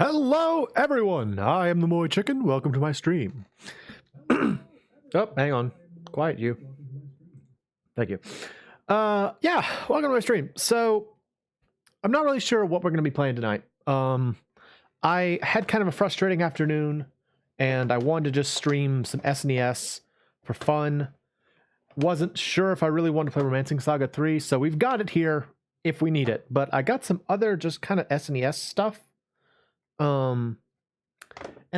Hello, everyone. I am the MoeChicken. Welcome to my stream. Oh, hang on. Quiet, you. Thank you. Yeah, welcome to my stream. So, I'm not really sure what we're going to be playing tonight. I had kind of a frustrating afternoon, and I wanted to just stream some SNES for fun. Wasn't sure if I really wanted to play Romancing Saga 3, so we've got it here if we need it. But I got some other just kind of SNES stuff. And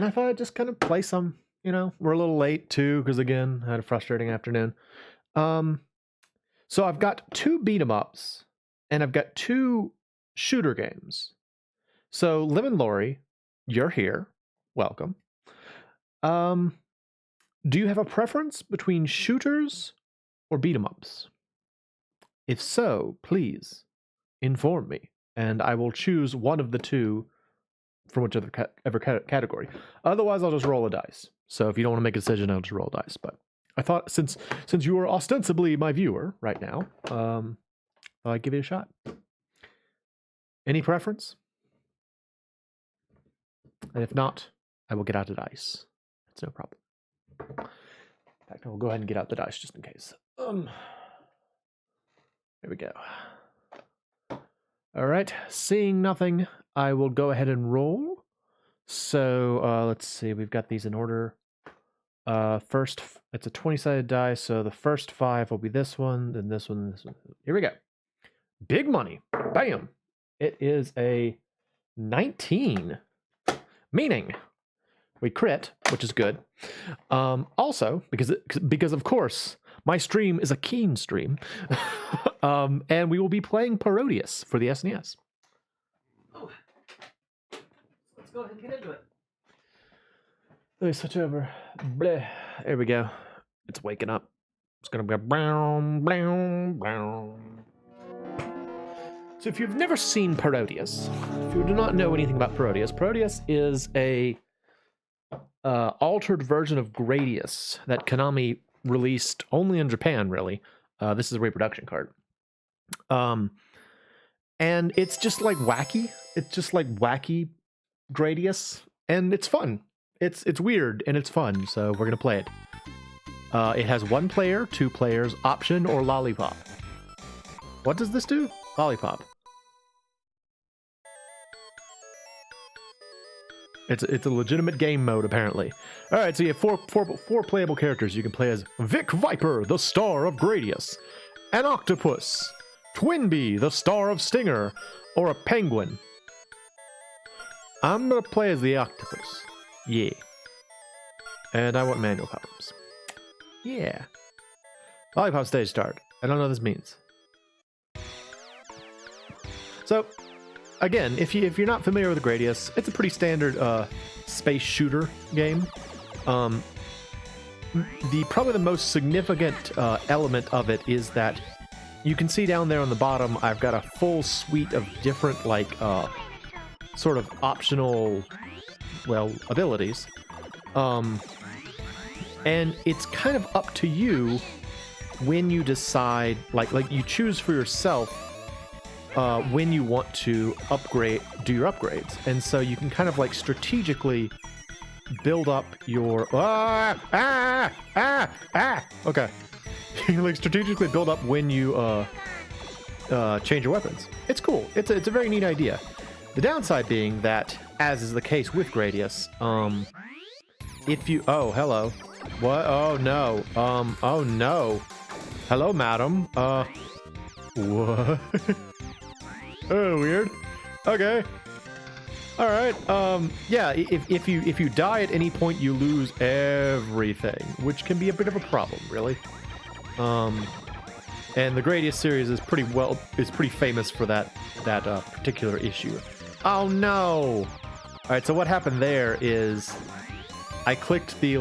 I thought I'd just kind of play some, we're a little late too, because again, I had a frustrating afternoon. So I've got 2 beat 'em ups and I've got 2 shooter games. So Lim and Lori, you're here. Welcome. Do you have a preference between shooters or beat 'em ups? If so, please inform me, and I will choose one of the 2 from whichever category. Otherwise, I'll just roll a dice. So if you don't want to make a decision, I'll just roll a dice. But I thought since you are ostensibly my viewer right now, I'd give it a shot. Any preference? And if not, I will get out the dice. That's no problem. In fact, I will go ahead and get out the dice just in case. There we go. All right, seeing nothing, I will go ahead and roll. So let's see, we've got these in order. First, it's a 20-sided die, so the first 5 will be this one, then this one, and this one. Here we go. Big money. Bam. It is a 19, meaning we crit, which is good. Also, because of course, my stream is a keen stream, and we will be playing Parodius for the SNES. Oh. Let's go ahead and get into it. Let me switch over. Bleh. There we go. It's waking up. It's gonna go brown, brown, brown. So if you've never seen Parodius, if you do not know anything about Parodius, Parodius is a altered version of Gradius that Konami released only in Japan, really. This is a reproduction card. And it's just like wacky. It's just like wacky Gradius, and it's fun. It's weird and it's fun, so we're gonna play it. It has 1 player, 2 players, option, or lollipop. What does this do? Lollipop. It's a legitimate game mode, apparently. All right, so you have four playable characters. You can play as Vic Viper, the star of Gradius, an octopus, Twinbee, the star of Stinger, or a penguin. I'm gonna play as the octopus. Yeah. And I want manual power-ups. Yeah. Lollipop stage start. I don't know what this means. So, again, if you're not familiar with Gradius, it's a pretty standard space shooter game. Probably the most significant element of it is that you can see down there on the bottom, I've got a full suite of different, sort of optional, abilities. And it's kind of up to you when you decide, like you choose for yourself when you want to do your upgrades. And so you can kind of strategically build up your, okay. You can strategically build up when you change your weapons. It's cool. It's a very neat idea. The downside being that, as is the case with Gradius, if you, oh, hello. What? Oh, no. Oh, no. Hello, madam. What? Oh, weird. Okay. All right. Yeah, if you die at any point, you lose everything, which can be a bit of a problem, really. And the Gradius series is pretty famous for that particular issue. Oh no! All right, so what happened there is I clicked the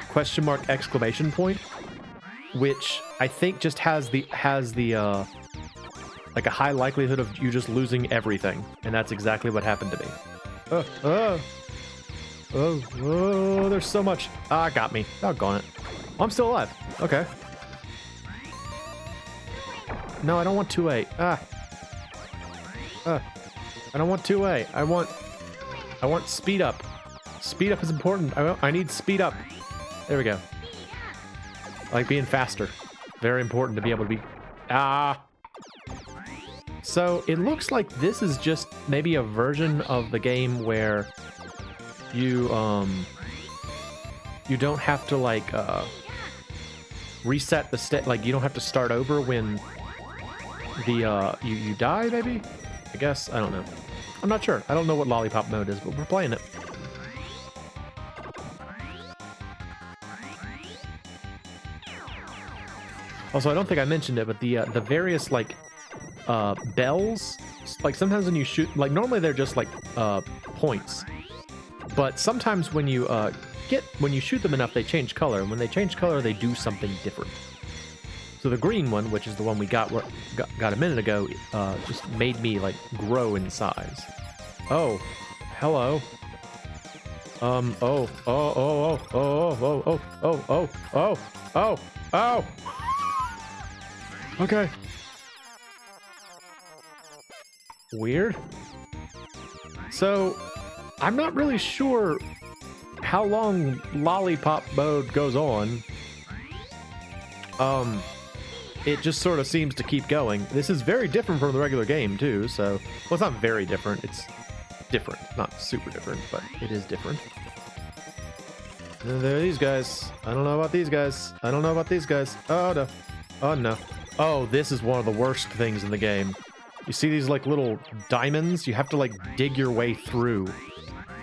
question mark exclamation point, which I think just has the a high likelihood of you just losing everything, and that's exactly what happened to me. Oh, there's so much. Ah, got me. Doggone it. Oh, I'm still alive. Okay. No, I don't want 2A. I don't want 2A. I want I want speed up. Speed up is important. I need speed up. There we go. I like being faster. Very important to be able to be... Ah! So, it looks like this is just maybe a version of the game where you don't have to, like, reset the state. Like, you don't have to start over when the, you die, maybe? I guess? I don't know. I'm not sure. I don't know what Lollipop mode is, but we're playing it. Also, I don't think I mentioned it, but the various, like, bells, like, sometimes when you shoot, like, normally they're just, like, points. But sometimes when you, when you shoot them enough, they change color. And when they change color, they do something different. So the green one, which is the one we got a minute ago, just made me, like, grow in size. Oh, hello. Oh. Okay. Weird. So, I'm not really sure how long Lollipop mode goes on. It just sort of seems to keep going. This is very different from the regular game, too, so... Well, it's not very different. It's different. Not super different, but it is different. And there are these guys. I don't know about these guys. I don't know about these guys. Oh, no. Oh, no. Oh, this is one of the worst things in the game. You see these, like, little diamonds? You have to, like, dig your way through.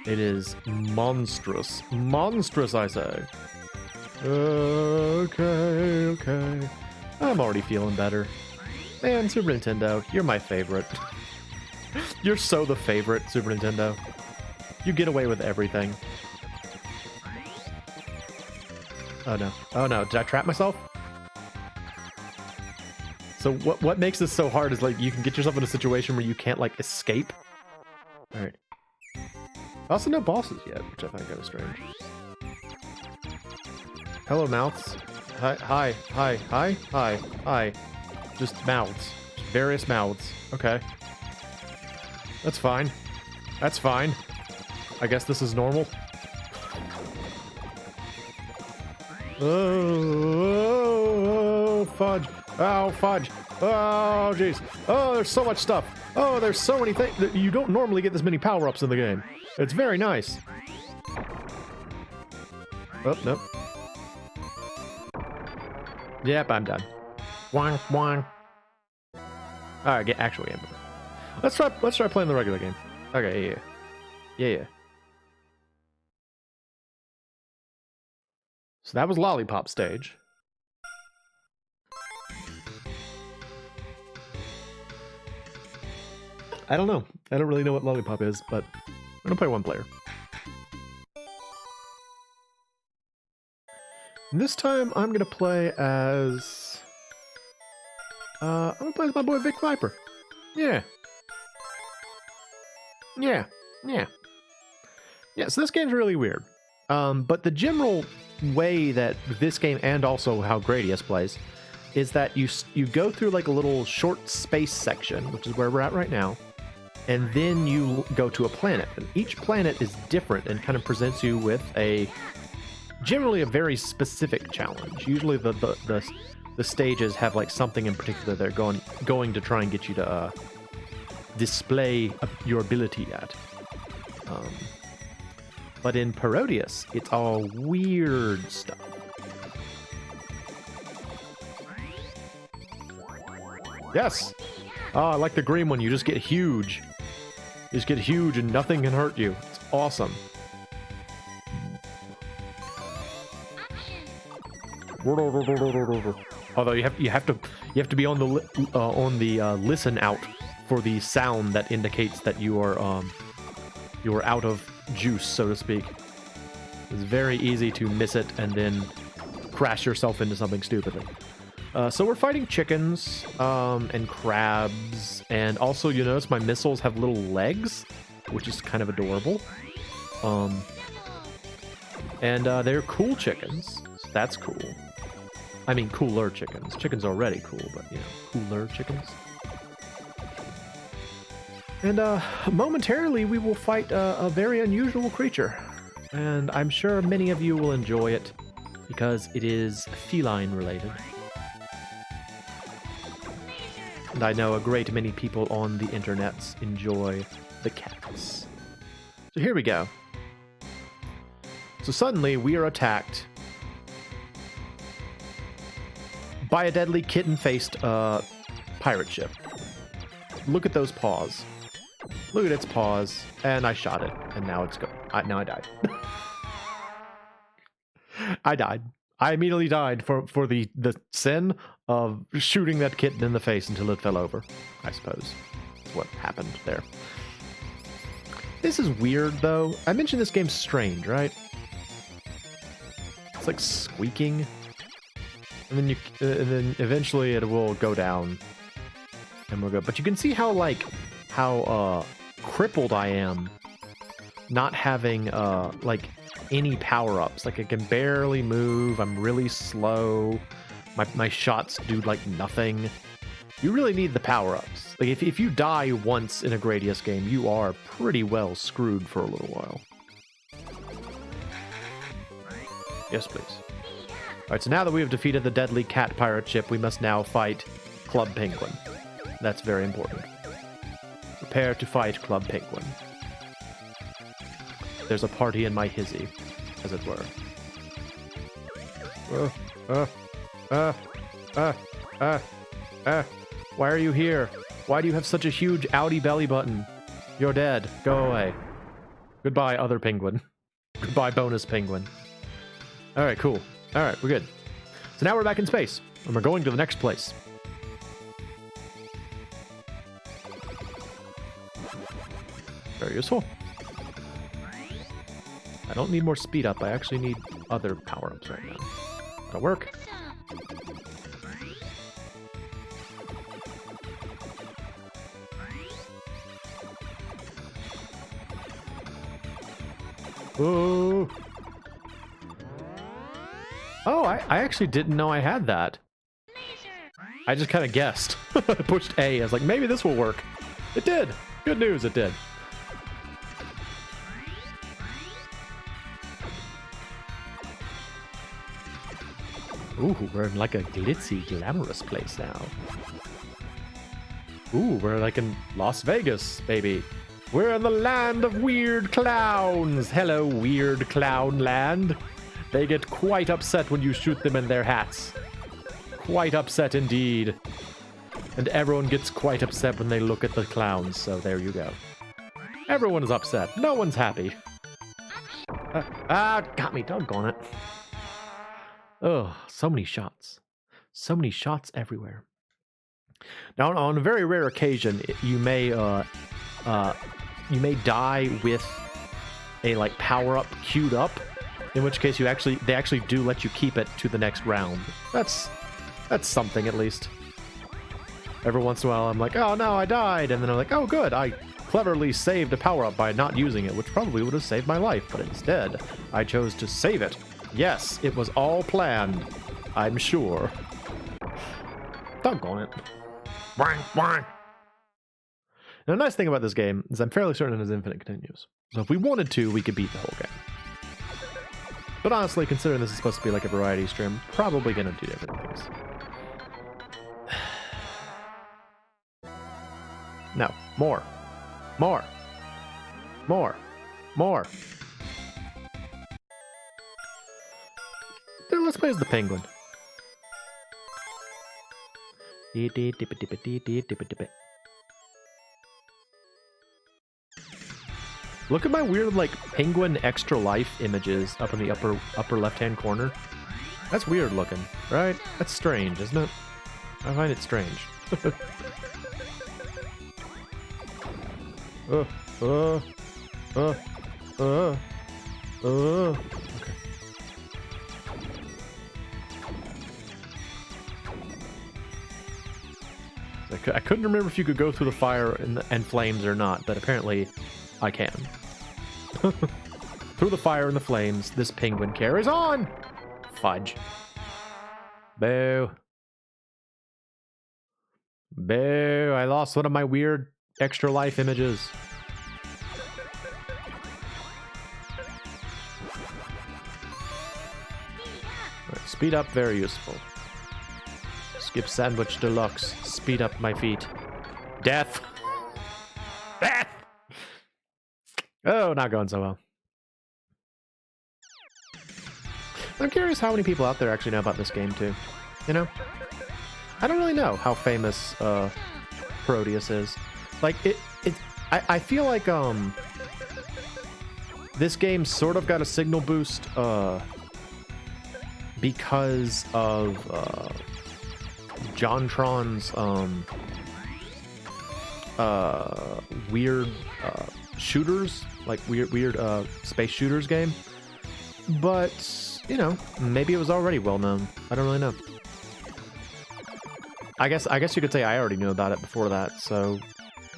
It is monstrous. Monstrous, I say. Okay. I'm already feeling better. Man, Super Nintendo, you're my favorite. You're so the favorite, Super Nintendo. You get away with everything. Oh no. Oh no, did I trap myself? So what makes this so hard is, like, you can get yourself in a situation where you can't, like, escape. Alright. Also no bosses yet, which I find kind of strange. Hello, mouths. Hi. Just mouths. Just various mouths. Okay. That's fine. That's fine. I guess this is normal. Oh, fudge. Oh, fudge. Oh, jeez. Oh, there's so much stuff. Oh, there's so many things. You don't normally get this many power-ups in the game. It's very nice. Oh, nope. Yep, I'm done. Wang, wang. Alright, get actual game. Let's try playing the regular game. Okay, yeah. So that was Lollipop stage. I don't know. I don't really know what Lollipop is, but I'm gonna play one player. And this time, I'm gonna play as... I'm gonna play as my boy Vic Viper. Yeah, so this game's really weird. But the general way that this game, and also how Gradius plays, is that you go through, like, a little short space section, which is where we're at right now, and then you go to a planet. And each planet is different and kind of presents you with generally a very specific challenge. Usually the stages have, like, something in particular they're going to try and get you to display your ability at. But in Parodius, it's all weird stuff. Yes! Oh, I like the green one. You just get huge. You just get huge and nothing can hurt you. It's awesome. Although you have to be on the listen out for the sound that indicates that you are out of juice, so to speak. It's very easy to miss it and then crash yourself into something stupidly. So we're fighting chickens and crabs, and also you notice my missiles have little legs, which is kind of adorable. And they're cool chickens, so that's cool. I mean, cooler chickens. Chickens are already cool, but, you know, cooler chickens. And momentarily we will fight a very unusual creature. And I'm sure many of you will enjoy it because it is feline related. And I know a great many people on the internets enjoy the cats. So here we go. So suddenly we are attacked by a deadly kitten-faced pirate ship. Look at those paws. Look at its paws. And I shot it. And now it's gone. Now I died. I died. I immediately died for the sin of shooting that kitten in the face until it fell over, I suppose. That's what happened there. This is weird, though. I mentioned this game's strange, right? It's like squeaking. And then eventually it will go down. And we'll go. But you can see how crippled I am not having like any power-ups. Like I can barely move. I'm really slow. My shots do like nothing. You really need the power-ups. Like if you die once in a Gradius game, you are pretty well screwed for a little while. Yes, please. Alright, so now that we have defeated the deadly cat pirate ship, we must now fight Club Penguin. That's very important. Prepare to fight Club Penguin. There's a party in my hizzy, as it were. Why are you here? Why do you have such a huge outie belly button? You're dead. Go away. Goodbye, other penguin. Goodbye, bonus penguin. Alright, cool. Alright, we're good. So now we're back in space, and we're going to the next place. Very useful. I don't need more speed up, I actually need other power-ups right now. That'll work. Whoa. Oh, I actually didn't know I had that. I just kind of guessed. I pushed A. I was like, maybe this will work. It did. Good news, it did. Ooh, we're in like a glitzy, glamorous place now. Ooh, we're like in Las Vegas, baby. We're in the land of weird clowns. Hello, weird clown land. They get quite upset when you shoot them in their hats. Quite upset indeed. And everyone gets quite upset when they look at the clowns, so there you go. Everyone is upset. No one's happy. Got me, doggone it. Oh, so many shots. So many shots everywhere. Now, on a very rare occasion, you may die with a like power-up queued up, in which case they actually do let you keep it to the next round. That's something at least. Every once in a while I'm like, oh no, I died, and then I'm like, oh good, I cleverly saved a power-up by not using it, which probably would have saved my life, but instead I chose to save it. Yes, it was all planned, I'm sure. Doggone it. And the nice thing about this game is I'm fairly certain it has infinite continues. So if we wanted to, we could beat the whole game. But honestly, considering this is supposed to be like a variety stream, probably gonna do different things. No, more. More. More. More. Dude, let's play as the penguin. Look at my weird, like, penguin extra life images up in the upper left-hand corner. That's weird looking, right? That's strange, isn't it? I find it strange. Okay. I couldn't remember if you could go through the fire and flames or not, but apparently I can. Through the fire and the flames, this penguin carries on! Fudge. Boo. Boo, I lost one of my weird extra life images. Right, speed up, very useful. Skip sandwich deluxe. Speed up my feet. Death. Death. Oh, not going so well. I'm curious how many people out there actually know about this game too. You know? I don't really know how famous Parodius is. Like I feel like this game sort of got a signal boost because of JonTron's weird shooters, like weird space shooters game. But, you know, maybe it was already well known. I don't really know. I guess you could say I already knew about it before that, so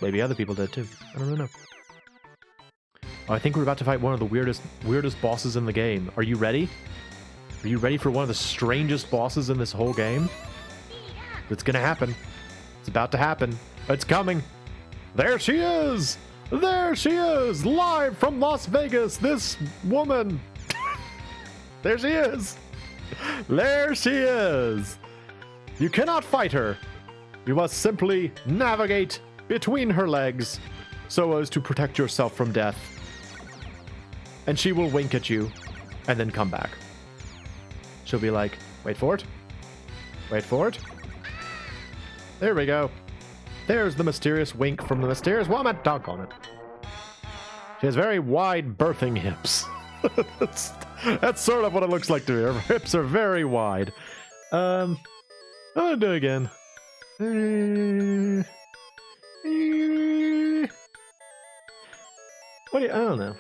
maybe other people did too. I don't really know. Oh, I think we're about to fight one of the weirdest bosses in the game. Are you ready? Are you ready for one of the strangest bosses in this whole game? It's gonna happen. It's about to happen. It's coming. There she is! There she is! Live from Las Vegas, this woman! There she is! There she is! You cannot fight her. You must simply navigate between her legs so as to protect yourself from death. And she will wink at you and then come back. She'll be like, wait for it. Wait for it. There we go. There's the mysterious wink from the mysterious woman. Doggone it. She has very wide birthing hips. That's sort of what it looks like to me. Her hips are very wide. I'm gonna do it again. What do you, I don't know.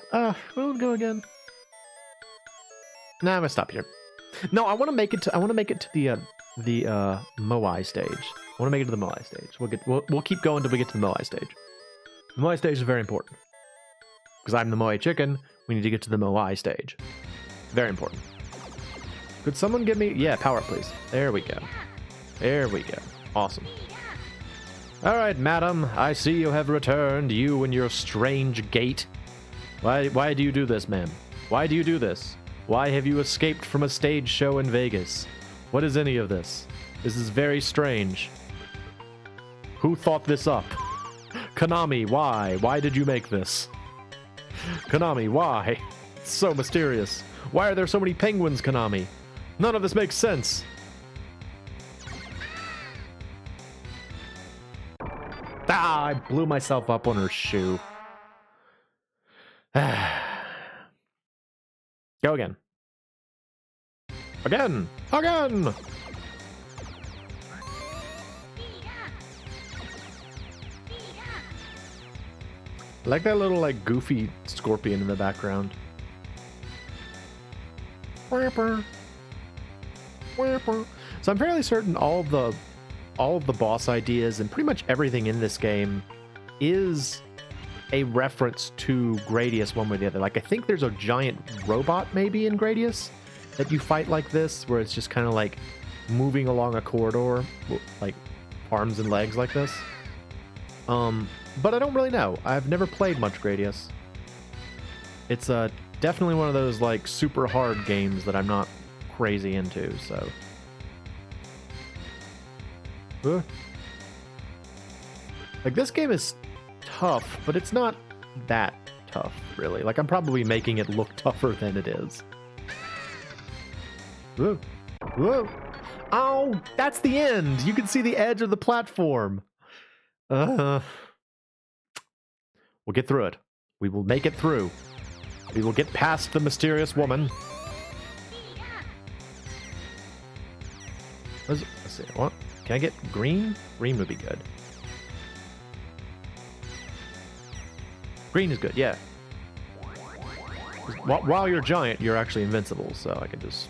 We'll go again. Nah, I'm gonna stop here. No, I want to make it to the Moai stage. I want to make it to the Moai stage. We'll keep going until we get to the Moai stage. The Moai stage is very important. Because I'm the MoeChicken, we need to get to the Moai stage. Very important. Could someone give me... Yeah, power up, please. There we go. There we go. Awesome. Alright, madam. I see you have returned, you and your strange gait. Why do you do this, ma'am? Why do you do this? Why have you escaped from a stage show in Vegas? What is any of this? This is very strange. Who thought this up? Konami, why? Why did you make this? Konami, why? It's so mysterious. Why are there so many penguins, Konami? None of this makes sense. Ah, I blew myself up on her shoe. Go again. Again! Again! I like that little, like, goofy scorpion in the background. So I'm fairly certain all of the boss ideas and pretty much everything in this game is a reference to Gradius one way or the other. Like, I think there's a giant robot maybe in Gradius that you fight like this, where it's just kind of like moving along a corridor, like arms and legs like this. But I don't really know. I've never played much Gradius. It's definitely one of those like super hard games that I'm not crazy into, so. Like, this game is tough, but it's not that tough, really. Like, I'm probably making it look tougher than it is. Whoa. Whoa. Oh, that's the end. You can see the edge of the platform. We'll get through it. We will make it through. We will get past the mysterious woman. Let's see. What? Can I get green? Green would be good. Green is good, yeah. While you're giant, you're actually invincible, so I can just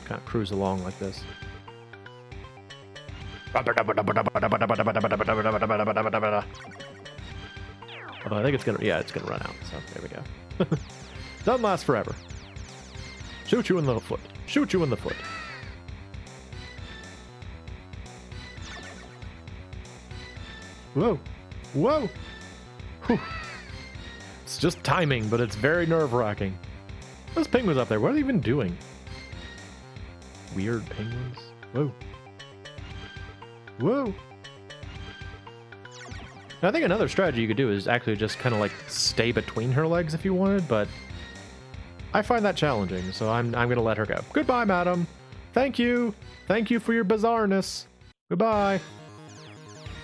kind of cruise along like this. Although I think it's gonna, yeah, it's gonna run out, so there we go. Doesn't last forever. Shoot you in the foot. Shoot you in the foot. Whoa. Whoa. Whew. It's just timing, but it's very nerve-wracking. Those penguins up there, what are they even doing? Weird penguins. Whoa. Whoa. Now, I think another strategy you could do is actually just kind of like stay between her legs if you wanted, but I find that challenging, so I'm going to let her go. Goodbye, madam. Thank you. Thank you for your bizarreness. Goodbye.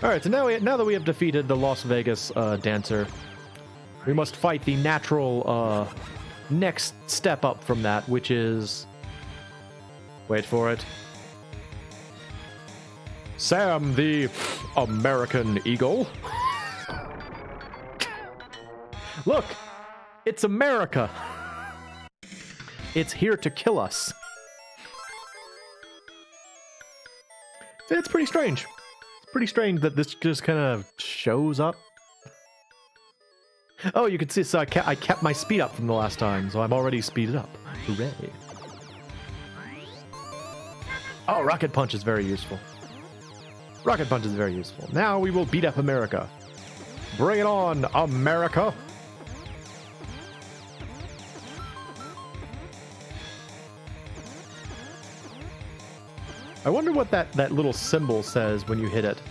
All right, so now that we have defeated the Las Vegas dancer, we must fight the natural next step up from that, which is... Wait for it. Sam the American Eagle. Look, it's America. It's here to kill us. It's pretty strange. It's pretty strange that this just kind of shows up. Oh, you can see, so I kept my speed up from the last time, so I'm already speeded up. Hooray. Oh, Rocket Punch is very useful. Rocket Punch is very useful. Now we will beat up America. Bring it on, America! I wonder what that little symbol says when you hit it.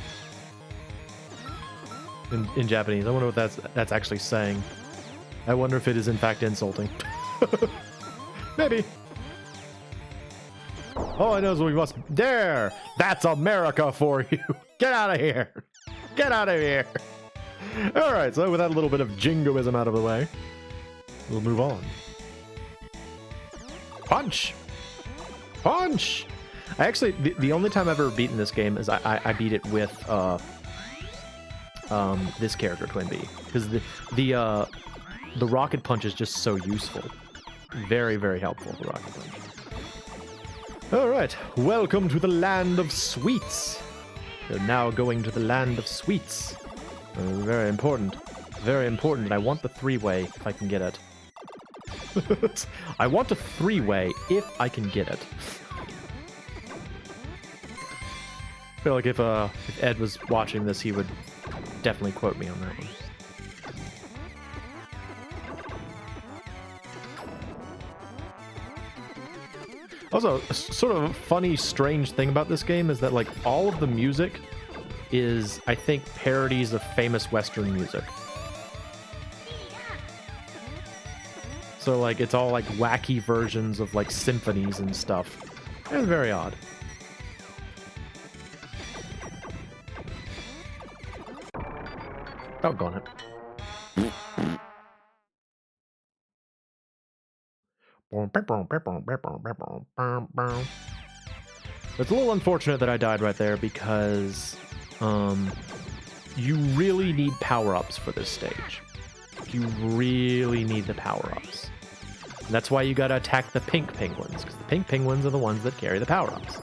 In Japanese. I wonder what that's actually saying. I wonder if it is in fact insulting. Maybe. All I know is we must... There! That's America for you! Get out of here! Get out of here! Alright, so with that little bit of jingoism out of the way, we'll move on. Punch! Punch! I actually... The only time I've ever beaten this game is I beat it with this character, Twin B. Because the Rocket Punch is just so useful. Very, very helpful, the Rocket Punch. Alright, welcome to the land of sweets. You're now going to the land of sweets. Very important. Very important, and I want the three-way if I can get it. I want a three-way if I can get it. I feel like if Ed was watching this, he would definitely quote me on that one. Also, a sort of funny, strange thing about this game is that, like, all of the music is, I think, parodies of famous Western music. So, like, it's all, like, wacky versions of, like, symphonies and stuff. It's very odd. Doggone it. It's a little unfortunate that I died right there because you really need power-ups for this stage. You really need the power-ups. That's why you gotta attack the pink penguins, because the pink penguins are the ones that carry the power-ups.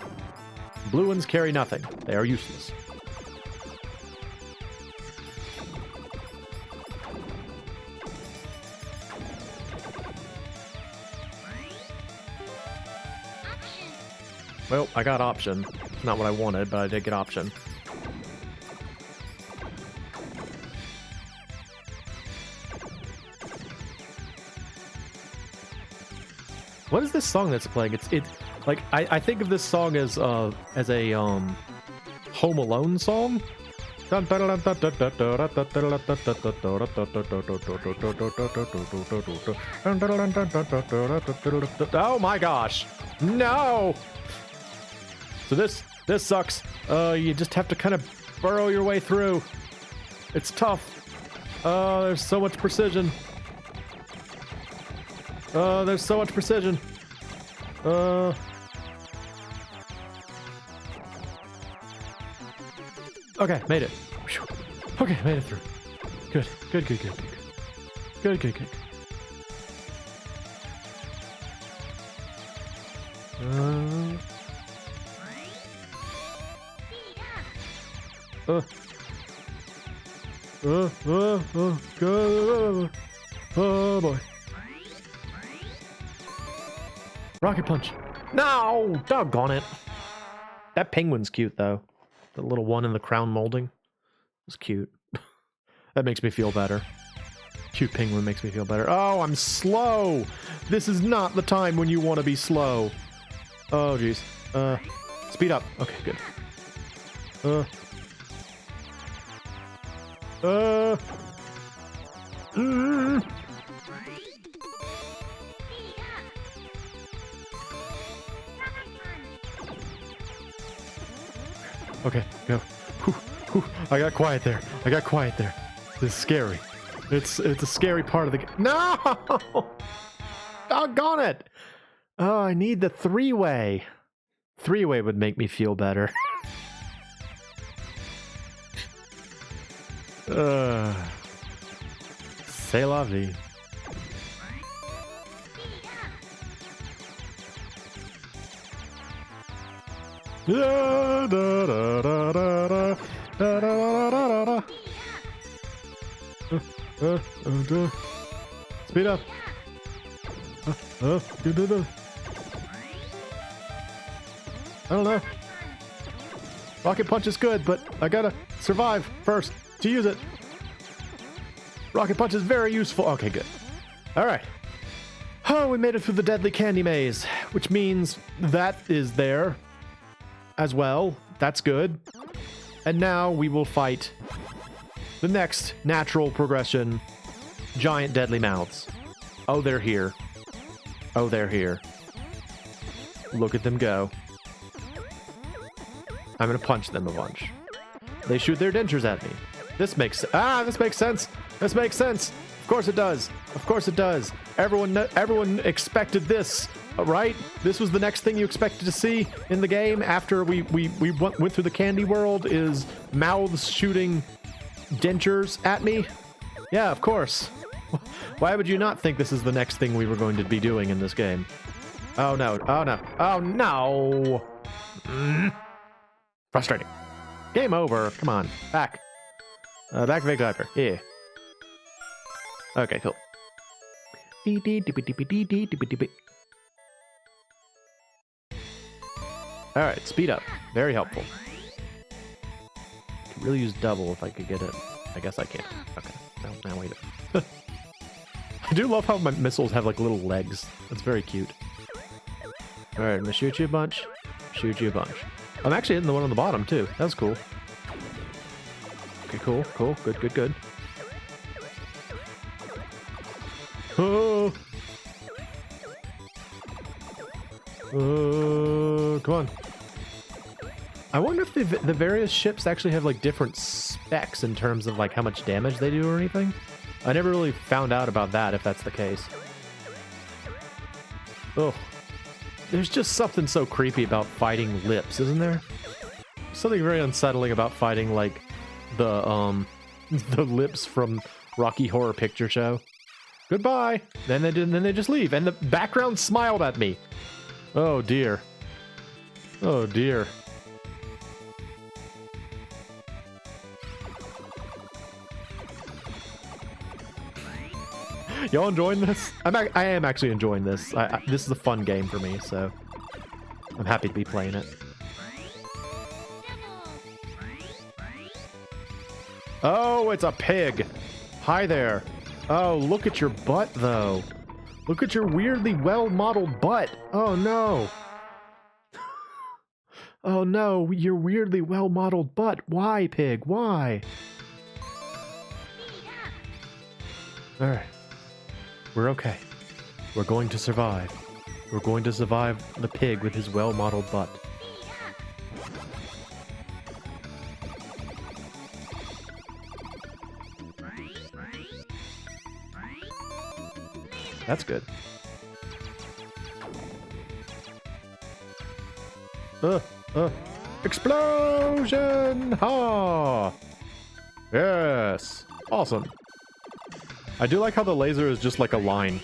Blue ones carry nothing. They are useless. Well, I got option. It's not what I wanted, but I did get option. What is this song that's playing? It's like I think of this song as a Home Alone song. Oh my gosh! No! So this sucks. You just have to kind of burrow your way through. It's tough. There's so much precision. There's so much precision. Okay, made it. Okay, made it through. Good. Good. Good. Oh boy. Rocket Punch. No! Doggone it. That penguin's cute, though. The little one in the crown molding. It's cute. That makes me feel better. Cute penguin makes me feel better. Oh, I'm slow! This is not the time when you want to be slow. Oh, jeez. Speed up. Okay, good. Okay, go. Whew, whew. I got quiet there. I got quiet there. This is scary. It's a scary part of the game. No! Doggone it! Oh, I need the three-way. Three-way would make me feel better. C'est la vie. Da, da, da, da, da, da, da, da, da, da. Speed up. I don't know. Rocket Punch is good, but I gotta survive first to use it. Rocket Punch is very useful. Okay, good. Alright. Oh, we made it through the Deadly Candy Maze, which means that is there as well. That's good. And now we will fight the next natural progression. Giant deadly mouths. Oh, they're here. Oh, they're here. Look at them go. I'm gonna punch them a bunch. They shoot their dentures at me. This makes sense. This makes sense. Of course it does. Of course it does. Everyone expected this, right? This was the next thing you expected to see in the game after we went through the candy world, is mouths shooting dentures at me. Yeah, of course. Why would you not think this is the next thing we were going to be doing in this game? Oh no, oh no, oh no! Frustrating. Game over. Come on, back. Back to Big Diaper. Yeah. Okay, cool. Alright, speed up. Very helpful. Could really use double if I could get it. I guess I can't. Okay. Now wait. I do love how my missiles have like little legs. That's very cute. Alright, I'm gonna shoot you a bunch. Shoot you a bunch. I'm actually hitting the one on the bottom too. That's cool. Okay, cool, cool. Good, good, good. Oh! Come on. I wonder if the various ships actually have like different specs in terms of like how much damage they do or anything. I never really found out about that, if that's the case. Oh. There's just something so creepy about fighting lips, isn't there? Something very unsettling about fighting like the lips from Rocky Horror Picture Show. Goodbye. Then they just leave, and the background smiled at me. Oh dear. Oh dear. Y'all enjoying this? I am actually enjoying this. This is a fun game for me, so I'm happy to be playing it. Oh, it's a pig. Hi there. Oh, look at your butt, though. Look at your weirdly well-modeled butt. Oh, no. Oh, no, your weirdly well-modeled butt. Why, pig? Why? All right. We're okay. We're going to survive. We're going to survive the pig with his well-modeled butt. That's good. Explosion! Ha! Yes! Awesome. I do like how the laser is just like a line.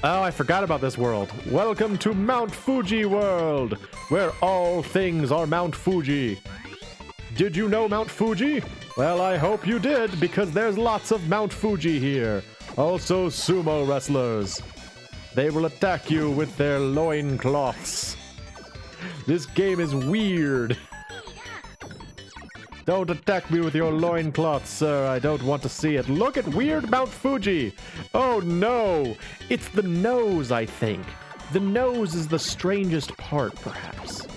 Oh, I forgot about this world. Welcome to Mount Fuji World, where all things are Mount Fuji. Did you know Mount Fuji? Well, I hope you did, because there's lots of Mount Fuji here. Also sumo wrestlers. They will attack you with their loincloths. This game is weird. Don't attack me with your loincloth, sir. I don't want to see it. Look at weird Mount Fuji. Oh, no. It's the nose, I think. The nose is the strangest part, perhaps.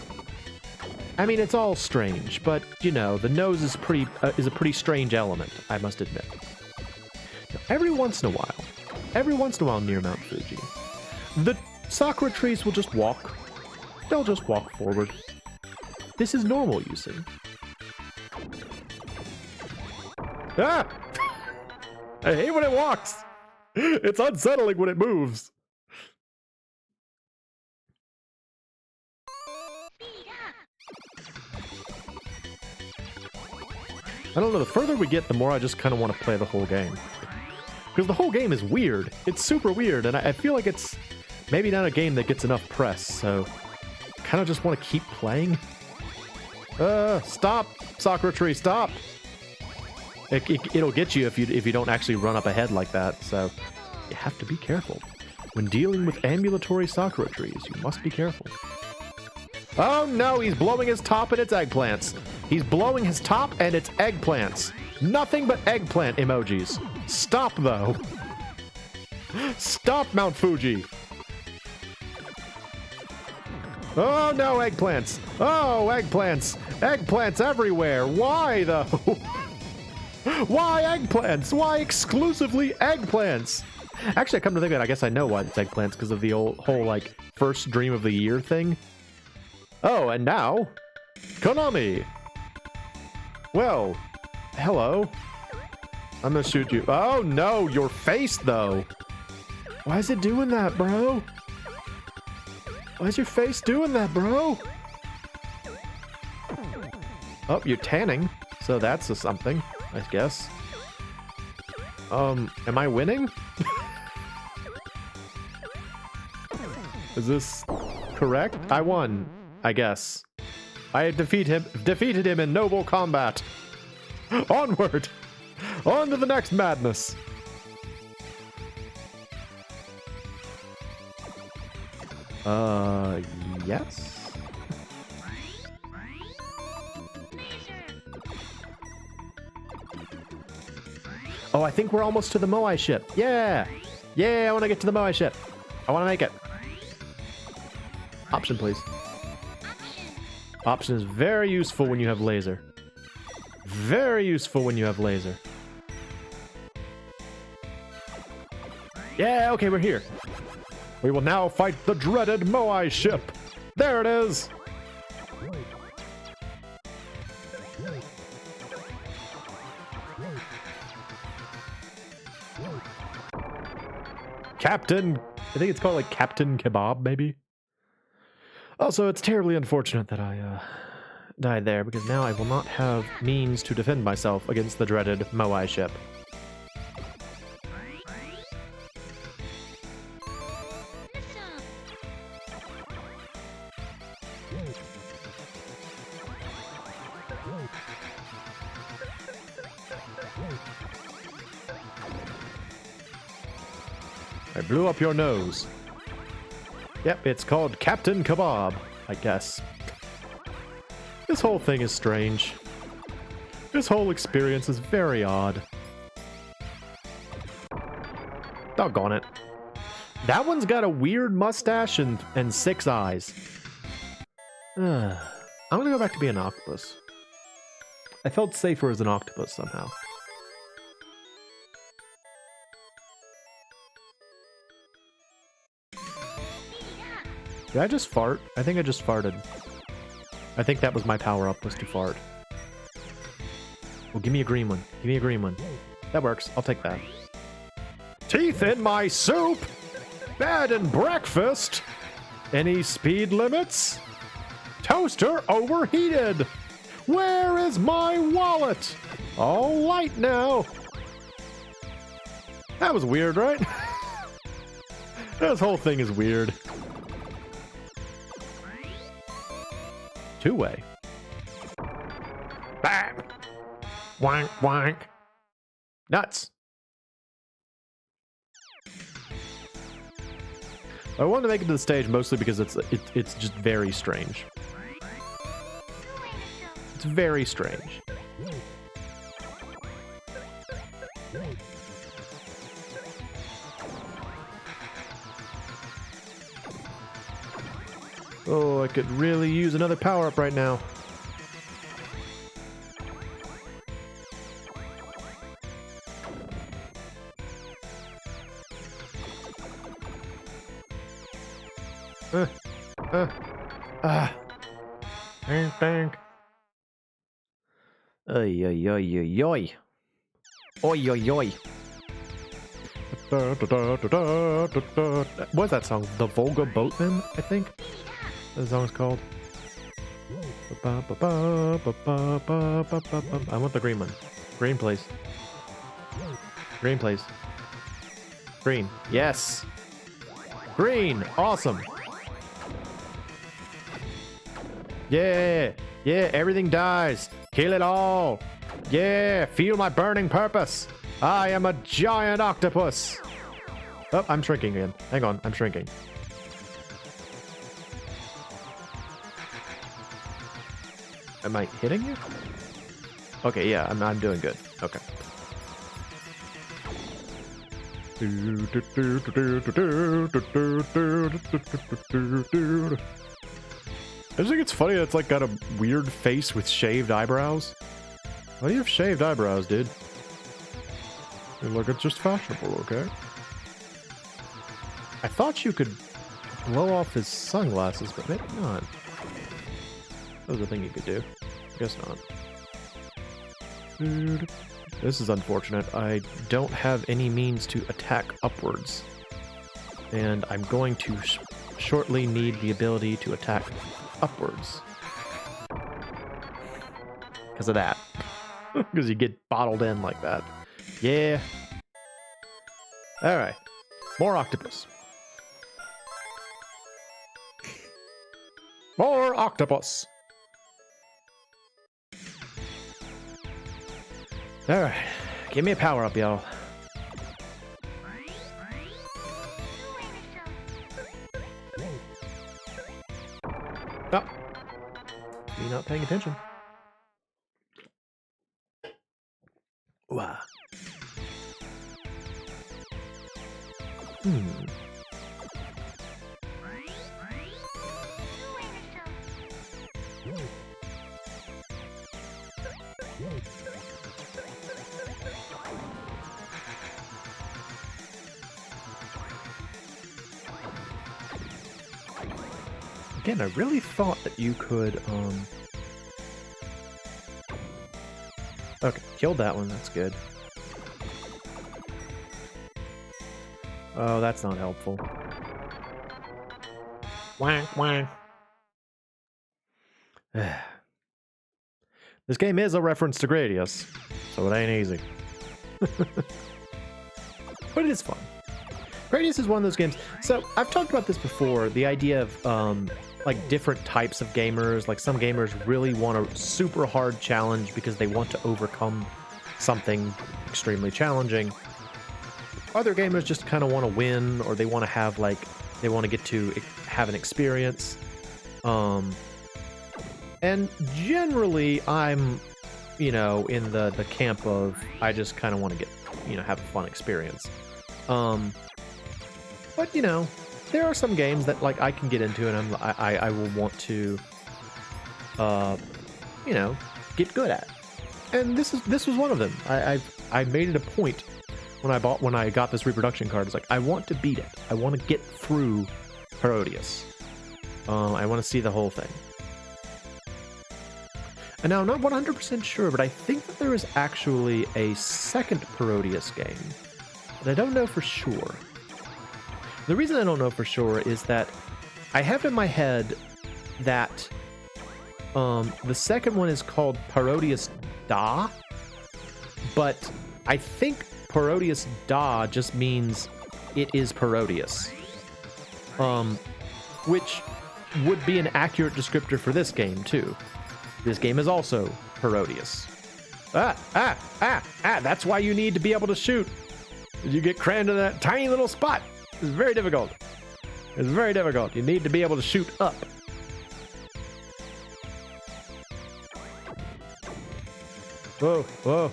I mean, it's all strange, but, you know, the nose is a pretty strange element, I must admit. Now, every once in a while near Mount Fuji, the sakura trees will just walk. They'll just walk forward. This is normal, you see. Ah! I hate when it walks! It's unsettling when it moves. I don't know, the further we get, the more I just kind of want to play the whole game. Because the whole game is weird. It's super weird, and I feel like it's maybe not a game that gets enough press, so I kind of just want to keep playing. Stop, Sakura Tree, stop! It'll get you if you don't actually run up ahead like that, so you have to be careful. When dealing with ambulatory Sakura trees, you must be careful. Oh no, he's blowing his top and it's eggplants. He's blowing his top and it's eggplants. Nothing but eggplant emojis. Stop, though. Stop, Mount Fuji. Oh no, eggplants. Oh, eggplants. Eggplants everywhere. Why, though? Why eggplants? Why exclusively eggplants? Actually, I come to think of it, I guess I know why it's eggplants, because of the whole, like, first Dream of the Year thing. Oh, and now, Konami. Well, hello. I'm gonna shoot you. Oh, no, your face, though. Why is it doing that, bro? Why is your face doing that, bro? Oh, you're tanning, so that's something, I guess. Am I winning? Is this correct? I won, I guess. I defeated him in noble combat. Onward! On to the next madness! Yes? Oh, I think we're almost to the Moai ship. Yeah! Yeah, I want to get to the Moai ship. I want to make it. Option, please. Option is very useful when you have laser. Very useful when you have laser. Yeah, okay, we're here. We will now fight the dreaded Moai ship. There it is. Captain, I think it's called like Captain Kebab, maybe. Also, it's terribly unfortunate that I died there, because now I will not have means to defend myself against the dreaded Moai ship. I blew up your nose. Yep, it's called Captain Kebab, I guess. This whole thing is strange. This whole experience is very odd. Doggone it. That one's got a weird mustache and 6 eyes. I'm gonna go back to being an octopus. I felt safer as an octopus somehow. Did I just fart? I think I just farted. I think that was my power-up, was to fart. Well, give me a green one. Give me a green one. That works. I'll take that. Teeth in my soup! Bed and breakfast! Any speed limits? Toaster overheated! Where is my wallet? All light now! That was weird, right? This whole thing is weird. Two-way. Bang! Wank, wank. Nuts. I wanted to make it to the stage mostly because it's just very strange. It's very strange. Oh, I could really use another power-up right now. Bang, bang. Oy, oy, oy, oy, oy. Oy, oy, oy. What's that song? The Volga Boatman, I think? The song's called. I want the green one. Green, please. Green, please. Green. Yes! Green! Awesome! Yeah! Yeah, everything dies! Kill it all! Yeah! Feel my burning purpose! I am a giant octopus! Oh, I'm shrinking again. Hang on, I'm shrinking. Am I hitting you? Okay, yeah, I'm doing good. Okay. I just think it's funny that it's like got a weird face with shaved eyebrows. Why do you have shaved eyebrows, dude? Look, it's just fashionable, okay? I thought you could blow off his sunglasses, but maybe not. That was a thing you could do. I guess not. Dude. This is unfortunate. I don't have any means to attack upwards. And I'm going to shortly need the ability to attack upwards. Because of that. Because you get bottled in like that. Yeah. Alright. More octopus. More octopus. Alright. Give me a power up, y'all. Oh. You're not paying attention. Wow. Again, I really thought that you could, Okay, killed that one, that's good. Oh, that's not helpful. Wank, wank. This game is a reference to Gradius, so it ain't easy. But it is fun. Parodius is one of those games. So I've talked about this before. The idea of like different types of gamers. Like some gamers really want a super hard challenge because they want to overcome something extremely challenging. Other gamers just kind of want to win, or they want to have like they want to get to have an experience. And generally, I'm in the camp of I just kind of want to get have a fun experience. But there are some games that like I can get into, and I will want to, get good at. And this was one of them. I made it a point when I got this reproduction card. It's like I want to beat it. I want to get through Parodius. I want to see the whole thing. And now I'm not 100% sure, but I think that there is actually a second Parodius game, but I don't know for sure. The reason I don't know for sure is that I have in my head that the second one is called Parodius Da, but I think Parodius Da just means it is Parodius, which would be an accurate descriptor for this game too. This game is also Parodius. That's why you need to be able to shoot. You get crammed in that tiny little spot. It's very difficult. It's very difficult. You need to be able to shoot up. Whoa, whoa.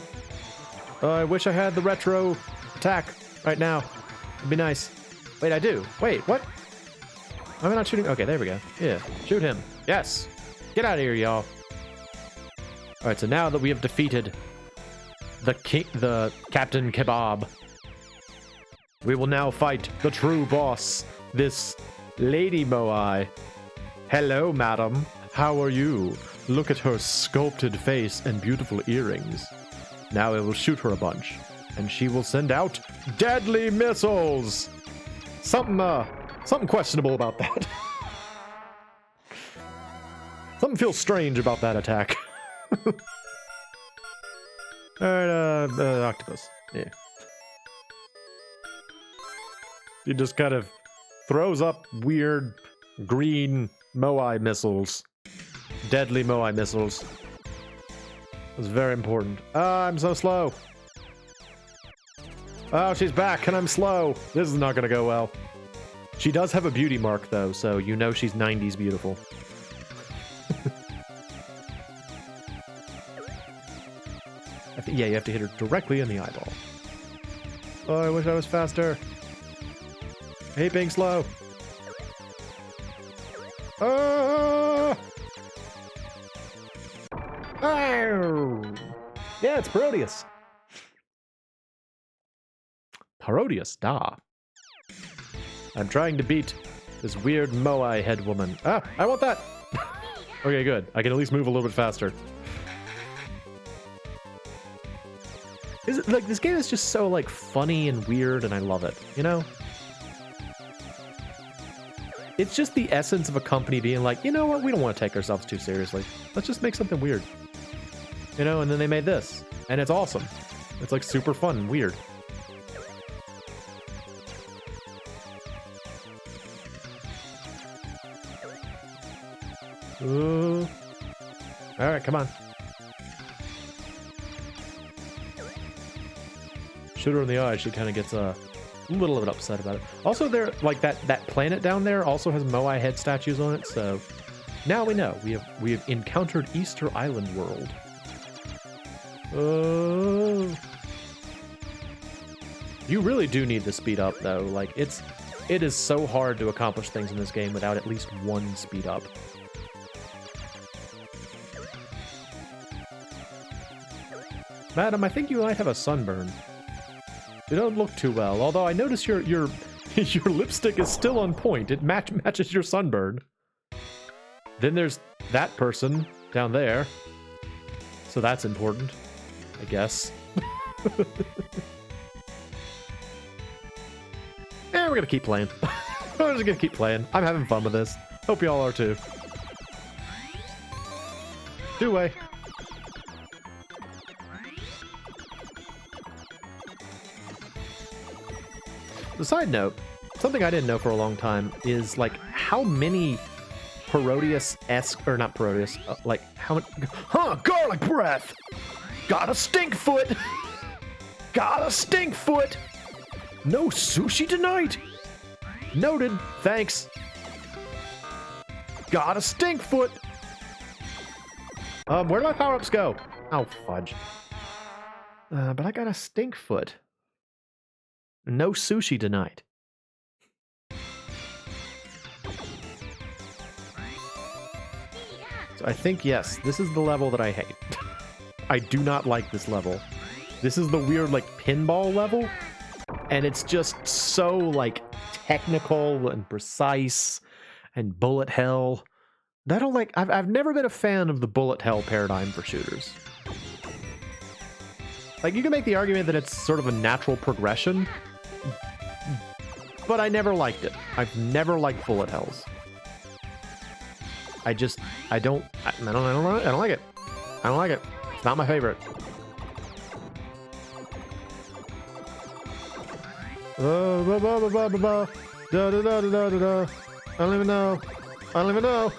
I wish I had the retro attack right now. It'd be nice. Wait, I do. Wait, what? Am I not shooting? Okay, there we go. Yeah, shoot him. Yes. Get out of here, y'all. All right, so now that we have defeated the Captain Kebab, we will now fight the true boss, this Lady Moai. Hello, madam. How are you? Look at her sculpted face and beautiful earrings. Now I will shoot her a bunch, and she will send out deadly missiles. Something questionable about that. Something feels strange about that attack. Alright, octopus. Yeah. He just kind of throws up weird green Moai missiles. Deadly Moai missiles. It's very important. I'm so slow. Oh, she's back and I'm slow. This is not gonna go well. She does have a beauty mark though, so you know she's 90s beautiful. Yeah, you have to hit her directly in the eyeball. Oh, I wish I was faster. I hate being slow. Oh! Oh! Yeah, it's Parodius. Parodius, da. I'm trying to beat this weird Moai head woman. Ah, I want that! Okay, good. I can at least move a little bit faster. Like, this game is just so, like, funny and weird, and I love it, you know? It's just the essence of a company being like, you know what, we don't want to take ourselves too seriously. Let's just make something weird. You know, and then they made this. And it's awesome. It's, like, super fun and weird. Ooh. Alright, come on. Shoot her in the eye, she kind of gets a little bit upset about it. Also, there, like that planet down there also has Moai head statues on it, so now we know we have encountered Easter Island World. Oh, you really do need to speed up though. Like it is so hard to accomplish things in this game without at least one speed up. Madam, I think you might have a sunburn. You don't look too well, although I notice your lipstick is still on point. It matches your sunburn. Then there's that person down there. So that's important, I guess. Yeah, we're gonna keep playing. We're just gonna keep playing. I'm having fun with this. Hope y'all are too. Two-way. The side note, something I didn't know for a long time is like how many Parodius-esque, or not Parodius, like how many, garlic breath! Got a stink foot! Got a stink foot! No sushi tonight! Noted, thanks. Got a stink foot! Where do my power-ups go? Oh, fudge. But I got a stink foot. No sushi tonight. So I think, yes, this is the level that I hate. I do not like this level. This is the weird, like, pinball level. And it's just so, like, technical and precise and bullet hell. I don't like... I've never been a fan of the bullet hell paradigm for shooters. Like, you can make the argument that it's sort of a natural progression, but I never liked it. I've never liked bullet hells. I don't like it. I don't like it. It's not my favorite. I don't even know. I don't even know.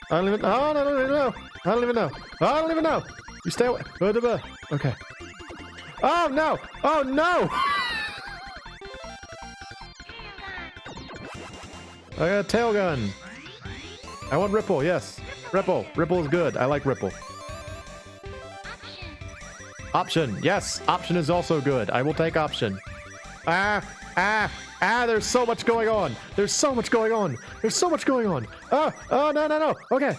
I don't even know. I don't even know. I don't even know. I don't even know. You stay away. Okay. Oh no! Oh no! I got a tail gun. I want Ripple, yes. Ripple. Ripple is good. I like Ripple. Option. Yes, option is also good. I will take option. Ah! There's so much going on. There's so much going on. There's so much going on. Oh, no. Okay.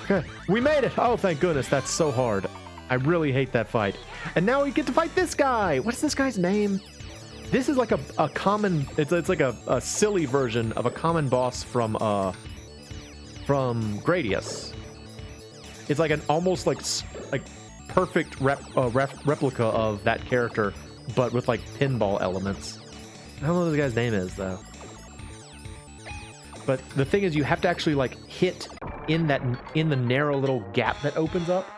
Okay, we made it. Oh, thank goodness. That's so hard. I really hate that fight. And now we get to fight this guy. What's this guy's name? This is like a common, it's like a silly version of a common boss from Gradius. It's like an almost like perfect replica of that character, but with like pinball elements. I don't know what this guy's name is though. But the thing is, you have to actually like hit in the narrow little gap that opens up.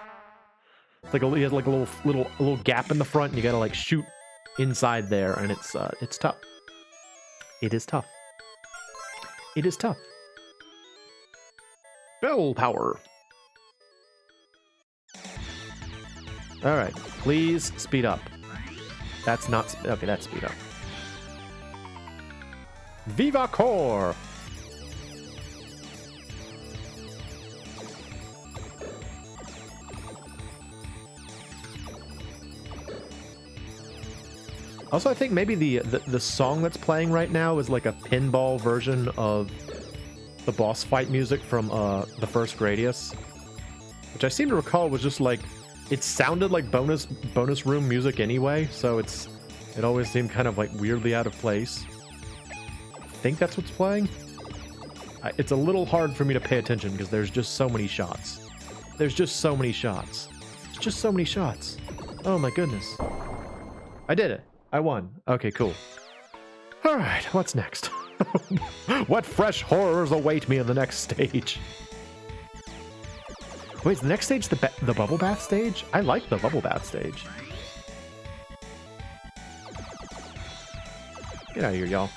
It's like he has like a little gap in the front, and you gotta like shoot inside there, and it's tough. It is tough. It is tough. Bell power. All right, please speed up. That's not okay. That's speed up. Viva Core. Also, I think maybe the song that's playing right now is like a pinball version of the boss fight music from the first Gradius, which I seem to recall was just like, it sounded like bonus room music anyway, so it always seemed kind of like weirdly out of place. I think that's what's playing. It's a little hard for me to pay attention because there's just so many shots. There's just so many shots. There's just so many shots. Oh my goodness. I did it. I won. Okay, cool. All right, what's next? What fresh horrors await me in the next stage? Wait, is the next stage the bubble bath stage? I like the bubble bath stage. Get out of here, y'all.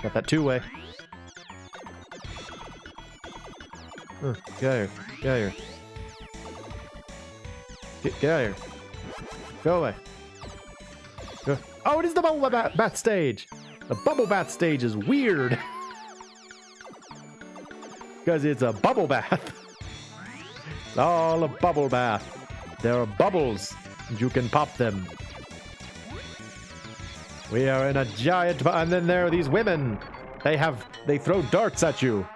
Got that two-way. Get out of here. Get out of here. Get out of here. Go away. Oh, it is the bubble bath stage. The bubble bath stage is weird. Because it's a bubble bath. It's all a bubble bath. There are bubbles, and you can pop them. We are in a giant... And then there are these women. They throw darts at you.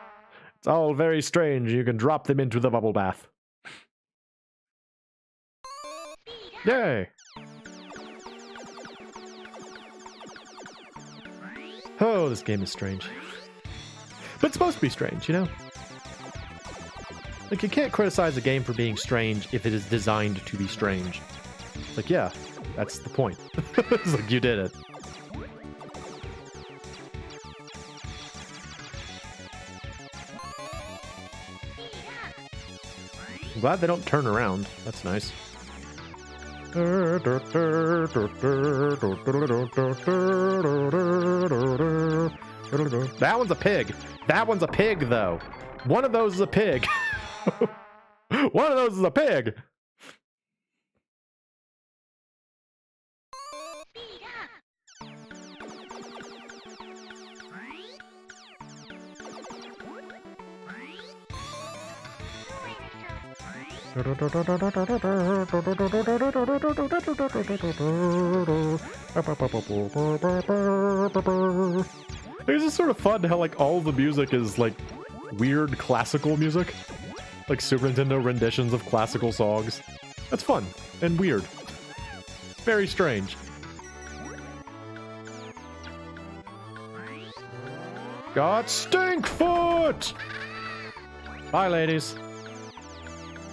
It's all very strange. You can drop them into the bubble bath. Yay! Oh, this game is strange. But it's supposed to be strange, you know? Like, you can't criticize a game for being strange if it is designed to be strange. It's like, yeah, that's the point. It's like, you did it. I'm glad they don't turn around. That's nice. That one's a pig. That one's a pig, though. One of those is a pig. One of those is a pig. It's just sort of fun how like all the music is like weird classical music, like Super Nintendo renditions of classical songs. That's fun and weird. Very strange. Got Stinkfoot! Bye, ladies.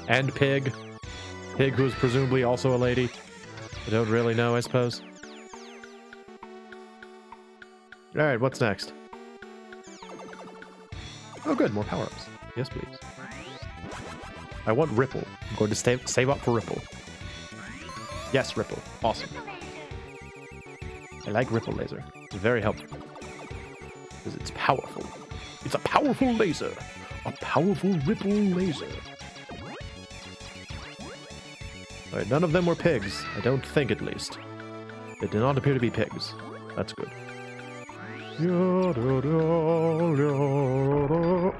And Pig. Pig, who's presumably also a lady. I don't really know, I suppose. Alright, what's next? Oh good, more power-ups. Yes, please. I want Ripple. I'm going to save up for Ripple. Yes, Ripple. Awesome. I like Ripple Laser. It's very helpful. Because it's powerful. It's a powerful laser. A powerful Ripple Laser. Alright, none of them were pigs. I don't think, at least. They did not appear to be pigs. That's good.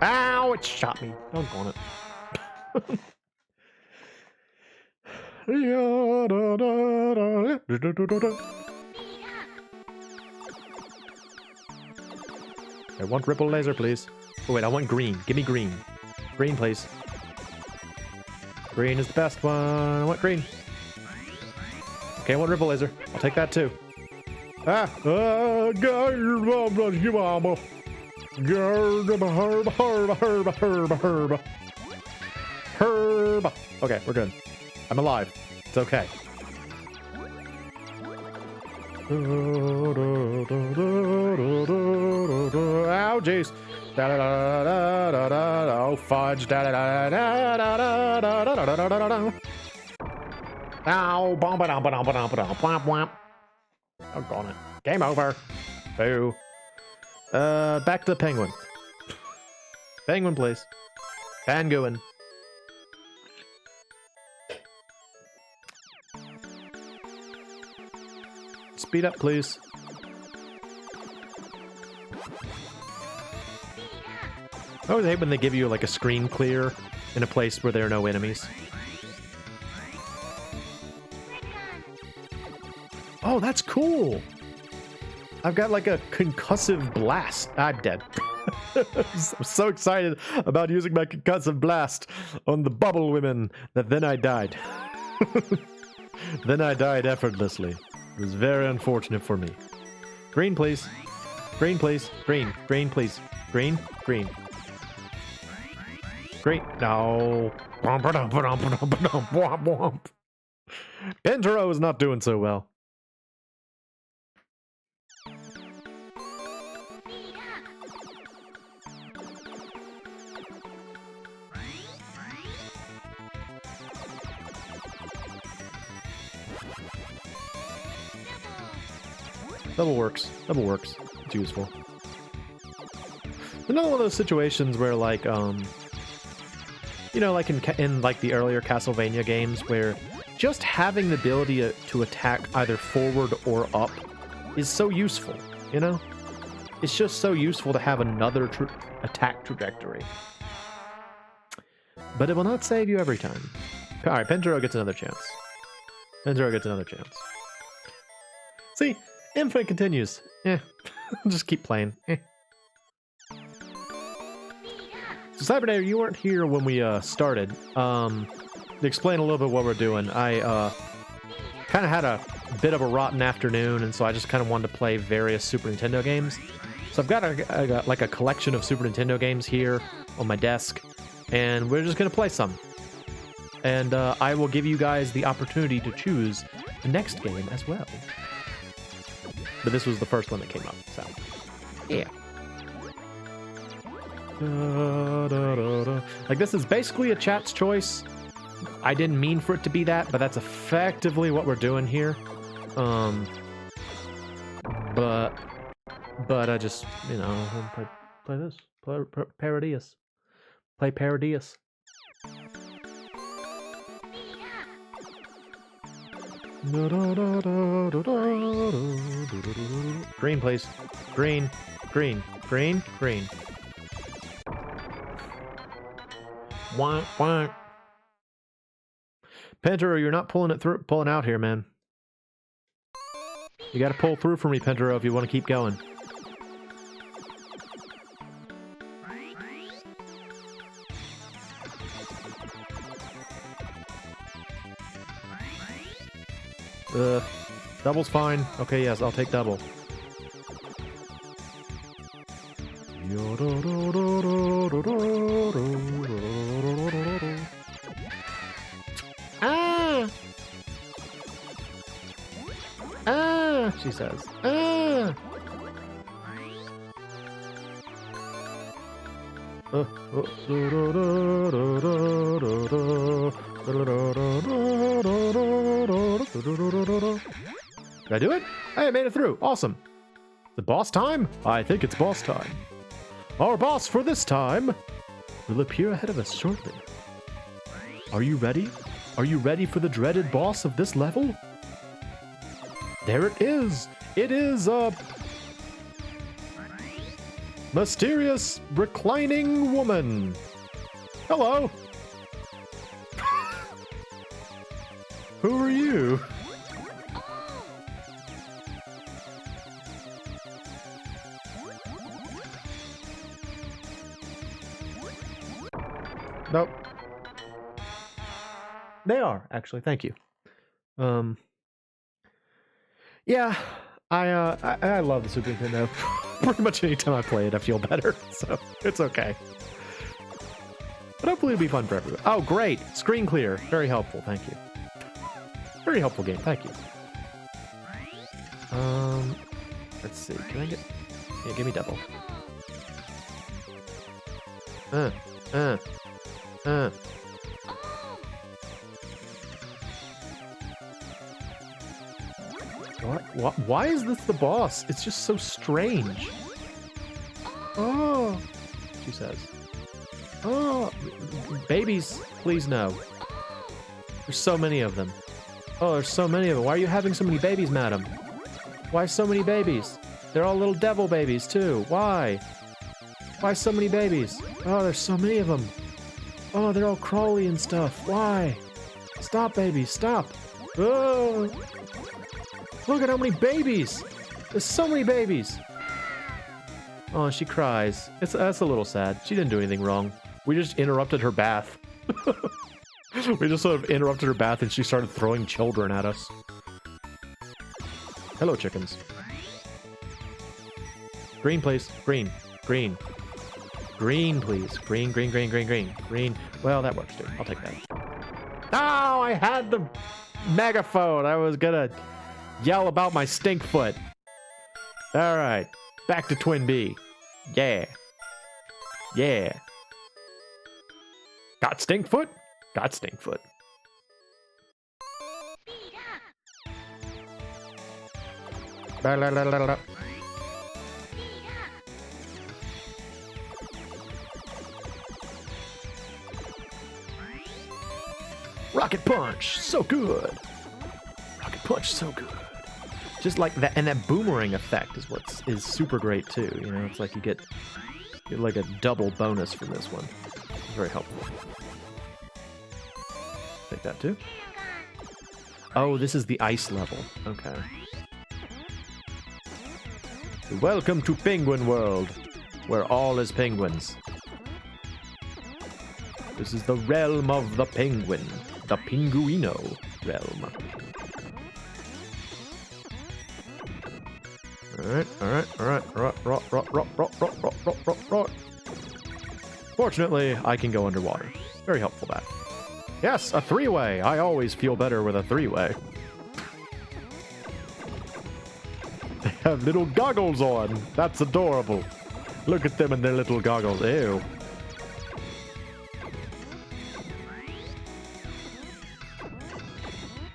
Ow! It shot me. Don't want it. I want ripple laser, please. Oh wait, I want green. Give me green. Green, please. Green is the best one. I want green. Okay, I want ripple laser. I'll take that too. Ah! Herb. Okay, we're good. I'm alive. It's okay. Ow, jeez. Oh, fudge. Ow. Oh, gone it. Game over. Boo. Back to the penguin. Penguin, please. Penguin. Speed up, please. I always hate when they give you like a screen clear in a place where there are no enemies. Oh, that's cool. I've got like a concussive blast. I'm dead. I'm so excited about using my concussive blast on the bubble women that then I died. Then I died effortlessly. It was very unfortunate for me. Green, please. Green, please. Green. Green, please. Green. Green. Green. No. Pentaro is not doing so well. Double works. Double works. It's useful. Another one of those situations where, like, you know, like in like the earlier Castlevania games, where just having the ability to attack either forward or up is so useful. You know, it's just so useful to have another attack trajectory. But it will not save you every time. All right, Pentaro gets another chance. Pentaro gets another chance. See. Infinite continues. Just keep playing. So Cyberday, you weren't here when we started. To explain a little bit what we're doing, I kind of had a bit of a rotten afternoon, and so I just kind of wanted to play various Super Nintendo games. So I've got like a collection of Super Nintendo games here on my desk, and we're just gonna play some. And I will give you guys the opportunity to choose the next game as well. But this was the first one that came up, so yeah. Like, this is basically a chat's choice. I didn't mean for it to be that, but that's effectively what we're doing here. But I just, you know, play this. Play Parodius. Play Parodius. Green, please. Green, green, green, green. Wah, wah. Pentaro, you're not pulling out here, man. You gotta pull through for me, Pentaro, if you want to keep going. Double's fine. Okay, yes, I'll take double. Ah! Ah! She says. Ah! Did I do it? Hey, I made it through. Awesome. The boss time? I think it's boss time. Our boss for this time will appear ahead of us shortly. Are you ready? Are you ready for the dreaded boss of this level? There it is. It is a mysterious reclining woman. Hello. Who are you? Nope. They are, actually. Thank you. Yeah, I love the Super Nintendo. Pretty much anytime I play it, I feel better, so it's okay. But hopefully it'll be fun for everyone. Oh, great! Screen clear. Very helpful, thank you. Very helpful game, thank you. Let's see, can I get... Yeah, give me double. What? Why is this the boss? It's just so strange. Oh, she says. Oh, babies, please no. There's so many of them. Oh, there's so many of them. Why are you having so many babies, madam? Why so many babies? They're all little devil babies, too. Why? Why so many babies? Oh, there's so many of them. Oh, they're all crawly and stuff. Why? Stop, babies, stop. Oh. Look at how many babies! There's so many babies! Oh, she cries. That's a little sad. She didn't do anything wrong. We just interrupted her bath. We just sort of interrupted her bath and she started throwing children at us. Hello, chickens. Green, please. Green. Green. Green, please. Green, green, green, green, green. Green. Well, that works, too. I'll take that. Oh, I had the megaphone. I was gonna... yell about my stink foot. Alright. Back to Twin B. Yeah. Yeah. Got stink foot? Got stink foot. La, la, la, la, la. Rocket punch. So good. Rocket punch. So good. Just like that, and that boomerang effect is what is super great too. You know, it's like you get like a double bonus from this one. It's very helpful. Take that too. Oh, this is the ice level. Okay. Welcome to Penguin World, where all is penguins. This is the realm of the penguin, the Pinguino realm. Alright. Fortunately, I can go underwater. Very helpful, that. Yes, a three-way! I always feel better with a three-way. They have little goggles on! That's adorable. Look at them in their little goggles. Ew.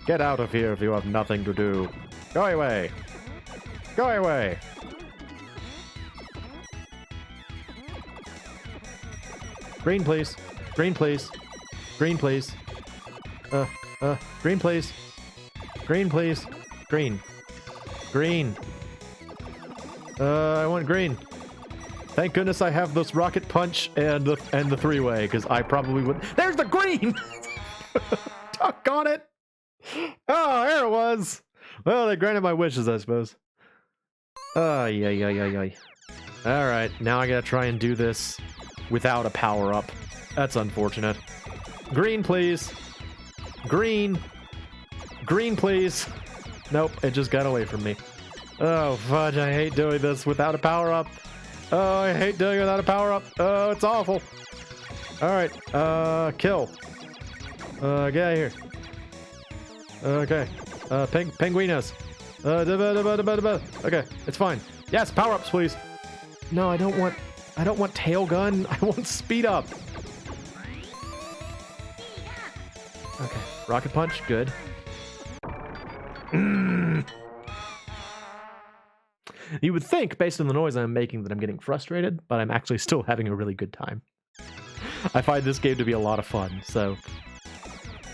Get out of here if you have nothing to do. Go away! Go away! Green, please. Green, please. Green, please. Green, please. Green, please. Green. Green. I want green. Thank goodness I have this rocket punch and the three-way, because I probably would. There's the green! Doggone it! Oh, there it was! Well, they granted my wishes, I suppose. Alright, now I gotta try and do this without a power-up. That's unfortunate. Green, please. Green. Green, please. Nope, it just got away from me. Oh, fudge, I hate doing this without a power-up. Oh, I hate doing it without a power-up. Oh, it's awful. Alright, kill. Get out of here. Okay. Penguinos. Okay, it's fine. Yes, power-ups, please. No, I don't want tail gun. I want speed up. Okay, rocket punch, good. You would think, based on the noise I'm making, that I'm getting frustrated, but I'm actually still having a really good time. I find this game to be a lot of fun, so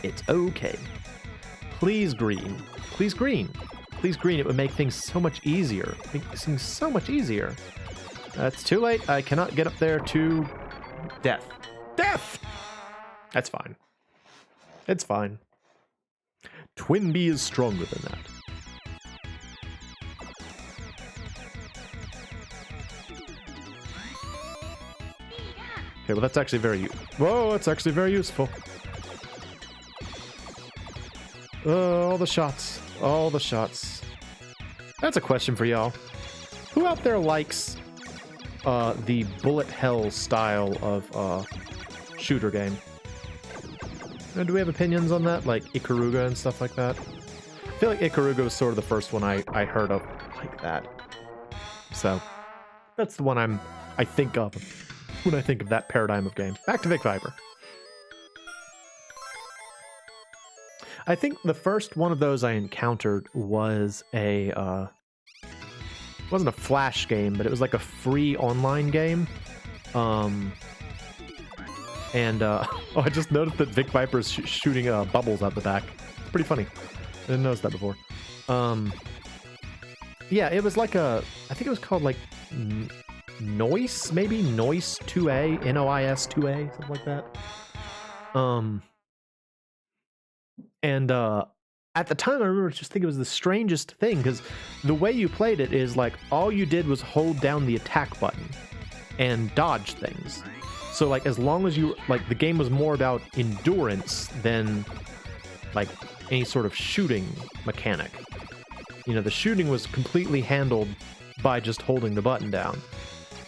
it's okay. Please green. Please green. Please green. It would make things so much easier. Make things so much easier. It's too late. I cannot get up there to death. Death! That's fine. It's fine. Twinbee is stronger than that. Okay, well that's actually very whoa, it's actually very useful. All the shots. All the shots. That's a question for y'all. Who out there likes the bullet hell style of shooter game? Do we have opinions on that? Like Ikaruga and stuff like that? I feel like Ikaruga was sort of the first one I heard of like that. So that's the one I think of when I think of that paradigm of games. Back to Vic Viper. I think the first one of those I encountered was a it wasn't a Flash game, but it was like a free online game. Oh, I just noticed that Vic Viper is shooting bubbles out the back. It's pretty funny. I didn't notice that before. Yeah, it was like I think it was called like Noise, maybe? Noise 2A, Nois 2A, something like that. And at the time, I remember just thinking it was the strangest thing, because the way you played it is like all you did was hold down the attack button and dodge things. So like as long as you like the game was more about endurance than like any sort of shooting mechanic. You know, the shooting was completely handled by just holding the button down.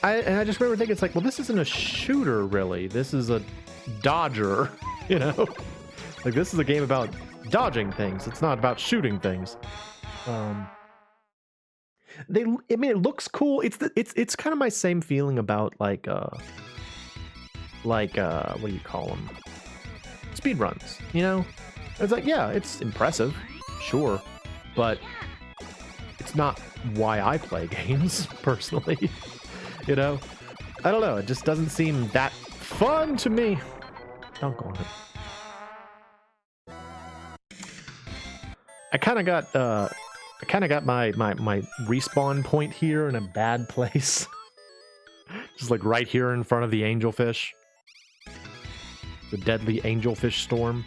And I just remember thinking, it's like, well, this isn't a shooter really. This is a dodger, you know? Like this is a game about dodging things. It's not about shooting things. I mean, it looks cool. It's kind of my same feeling about like what do you call them? Speed runs, you know? It's like, yeah, it's impressive, sure, but it's not why I play games personally. You know? I don't know. It just doesn't seem that fun to me. Don't go on it. I kind of got my respawn point here in a bad place. Just like right here in front of the angelfish. The deadly angelfish storm.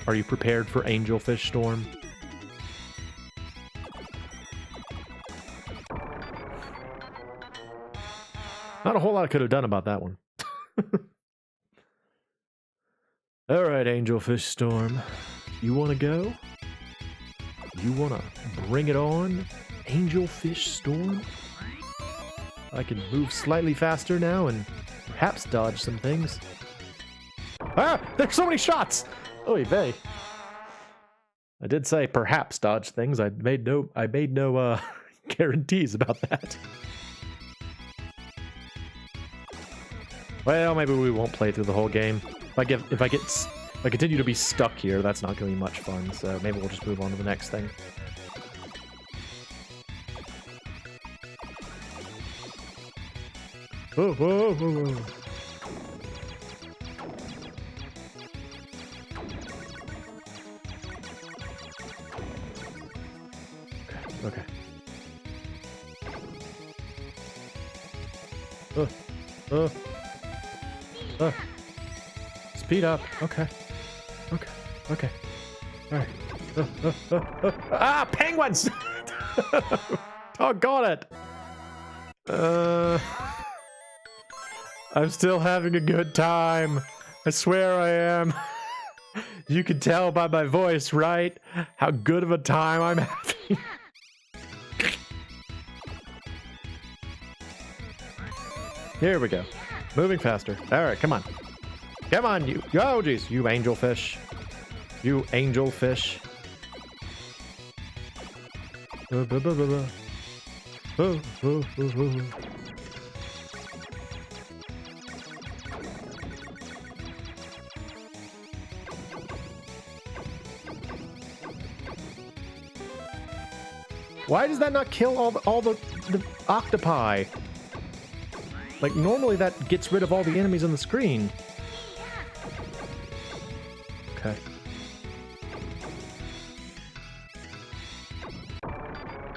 Are you prepared for angelfish storm? Not a whole lot I could have done about that one. All right, angelfish storm. You want to go? You want to bring it on, angelfish storm? I can move slightly faster now and perhaps dodge some things. Ah! There's so many shots! Oy vey. I did say perhaps dodge things. I made no guarantees about that. Well, maybe we won't play through the whole game. If I continue to be stuck here, that's not going to be much fun. So maybe we'll just move on to the next thing. Whoa, whoa, whoa, whoa. Okay. Speed up. Okay. Okay. All right. Ah, penguins! Doggone it. I'm still having a good time. I swear I am. You can tell by my voice, right? How good of a time I'm having. Here we go. Moving faster. All right, come on. Come on, you. Oh, jeez. You angelfish. You angelfish. Why does that not kill all the octopi? Like, normally that gets rid of all the enemies on the screen. Okay.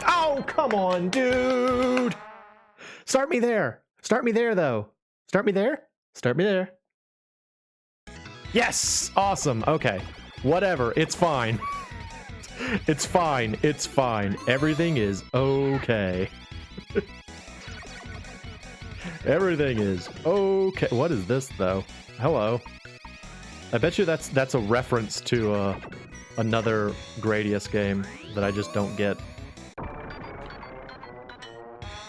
Oh, come on, dude! Start me there. Start me there, though. Start me there? Start me there. Yes! Awesome. Okay. Whatever, it's fine. It's fine, it's fine. Everything is okay. Everything is okay. What is this, though? Hello. I bet you that's a reference to another Gradius game that I just don't get.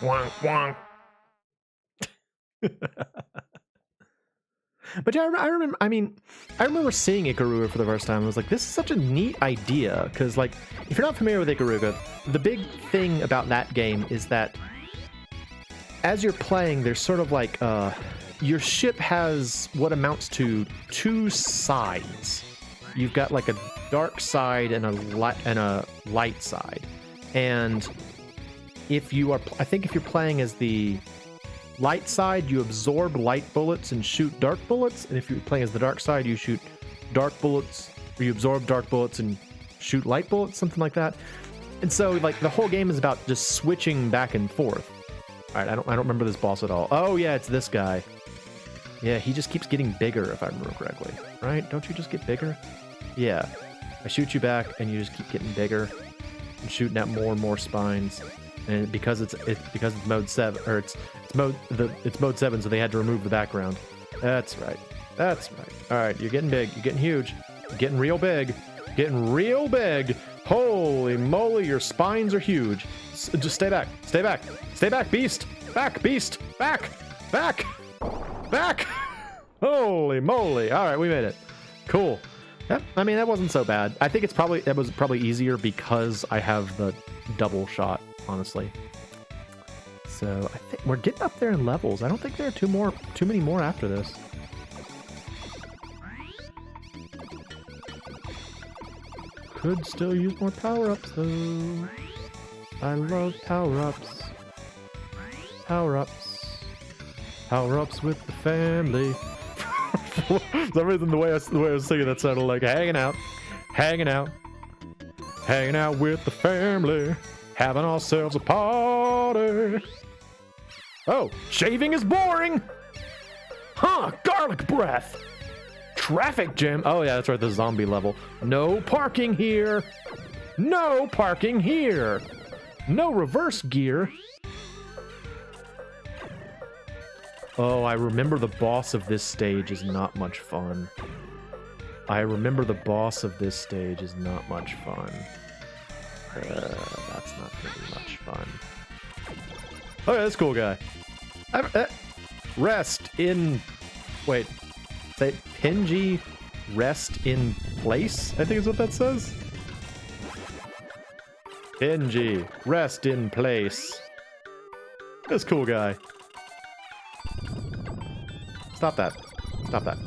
Wonk, wonk. But yeah, I remember seeing Ikaruga for the first time. I was like, this is such a neat idea. Because, like, if you're not familiar with Ikaruga, the big thing about that game is that as you're playing, there's sort of like, your ship has what amounts to two sides. You've got like a dark side and a light side. And if you're playing as the light side, you absorb light bullets and shoot dark bullets, and if you're playing as the dark side, you shoot dark bullets, or you absorb dark bullets and shoot light bullets, something like that. And so, like, the whole game is about just switching back and forth. All right, I don't remember this boss at all. Oh yeah, it's this guy. Yeah, he just keeps getting bigger, if I remember correctly. Right? Don't you just get bigger? Yeah. I shoot you back, and you just keep getting bigger and shooting at more and more spines. And because it's mode 7, or it's mode 7, so they had to remove the background. That's right. That's right. All right, you're getting big. You're getting huge. You're getting real big. Getting real big. Holy moly, your spines are huge. Just stay back. Stay back. Stay back, beast. Back, beast. Back. Back. Back. Holy moly. All right, we made it. Cool. Yep. I mean, that wasn't so bad. I think that was probably easier because I have the double shot, honestly. So I think we're getting up there in levels. I don't think there are too many more after this. Could still use more power-ups though. I love power-ups. Power-ups. Power-ups with the family. For some reason, the way I was singing that sounded like hanging out with the family, having ourselves a party. Oh, shaving is boring. Huh? Garlic breath. Traffic jam. Oh yeah, that's right. The zombie level. No parking here. No parking here. No reverse gear. Oh, I remember the boss of this stage is not much fun. That's not gonna be much fun. Oh yeah, that's a cool guy. Rest in... Wait. Say Pingy rest in place? I think is what that says. Pingy rest in place. This cool guy. Stop that. Stop that.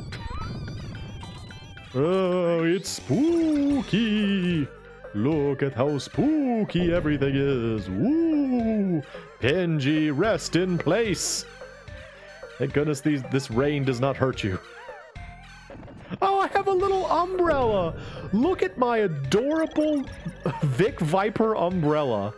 Oh, it's spooky. Look at how spooky everything is. Woo! Pingy, rest in place. Thank goodness this rain does not hurt you. Oh, I have a little umbrella. Look at my adorable Vic Viper umbrella.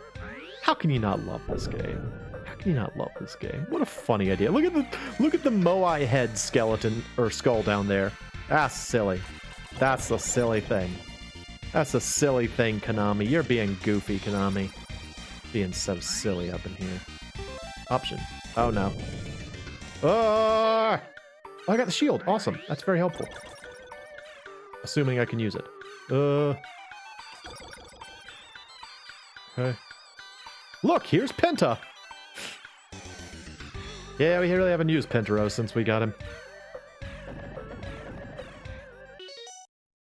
How can you not love this game? How can you not love this game? What a funny idea. Look at the Moai head skeleton or skull down there. That's silly. That's a silly thing. That's a silly thing, Konami. You're being goofy, Konami. Being so silly up in here. Option. Oh no. Oh, I got the shield. Awesome. That's very helpful. Assuming I can use it. Okay. Look, here's Penta. Yeah, we really haven't used Pentaro since we got him.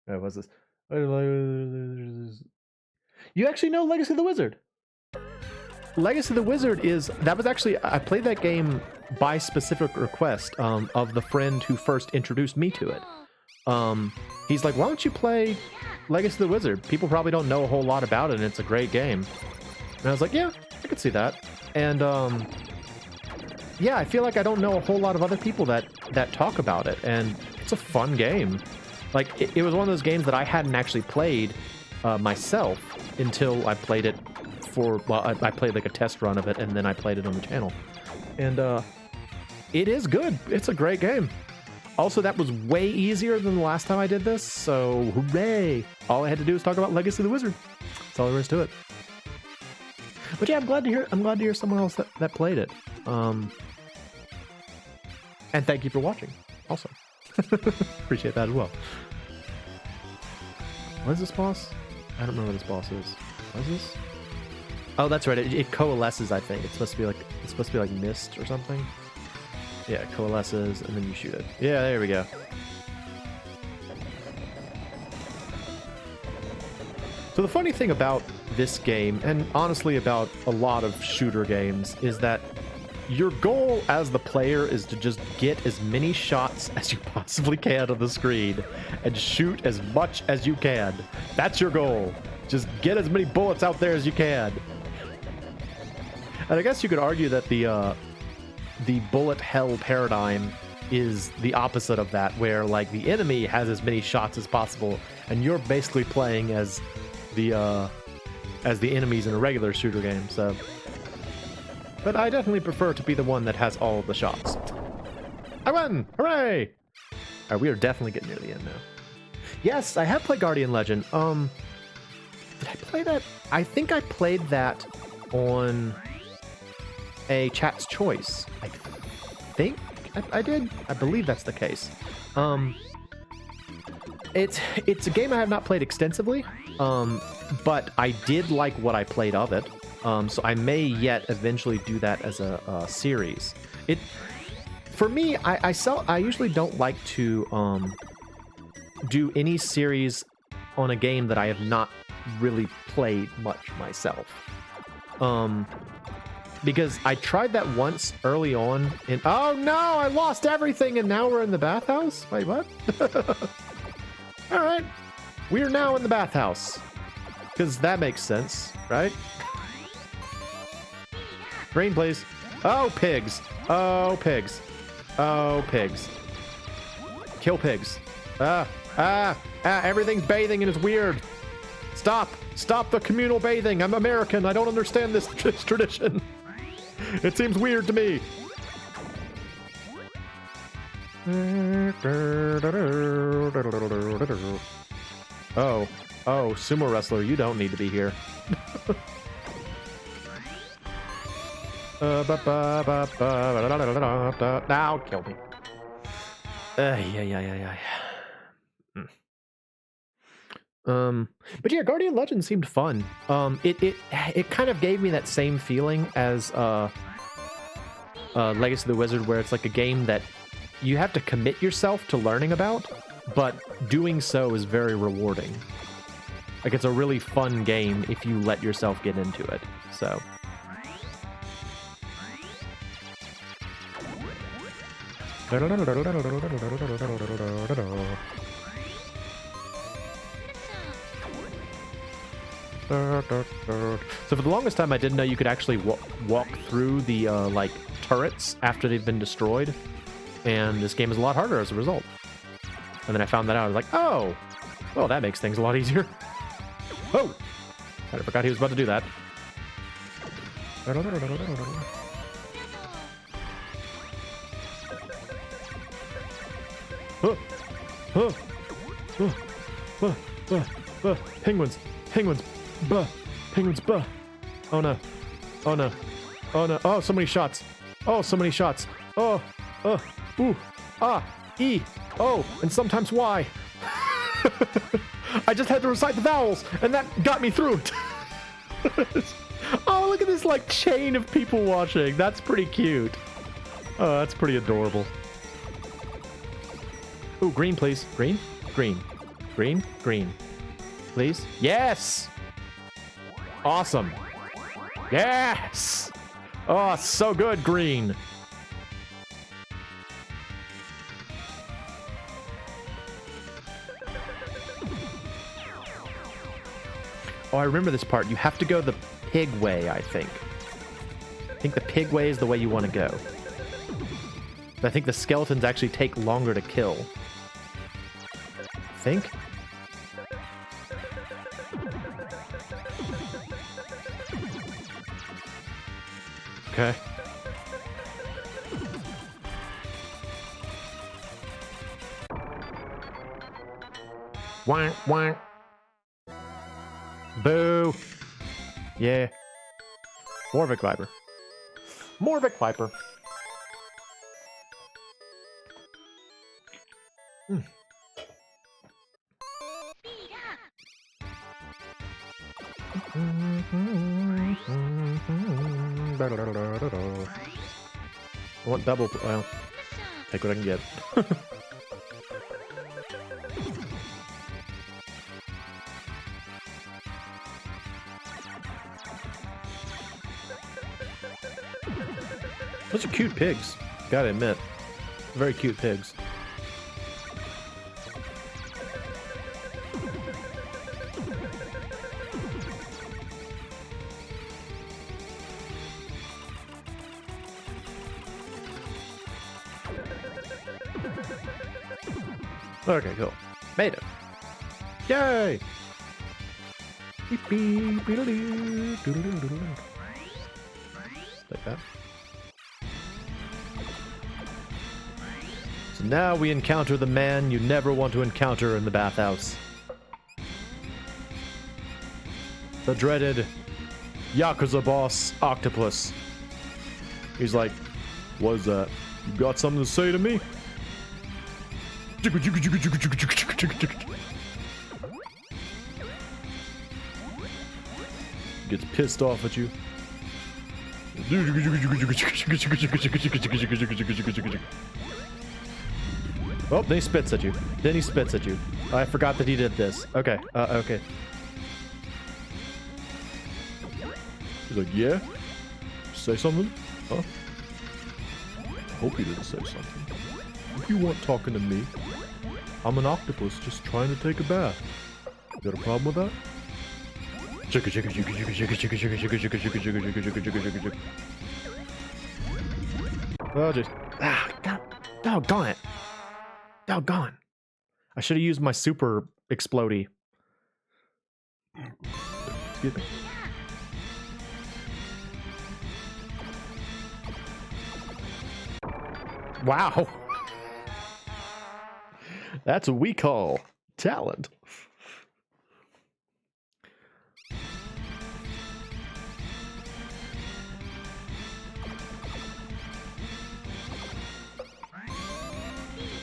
Oh, what's this? You actually know Legacy of the Wizard. Legacy of the Wizard that was actually, I played that game by specific request of the friend who first introduced me to it. He's like, why don't you play Legacy of the Wizard? People probably don't know a whole lot about it, and it's a great game. And I was like, yeah, I could see that. And yeah, I feel like I don't know a whole lot of other people that talk about it, and it's a fun game. Like, it was one of those games that I hadn't actually played myself until I played it I played like a test run of it, and then I played it on the channel. And it is good. It's a great game. Also, that was way easier than the last time I did this, so hooray! All I had to do was talk about Legacy of the Wizard. That's all there is to it. But yeah, I'm glad to hear someone else that played it. And thank you for watching, also. Appreciate that as well. What is this boss? I don't remember what this boss is. What is this? Oh, that's right. It coalesces, I think. It's supposed to be like mist or something. Yeah, it coalesces, and then you shoot it. Yeah, there we go. So the funny thing about this game, and honestly about a lot of shooter games, is that your goal as the player is to just get as many shots as you possibly can on the screen and shoot as much as you can. That's your goal. Just get as many bullets out there as you can. And I guess you could argue that the bullet hell paradigm is the opposite of that, where like the enemy has as many shots as possible, and you're basically playing as the enemies in a regular shooter game. So, but I definitely prefer to be the one that has all of the shots. I won! Hooray! All right, we are definitely getting near the end now. Yes, I have played Guardian Legend. Did I play that? I think I played that on a chat's choice. I think I did. I believe that's the case. It's a game I have not played extensively, but I did like what I played of it. So I may yet eventually do that as a series. For me, I usually don't like to do any series on a game that I have not really played much myself. Because I tried that once early on, and oh no, I lost everything, and now we're in the bathhouse? Wait, what? All right, we are now in the bathhouse, because that makes sense, right? Green, please. Oh, pigs. Oh, pigs. Oh, pigs. Kill pigs. Everything's bathing and it's weird. Stop the communal bathing. I'm American. I don't understand this tradition. It seems weird to me. Oh, sumo wrestler, you don't need to be here. Now kill me. Yeah. But yeah, Guardian Legend seemed fun. It kind of gave me that same feeling as Legacy of the Wizard, where it's like a game that you have to commit yourself to learning about, but doing so is very rewarding. Like, it's a really fun game if you let yourself get into it. So. So for the longest time, I didn't know you could actually walk through the like turrets after they've been destroyed, and this game is a lot harder as a result. And then I found that out. I was like, oh, well, that makes things a lot easier. Oh, I forgot he was about to do that. Penguins. Buh. Penguins, buh. Oh no. Oh, so many shots. Oh, ooh, E, O, and sometimes Y. I just had to recite the vowels, and that got me through it. Oh, look at this, like, chain of people watching. That's pretty cute. Oh, that's pretty adorable. Ooh, green, please. Green. Please. Yes! Awesome. Yes! Oh, so good, green. Oh, I remember this part. You have to go the pig way, I think. I think the pig way is the way you want to go. But I think the skeletons actually take longer to kill. I think? Okay. Wank, wank. Boo. Yeah. Morvic Viper. Morvic Viper. Mm. I want double. Well, take what I can get. Those are cute pigs. Gotta admit, very cute pigs. Okay, cool. Made it. Yay! Beep, beep, doodle-doo, doodle-doo. Like that. So now we encounter the man you never want to encounter in the bathhouse. The dreaded Yakuza boss, Octopus. He's like, what's that? You got something to say to me? Gets pissed off at you. Oh, then he spits at you. Then he spits at you. I forgot that he did this. Okay, okay. He's like, yeah? Say something? Huh? I hope he didn't say something. If you weren't talking to me, I'm an octopus just trying to take a bath. You got a problem with that? Oh, just... doggone it. Doggone. I should have used my super explodey. Excuse me. Wow. That's what we call talent.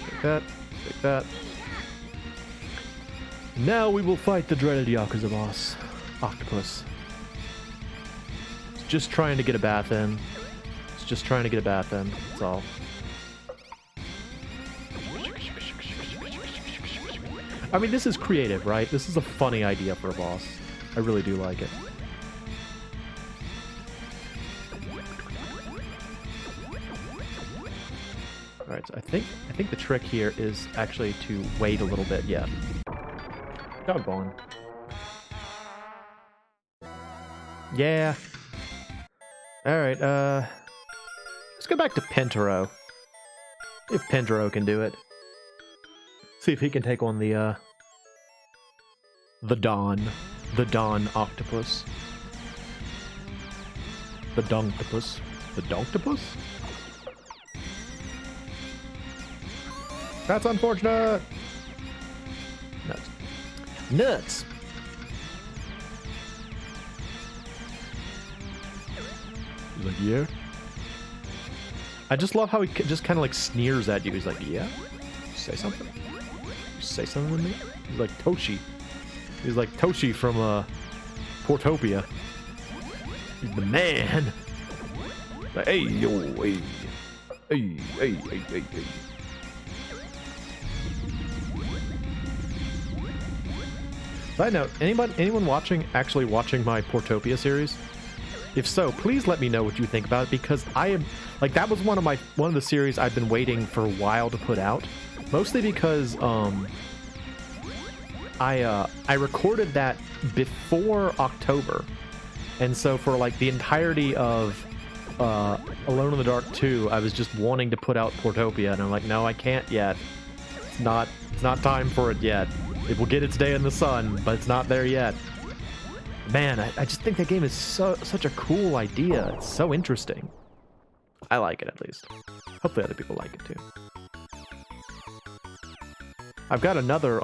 Take that. Take that. Now we will fight the dreaded Yakuza boss, Octopus. It's just trying to get a bath in. It's just trying to get a bath in. That's all. I mean, this is creative, right? This is a funny idea for a boss. I really do like it. Alright, so I think the trick here is actually to wait a little bit, yeah. Doggone. Yeah. Alright, let's go back to Pentaro. If Pentaro can do it. See if he can take on the Dawn Octopus. The Donctopus. The Donctopus? That's unfortunate! Nuts. Nuts! He's like, yeah? I just love how he just kind of like sneers at you. He's like, yeah? Say something? Say something to me? He's like Toshi. He's like Toshi from Portopia. He's the man. Like, hey yo, hey, hey. Side note: anyone actually watching my Portopia series? If so, please let me know what you think about it, because I am like, that was one of the series I've been waiting for a while to put out. Mostly because I recorded that before October, and so for like the entirety of Alone in the Dark 2, I was just wanting to put out Portopia, and I'm like, no, I can't yet. It's not time for it yet. It will get its day in the sun, but it's not there yet. Man, I just think that game is such a cool idea. It's so interesting. I like it, at least. Hopefully other people like it too. I've got another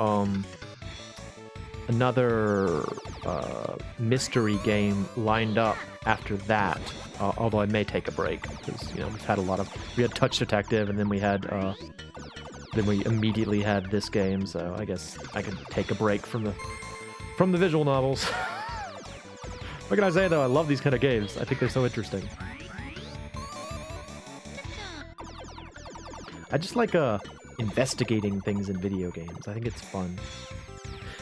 another mystery game lined up after that. Although I may take a break because we've had we had Touch Detective, and then we immediately had this game. So I guess I can take a break from the visual novels. What can I say though? I love these kind of games. I think they're so interesting. I just like investigating things in video games. I think it's fun.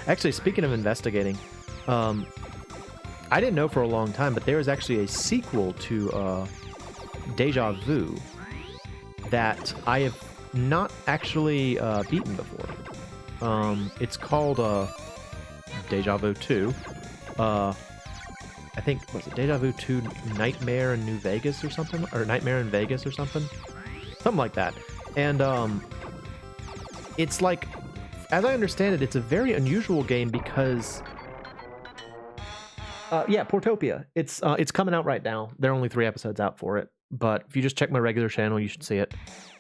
Actually, speaking of investigating, I didn't know for a long time, but there is actually a sequel to Deja Vu that I have not actually beaten before. It's called Deja Vu 2. I think, was it Deja Vu 2 Nightmare in New Vegas or something? Or Nightmare in Vegas or something? Something like that. And it's like, as I understand it, it's a very unusual game because... yeah, Portopia. It's coming out right now. There are only 3 episodes out for it. But if you just check my regular channel, you should see it.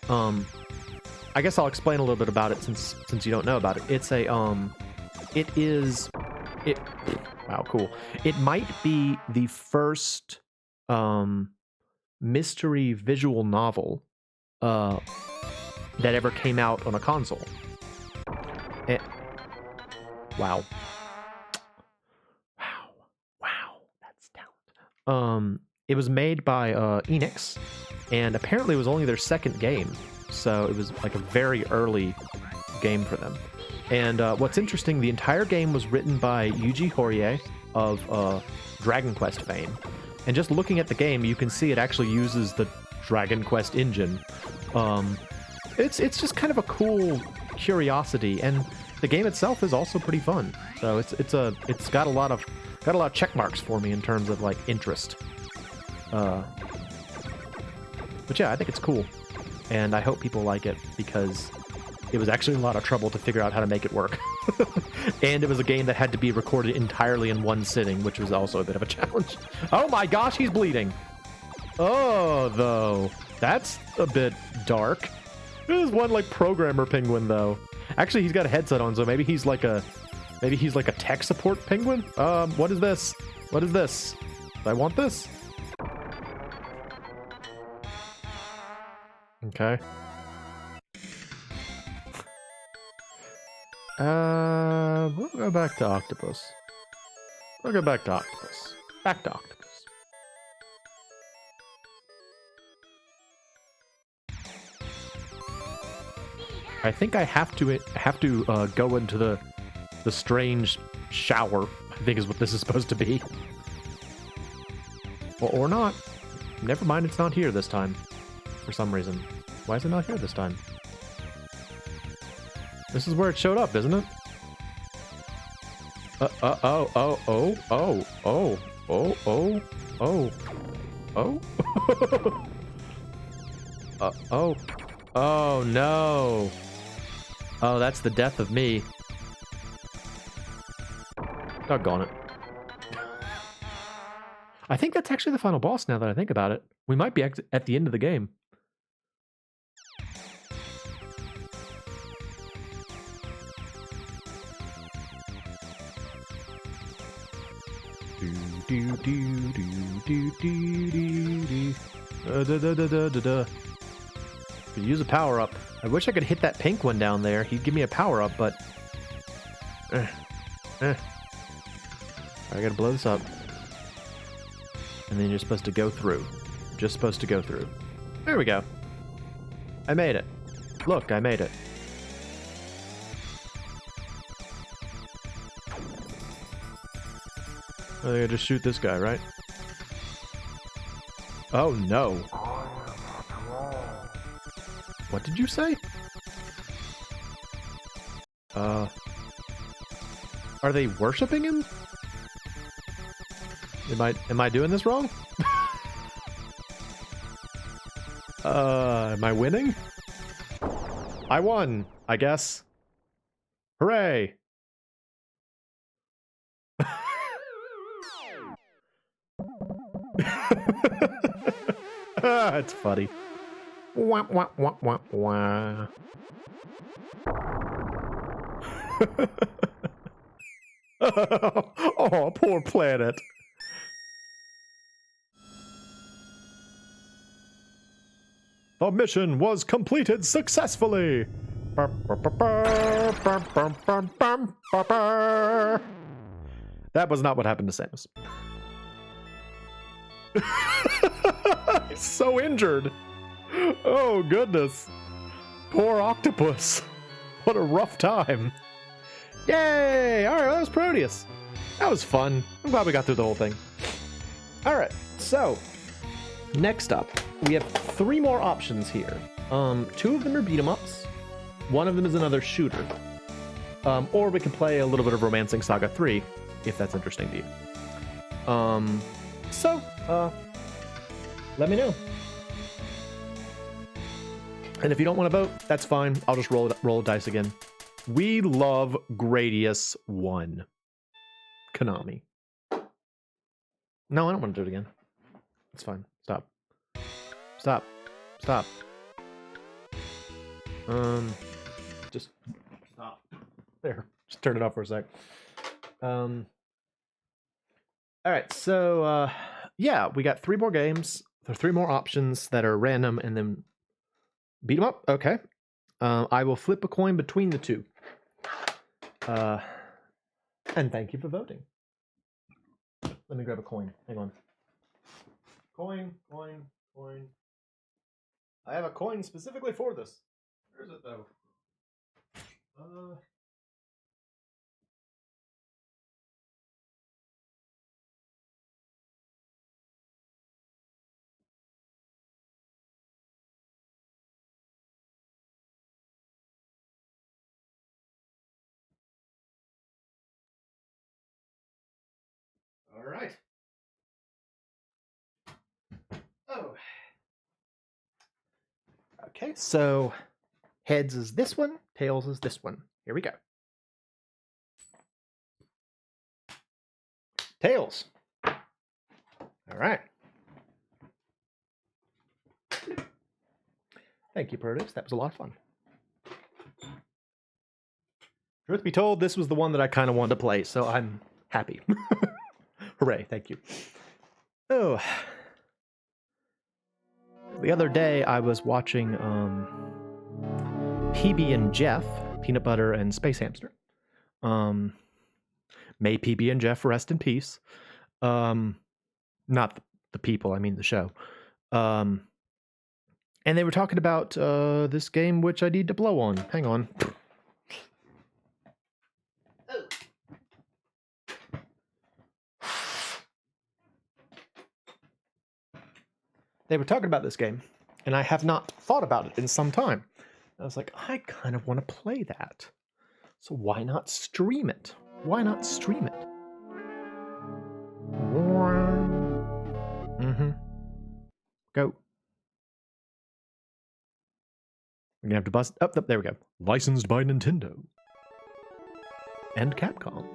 I guess I'll explain a little bit about it since you don't know about it. It's a... Wow, cool. It might be the first mystery visual novel that ever came out on a console. Wow. That's talent. It was made by Enix, and apparently it was only their second game, so it was like a very early game for them. And what's interesting, the entire game was written by Yuji Horie of Dragon Quest fame. And just looking at the game, you can see it actually uses the Dragon Quest engine. It's just kind of a cool curiosity, and the game itself is also pretty fun. So it's got a lot of check marks for me in terms of like interest. But yeah, I think it's cool, and I hope people like it because it was actually a lot of trouble to figure out how to make it work. And it was a game that had to be recorded entirely in one sitting, which was also a bit of a challenge. Oh my gosh, he's bleeding. Oh, though. That's a bit dark. There's one like programmer penguin though. Actually, he's got a headset on, so maybe he's like a tech support penguin. What is this? What is this? Do I want this? Okay. We'll go back to Octopus. We'll go back to Octopus. Back to Octopus. I think I have to go into the strange shower. I think is what this is supposed to be. Or not. Never mind, it's not here this time. For some reason. Why is it not here this time? This is where it showed up, isn't it? Oh no. Oh, that's the death of me. Doggone it. I think that's actually the final boss now that I think about it. We might be at the end of the game. Could use a power-up. I wish I could hit that pink one down there. He'd give me a power-up, but... I gotta blow this up. And then you're supposed to go through. Just supposed to go through. There we go. I made it. Look, I made it. I think I just shoot this guy, right? Oh, no. What did you say? Are they worshipping him? Am I doing this wrong? Am I winning? I won, I guess. Hooray! It's funny. Wah, wah, wah, wah, wah. Oh, poor planet. The mission was completed successfully. That was not what happened to Samus. He's so injured. Oh, goodness. Poor octopus. What a rough time. Yay! All right, well, that was Parodius. That was fun. I'm glad we got through the whole thing. All right, so next up, we have 3 more options here. 2 of them are beat 'em ups. 1 of them is another shooter. Or we can play a little bit of Romancing Saga 3, if that's interesting to you. Let me know. And if you don't want to vote, that's fine. I'll just roll dice again. We love Gradius 1. Konami. No, I don't want to do it again. It's fine. Stop. Stop. Stop. Just stop. There. Just turn it off for a sec. All right, so yeah, we got 3 more games. There are 3 more options that are random, and then beat 'em up. Okay. I will flip a coin between the 2. And thank you for voting. Let me grab a coin. Hang on. Coin. I have a coin specifically for this. Where is it, though? All right. Oh. Okay, so heads is this one, tails is this one. Here we go. Tails. All right. Thank you, Parodius. That was a lot of fun. Truth be told, this was the one that I kind of wanted to play, so I'm happy. Hooray, thank you. Oh. The other day, I was watching PB and Jeff, Peanut Butter and Space Hamster. May PB and Jeff rest in peace. Not the people, I mean the show. And they were talking about this game which I need to blow on. Hang on. They were talking about this game, and I have not thought about it in some time. I was like, I kind of want to play that. So why not stream it? Why not stream it? Go. We're gonna have to bust. Oh, there we go. Licensed by Nintendo and Capcom.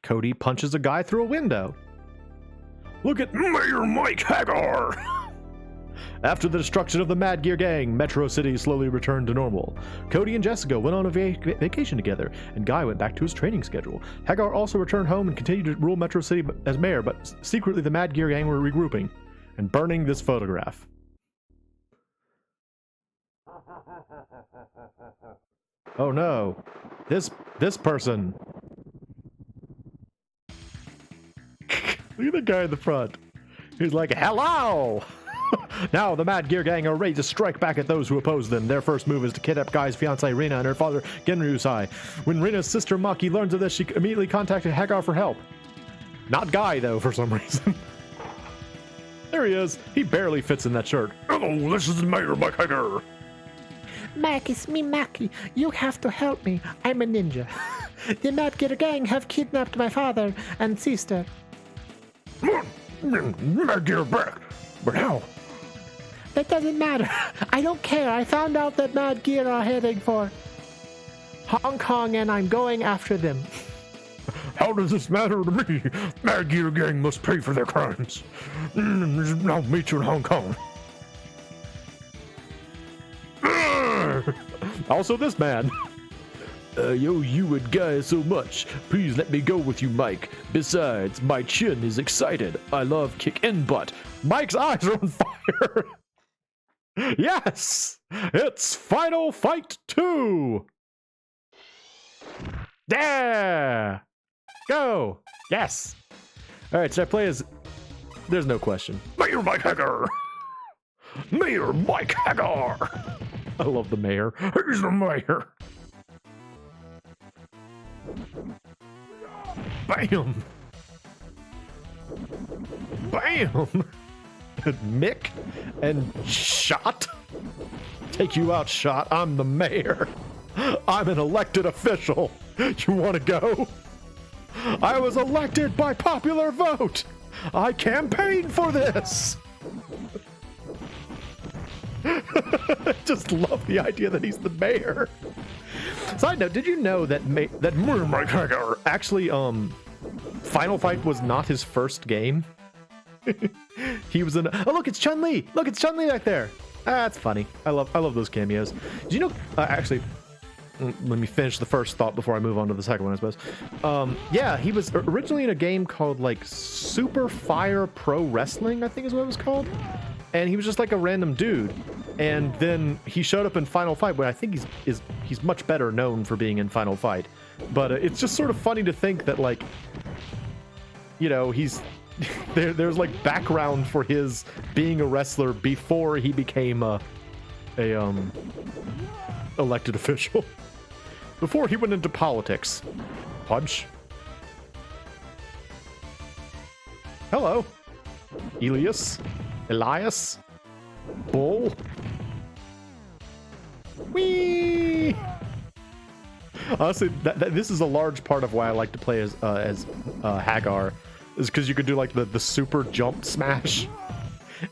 Cody punches a guy through a window. Look at Mayor Mike Hagar! After the destruction of the Mad Gear Gang, Metro City slowly returned to normal. Cody and Jessica went on a vacation together, and Guy went back to his training schedule. Hagar also returned home and continued to rule Metro City as mayor, but secretly the Mad Gear Gang were regrouping and burning this photograph. Oh no. This person. Look at the guy in the front. He's like, hello! Now the Mad Gear Gang are ready to strike back at those who oppose them. Their first move is to kidnap Guy's fiancée Rina and her father Genryusai. When Rina's sister Maki learns of this, she immediately contacted Hagar for help. Not Guy, though, for some reason. There he is. He barely fits in that shirt. Hello, this is Mayor Mike Hagar. Mac, it's me, Maki. You have to help me. I'm a ninja. The Mad Gear Gang have kidnapped my father and sister. Mad Gear back. But how? That doesn't matter. I don't care. I found out that Mad Gear are heading for Hong Kong, and I'm going after them. How does this matter to me? Mad Gear Gang must pay for their crimes. I'll meet you in Hong Kong. Also this man. Yo, you and Guy so much. Please let me go with you, Mike. Besides, my chin is excited. I love kicking butt. Mike's eyes are on fire. Yes! It's Final Fight 2! Yeah! Go! Yes! Alright, should I play as... There's no question. Mayor Mike Hagar! Mayor Mike Hagar! I love the mayor. He's the mayor! Bam! Bam! Mick and Shot. Take you out, Shot. I'm the mayor. I'm an elected official. You want to go? I was elected by popular vote. I campaigned for this. Just love the idea that he's the mayor. Side note, did you know that Mike Hagar actually Final Fight was not his first game? He was in. Oh, look, it's Chun-Li. Look, it's Chun-Li back there. That's funny. I love those cameos. Do you know? Actually, let me finish the first thought before I move on to the second one, I suppose. Yeah, he was originally in a game called like Super Fire Pro Wrestling, I think is what it was called. And he was just like a random dude. And then he showed up in Final Fight, where I think he's much better known for being in Final Fight. But it's just sort of funny to think that, like, you know, he's there's like background for his being a wrestler before he became a elected official. Before he went into politics. Punch. Hello. Elias. Bull. Whee! Honestly, this is a large part of why I like to play as Hagar, is because you could do like the super jump smash,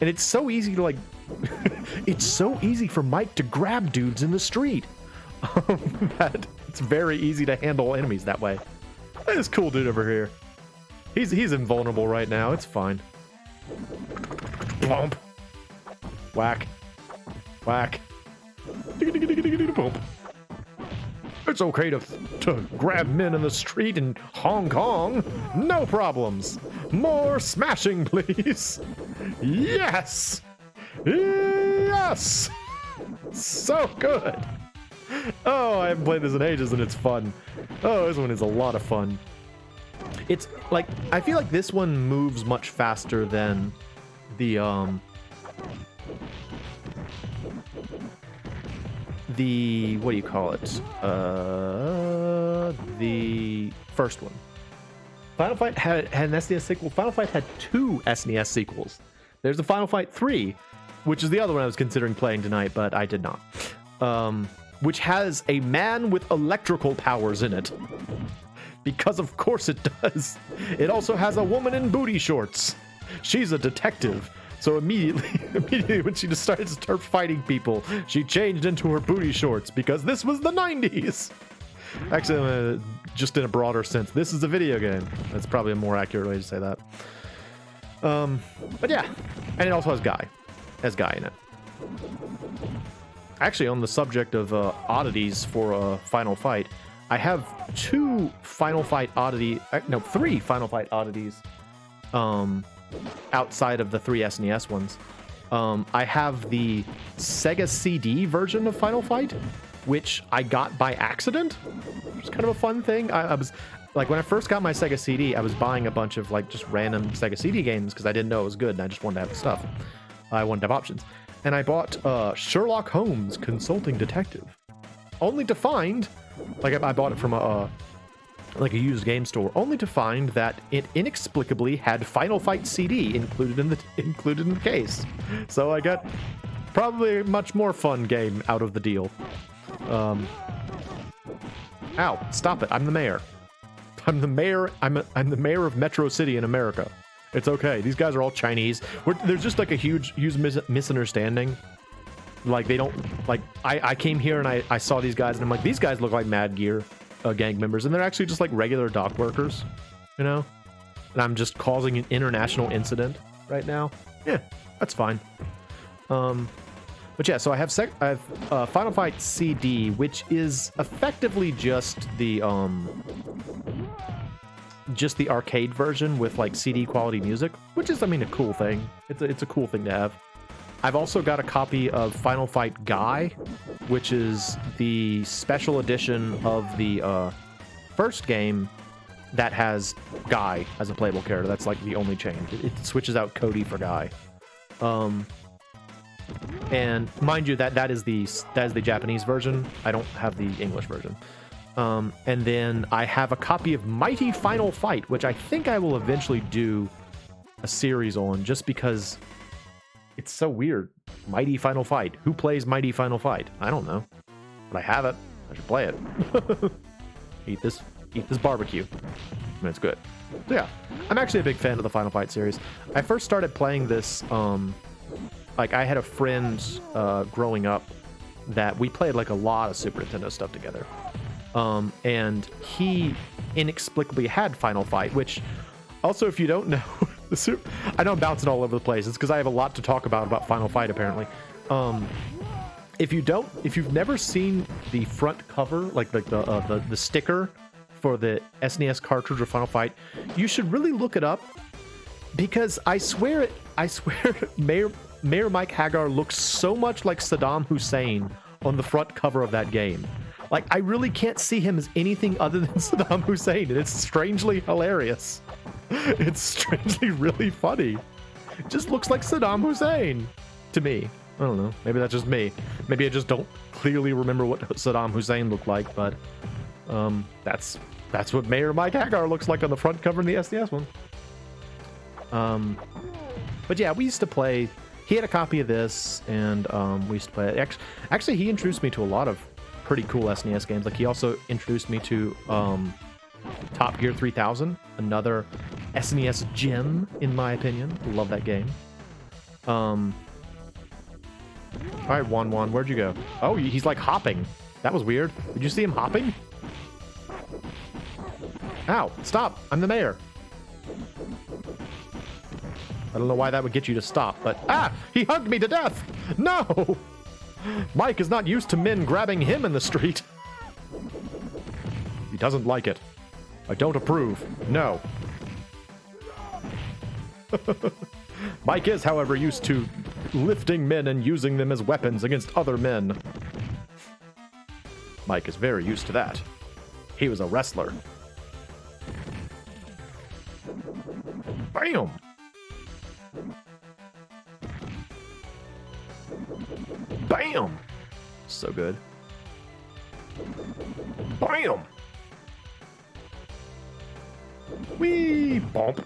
and it's so easy to like. It's so easy for Mike to grab dudes in the street. That it's very easy to handle enemies that way. This cool dude over here, he's invulnerable right now. It's fine. Bump. Whack. Whack. Bump. It's okay to grab men in the street in Hong Kong. No problems. More smashing, please. Yes. Yes. So good. Oh, I haven't played this in ages and it's fun. Oh, this one is a lot of fun. It's like, I feel like this one moves much faster than the what do you call it? The first one. Final Fight had an SNES sequel. Final Fight had 2 SNES sequels. There's the Final Fight 3, which is the other one I was considering playing tonight, but I did not. Which has a man with electrical powers in it. Because of course it does. It also has a woman in booty shorts. She's a detective. So immediately when she decided to start fighting people, she changed into her booty shorts because this was the 90s. Actually, just in a broader sense, this is a video game. That's probably a more accurate way to say that. But yeah, and it also has Guy in it. Actually, on the subject of oddities for Final Fight, I have 3 Final Fight oddities. Outside of the 3 SNES ones. I have the Sega CD version of Final Fight, which I got by accident. Which is kind of a fun thing. I was like, when I first got my Sega CD, I was buying a bunch of like just random Sega CD games because I didn't know it was good and I just wanted to have the stuff. I wanted to have options. And I bought Sherlock Holmes Consulting Detective, only to find, like, I bought it from a used game store, only to find that it inexplicably had Final Fight CD included in the case. So I got probably a much more fun game out of the deal. Ow! Stop it! I'm the mayor. I'm the mayor. I'm the mayor of Metro City in America. It's okay. These guys are all Chinese. There's just like a huge misunderstanding. Like they don't like. I came here and I saw these guys and I'm like, these guys look like Mad Gear gang members, and they're actually just like regular dock workers, you know. And I'm just causing an international incident right now. Yeah, that's fine. But yeah, so I have Final Fight CD, which is effectively just the arcade version with like CD quality music, which is, I mean, a cool thing. It's a cool thing to have. I've also got a copy of Final Fight Guy, which is the special edition of the first game that has Guy as a playable character. That's like the only change. It switches out Cody for Guy. And mind you, that is the Japanese version. I don't have the English version. And then I have a copy of Mighty Final Fight, which I think I will eventually do a series on, just because it's so weird. Mighty Final Fight. Who plays Mighty Final Fight? I don't know. But I have it. I should play it. Eat this barbecue. I mean, it's good. So yeah, I'm actually a big fan of the Final Fight series. I first started playing this, like I had a friend growing up that we played like a lot of Super Nintendo stuff together. And he inexplicably had Final Fight, which also, if you don't know, I know I'm bouncing all over the place. It's because I have a lot to talk about Final Fight, apparently. If you've never seen the front cover, like the sticker for the SNES cartridge of Final Fight, you should really look it up, because I swear Mayor Mike Hagar looks so much like Saddam Hussein on the front cover of that game. Like, I really can't see him as anything other than Saddam Hussein, and it's strangely hilarious. It's strangely really funny. It just looks like Saddam Hussein to me. I don't know. Maybe that's just me. Maybe I just don't clearly remember what Saddam Hussein looked like, but that's what Mayor Mike Hagar looks like on the front cover in the SNES one. But yeah, we used to play. He had a copy of this, and we used to play it. Actually, he introduced me to a lot of pretty cool SNES games. Like, he also introduced me to Top Gear 3000, another SNES gem, in my opinion. Love that game. All right, Wan, where'd you go? Oh, he's like hopping. That was weird. Did you see him hopping? Ow, stop. I'm the mayor. I don't know why that would get you to stop, but... Ah! He hugged me to death! No! Mike is not used to men grabbing him in the street. He doesn't like it. I don't approve. No. Mike is, however, used to lifting men and using them as weapons against other men. Mike is very used to that. He was a wrestler. Bam! Bam! So good. Bam! Whee! Bump.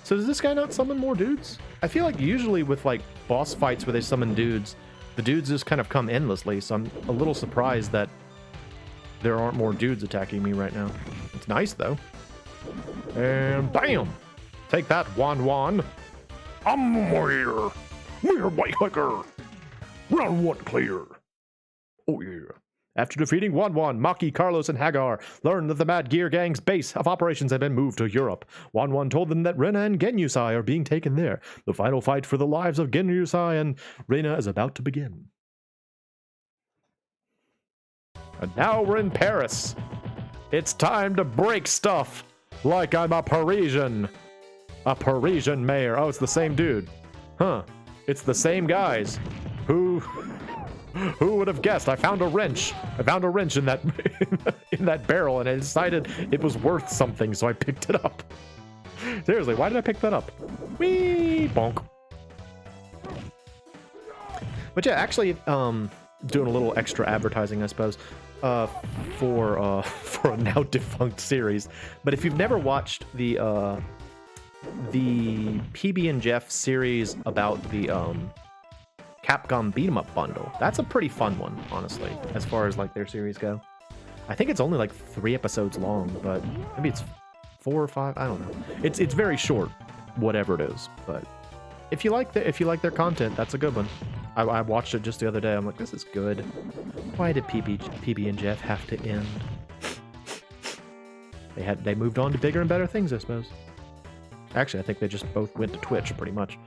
So does this guy not summon more dudes? I feel like usually with like boss fights where they summon dudes, the dudes just kind of come endlessly, so I'm a little surprised that there aren't more dudes attacking me right now. It's nice though. And bam! Take that, Wan. I'm here. We're White Hiker. Round one clear. Oh yeah. After defeating Wan, Maki, Carlos, and Hagar learned that the Mad Gear Gang's base of operations had been moved to Europe. Wan told them that Rena and Genyusai are being taken there. The final fight for the lives of Genyusai and Rena is about to begin. And now we're in Paris. It's time to break stuff like I'm a Parisian. A Parisian mayor. Oh, it's the same dude. Huh. It's the same guys. Who would have guessed? I found a wrench. I found a wrench in that in that barrel, and I decided it was worth something, so I picked it up. Seriously, why did I pick that up? Whee! Bonk. But yeah, actually, doing a little extra advertising, I suppose, for a now defunct series. But if you've never watched the PB and Jeff series about the Capcom beat 'em up bundle, that's a pretty fun one, honestly, as far as like their series go. I think it's only like 3 episodes long, but maybe it's 4 or 5. I don't know. It's very short, whatever it is. But if you like their content, that's a good one. I watched it just the other day. I'm like, this is good. Why did PB and Jeff have to end? They moved on to bigger and better things, I suppose. Actually, I think they just both went to Twitch, pretty much.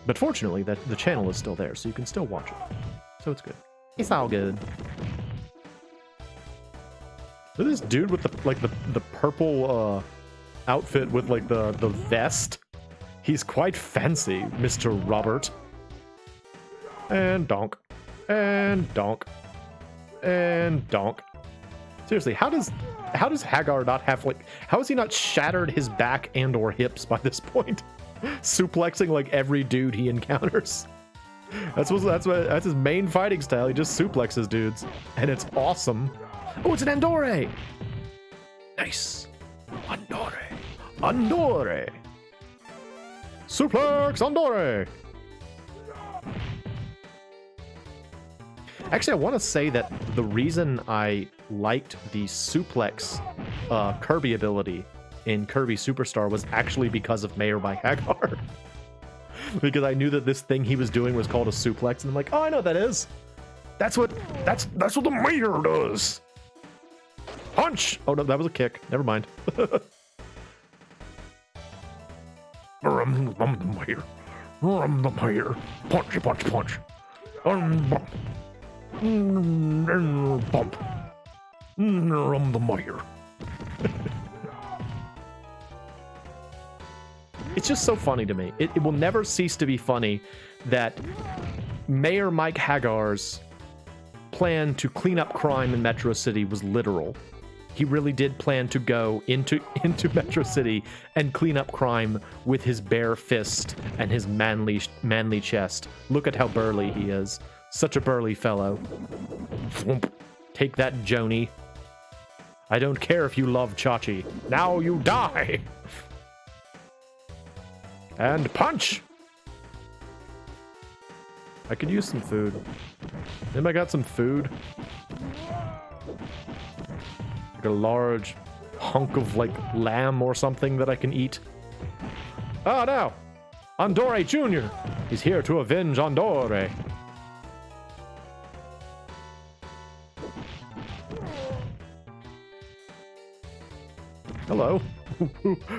But fortunately, the channel is still there, so you can still watch it. So it's good. It's all good. Look at this dude with the purple outfit with like the vest. He's quite fancy, Mr. Robert. And donk. And donk. And donk. Seriously, how does Hagar not have like, how has he not shattered his back and or hips by this point? Suplexing like every dude he encounters. That's his main fighting style. He just suplexes dudes, and it's awesome. Oh, it's an Andore! Nice. Andore. Andore. Suplex Andore. Actually, I want to say that the reason I liked the suplex Kirby ability in Kirby Superstar was actually because of Mayor by Hagar. Because I knew that this thing he was doing was called a suplex, and I'm like, oh, I know what that is. That's what the Mayor does. Punch! Oh no, that was a kick. Never mind. I'm the Mayor. I'm the Mayor. Punch, punch, punch. Bump. Bump. I'm the Mayor. It's just so funny to me. It will never cease to be funny that Mayor Mike Hagar's plan to clean up crime in Metro City was literal. He really did plan to go into Metro City and clean up crime with his bare fist and his manly chest. Look at how burly he is. Such a burly fellow. Take that, Joni. I don't care if you love Chachi. Now you die! And punch! I could use some food. Anybody got some food? Like a large hunk of, like, lamb or something that I can eat? Oh, no! Andore Jr. He's here to avenge Andore. Hello.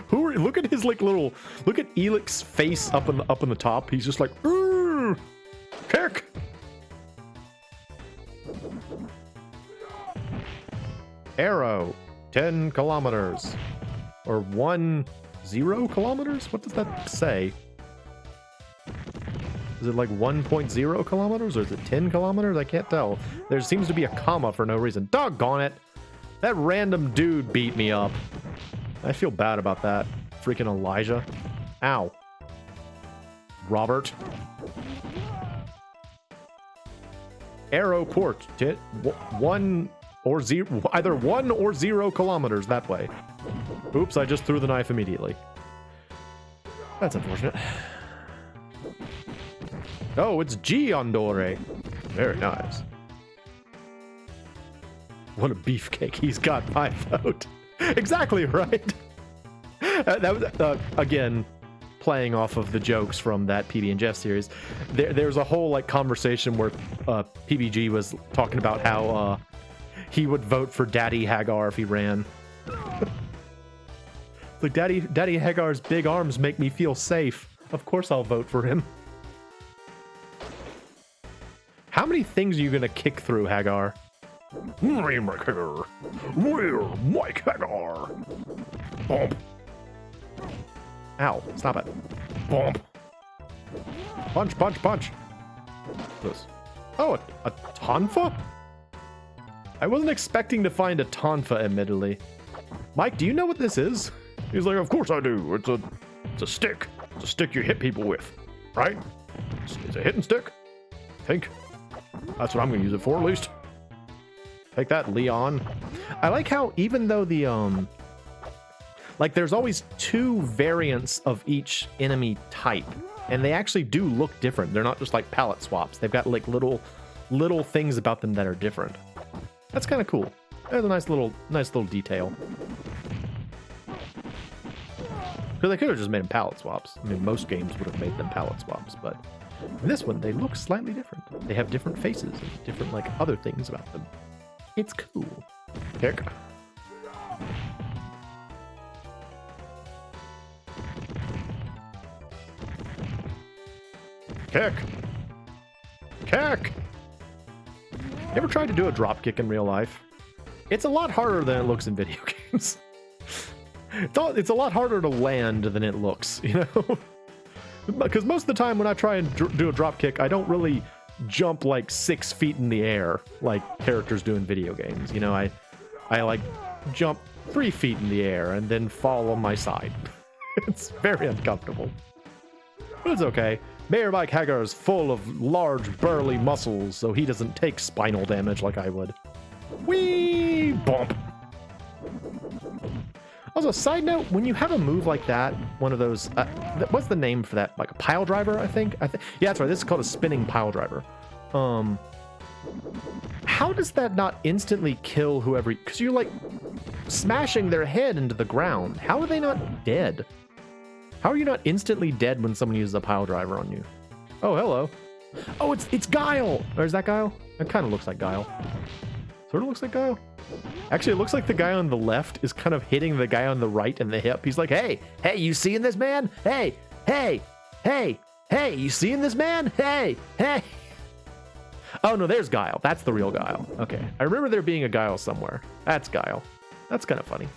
Who are, look at his like little, look at Elix's face up in the top. He's just like, kick. Arrow, 10 kilometers, or 10 kilometers. What does that say? Is it like 1.0 kilometers or is it 10 kilometers? I can't tell. There seems to be a comma for no reason. Doggone it. That random dude beat me up. I feel bad about that. Freaking Elijah. Ow. Robert. Arrow port. 1 or 0. Either 1 or 0 kilometers that way. Oops, I just threw the knife immediately. That's unfortunate. Oh, it's G Andore. Very nice. What a beefcake. He's got my vote. Exactly right. That was, again, playing off of the jokes from that PB and Jeff series. There's a whole like conversation where PBG was talking about how he would vote for Daddy Hagar if he ran. Like, Daddy Hagar's big arms make me feel safe. Of course I'll vote for him. How many things are you gonna kick through, Hagar? Mike Hagar. Mike Hagar. Bump. Ow, stop it. Bump. Punch, punch, punch. This. Oh, a tonfa? I wasn't expecting to find a tonfa, admittedly. Mike, do you know what this is? He's like, of course I do. It's a stick. It's a stick you hit people with, right? It's a hitting stick, I think. That's what I'm gonna use it for, at least. Take that, Leon. I like how even though the like there's always 2 variants of each enemy type, and they actually do look different. They're not just like palette swaps. They've got like little things about them that are different. That's kind of cool. That's a nice little detail. Because they could have just made them palette swaps. I mean, most games would have made them palette swaps, but in this one, they look slightly different. They have different faces and different like other things about them. It's cool. Kick. Kick! Kick! You ever tried to do a drop kick in real life? It's a lot harder than it looks in video games. It's a lot harder to land than it looks, you know? Because most of the time when I try and do a drop kick, I don't really jump like 6 feet in the air like characters do in video games. You know, I like jump 3 feet in the air and then fall on my side. It's very uncomfortable. But it's okay. Mayor Mike Hagar is full of large, burly muscles, so he doesn't take spinal damage like I would. Whee! Bump! Also, side note, when you have a move like that, one of those, what's the name for that? Like a pile driver, I think? Yeah, that's right. This is called a spinning pile driver. How does that not instantly kill whoever? Because you're like smashing their head into the ground. How are they not dead? How are you not instantly dead when someone uses a pile driver on you? Oh, hello. Oh, it's Guile. Or is that Guile? It kind of looks like Guile. Sort of looks like Guile. Actually, it looks like the guy on the left is kind of hitting the guy on the right in the hip. He's like, hey, you seeing this man? Hey, you seeing this man? Hey. Oh, no, there's Guile. That's the real Guile. Okay. I remember there being a Guile somewhere. That's Guile. That's kind of funny.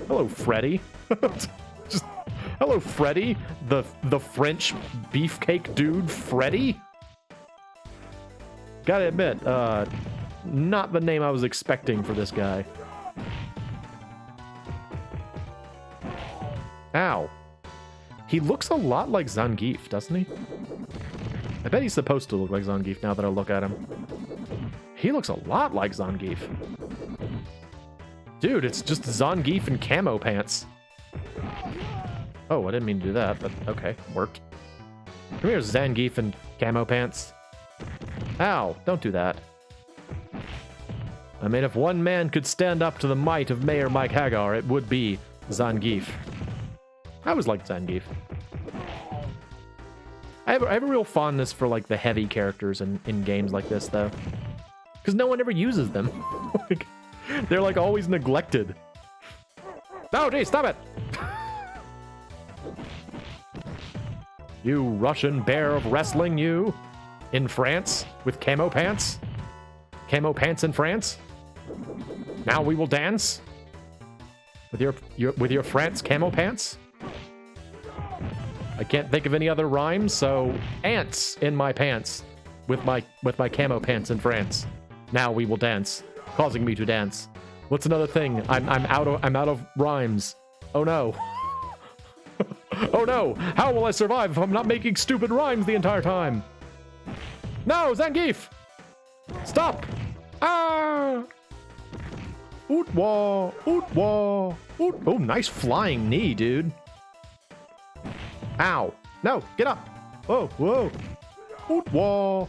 Hello, Freddy. Hello, Freddy. The French beefcake dude, Freddy. Gotta admit, not the name I was expecting for this guy. Ow. He looks a lot like Zangief, doesn't he? I bet he's supposed to look like Zangief now that I look at him. He looks a lot like Zangief. Dude, it's just Zangief in camo pants. Oh, I didn't mean to do that, but okay, worked. Come here, Zangief in camo pants. Ow, don't do that. I mean, if one man could stand up to the might of Mayor Mike Hagar, it would be Zangief. I always liked Zangief. I have a real fondness for, like, the heavy characters in games like this, though. Because no one ever uses them. Like, they're, like, always neglected. Oh, geez, stop it! You Russian bear of wrestling, you? In France? With camo pants? Camo pants in France? Now we will dance? With your France camo pants? I can't think of any other rhymes, so ants in my pants with my camo pants in France. Now we will dance, causing me to dance. What's another thing? I'm out of rhymes. Oh no. Oh no! How will I survive if I'm not making stupid rhymes the entire time? No, Zangief! Stop! Ah! Oot wah! Oot wah! Oot! Oh, nice flying knee, dude. Ow! No, get up! Whoa, whoa! Oot wah!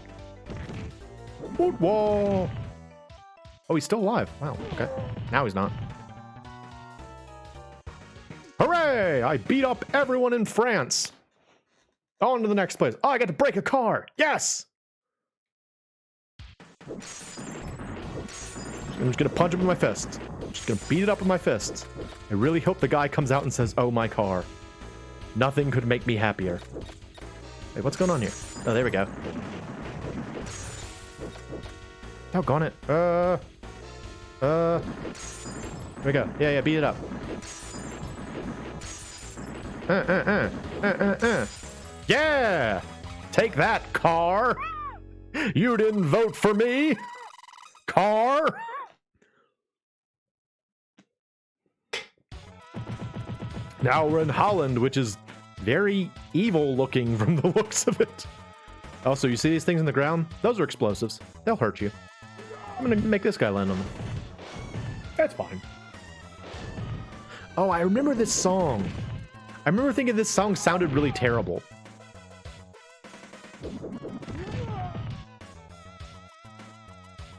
Oot wah! Oh, he's still alive. Wow, okay. Now he's not. Hooray! I beat up everyone in France! On to the next place. Oh, I got to break a car! Yes! I'm just gonna punch him with my fists. I'm just gonna beat it up with my fists. I really hope the guy comes out and says, oh, my car. Nothing could make me happier. Wait, what's going on here? Oh, there we go. Doggone it. There we go. Yeah, beat it up. Yeah! Take that, car! You didn't vote for me, car! Now we're in Holland, which is very evil looking from the looks of it. Also, you see these things in the ground? Those are explosives. They'll hurt you. I'm gonna make this guy land on them. That's fine. Oh, I remember this song. I remember thinking this song sounded really terrible.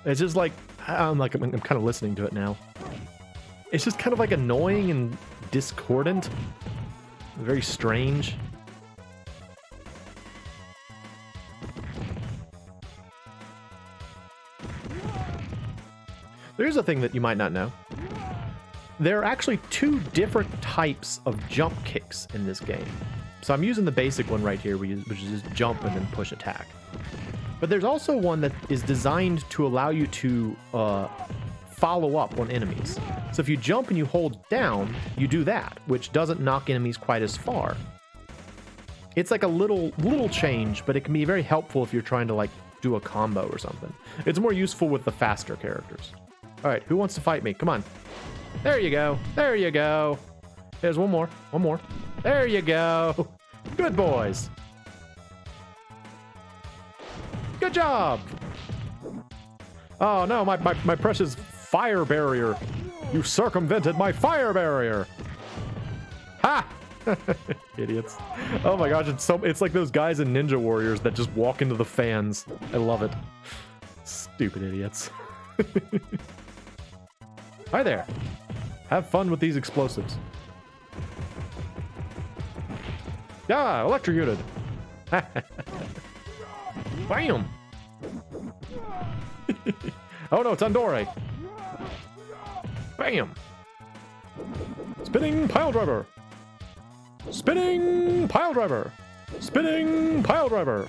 It's just like, I'm kind of listening to it now. It's just kind of like annoying and discordant. Very strange. Here's a thing that you might not know. There are actually 2 different types of jump kicks in this game. So I'm using the basic one right here, which is just jump and then push attack. But there's also one that is designed to allow you to follow up on enemies. So if you jump and you hold down, you do that, which doesn't knock enemies quite as far. It's like a little change, but it can be very helpful if you're trying to like do a combo or something. It's more useful with the faster characters. All right, who wants to fight me? Come on. There you go. There you go. There's one more. One more. There you go. Good boys. Good job. Oh no, my precious fire barrier. You circumvented my fire barrier. Ha! Idiots. Oh my gosh, it's like those guys in Ninja Warriors that just walk into the fans. I love it. Stupid idiots. Hi there. Have fun with these explosives. Ah, electrocuted. Bam! Oh no, it's Andore. Bam! Spinning pile driver. Spinning pile driver. Spinning pile driver.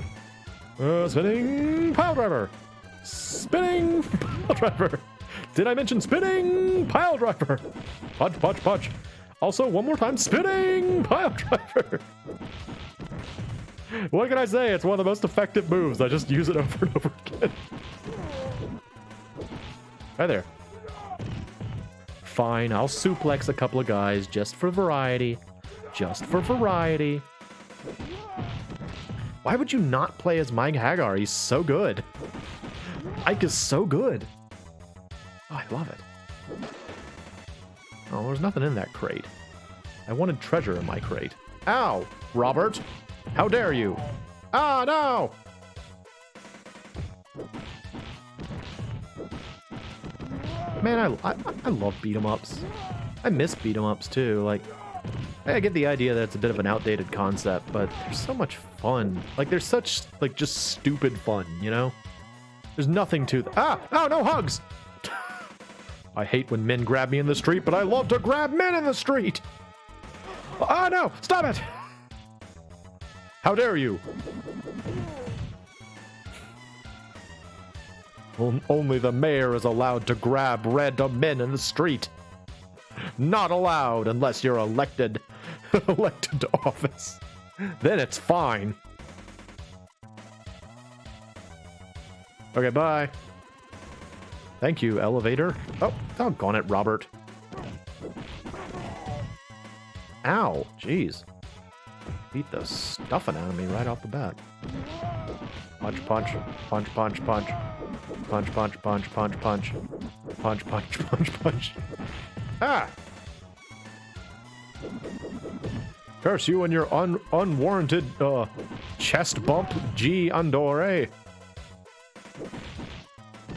Spinning pile driver. Spinning pile driver. Did I mention spinning pile driver? Punch, punch, punch. Also, one more time, spinning pile driver. What can I say? It's one of the most effective moves. I just use it over and over again. Hi there. Fine, I'll suplex a couple of guys just for variety. Just for variety. Why would you not play as Mike Hagar? He's so good. Ike is so good. Oh, I love it. Oh, there's nothing in that crate. I wanted treasure in my crate. Ow, Robert. How dare you? Ah, no! Man, I love beat-em-ups. I miss beat-em-ups too. Like, I get the idea that it's a bit of an outdated concept, but they're so much fun. Like, they're such, like, just stupid fun, you know? There's nothing to Ah! Oh, no hugs! I hate when men grab me in the street, but I love to grab men in the street! Ah, no! Stop it! How dare you? Only the mayor is allowed to grab random men in the street. Not allowed unless you're elected to office. Then it's fine. Okay, bye. Thank you, elevator. Oh, doggone it, Robert. Ow, jeez. Beat the stuffing out of me right off the bat. Punch, punch, punch, punch, punch. Punch, punch, punch, punch, punch. Punch, punch, punch, punch. Ah! Curse you and your unwarranted chest bump, G. Andore.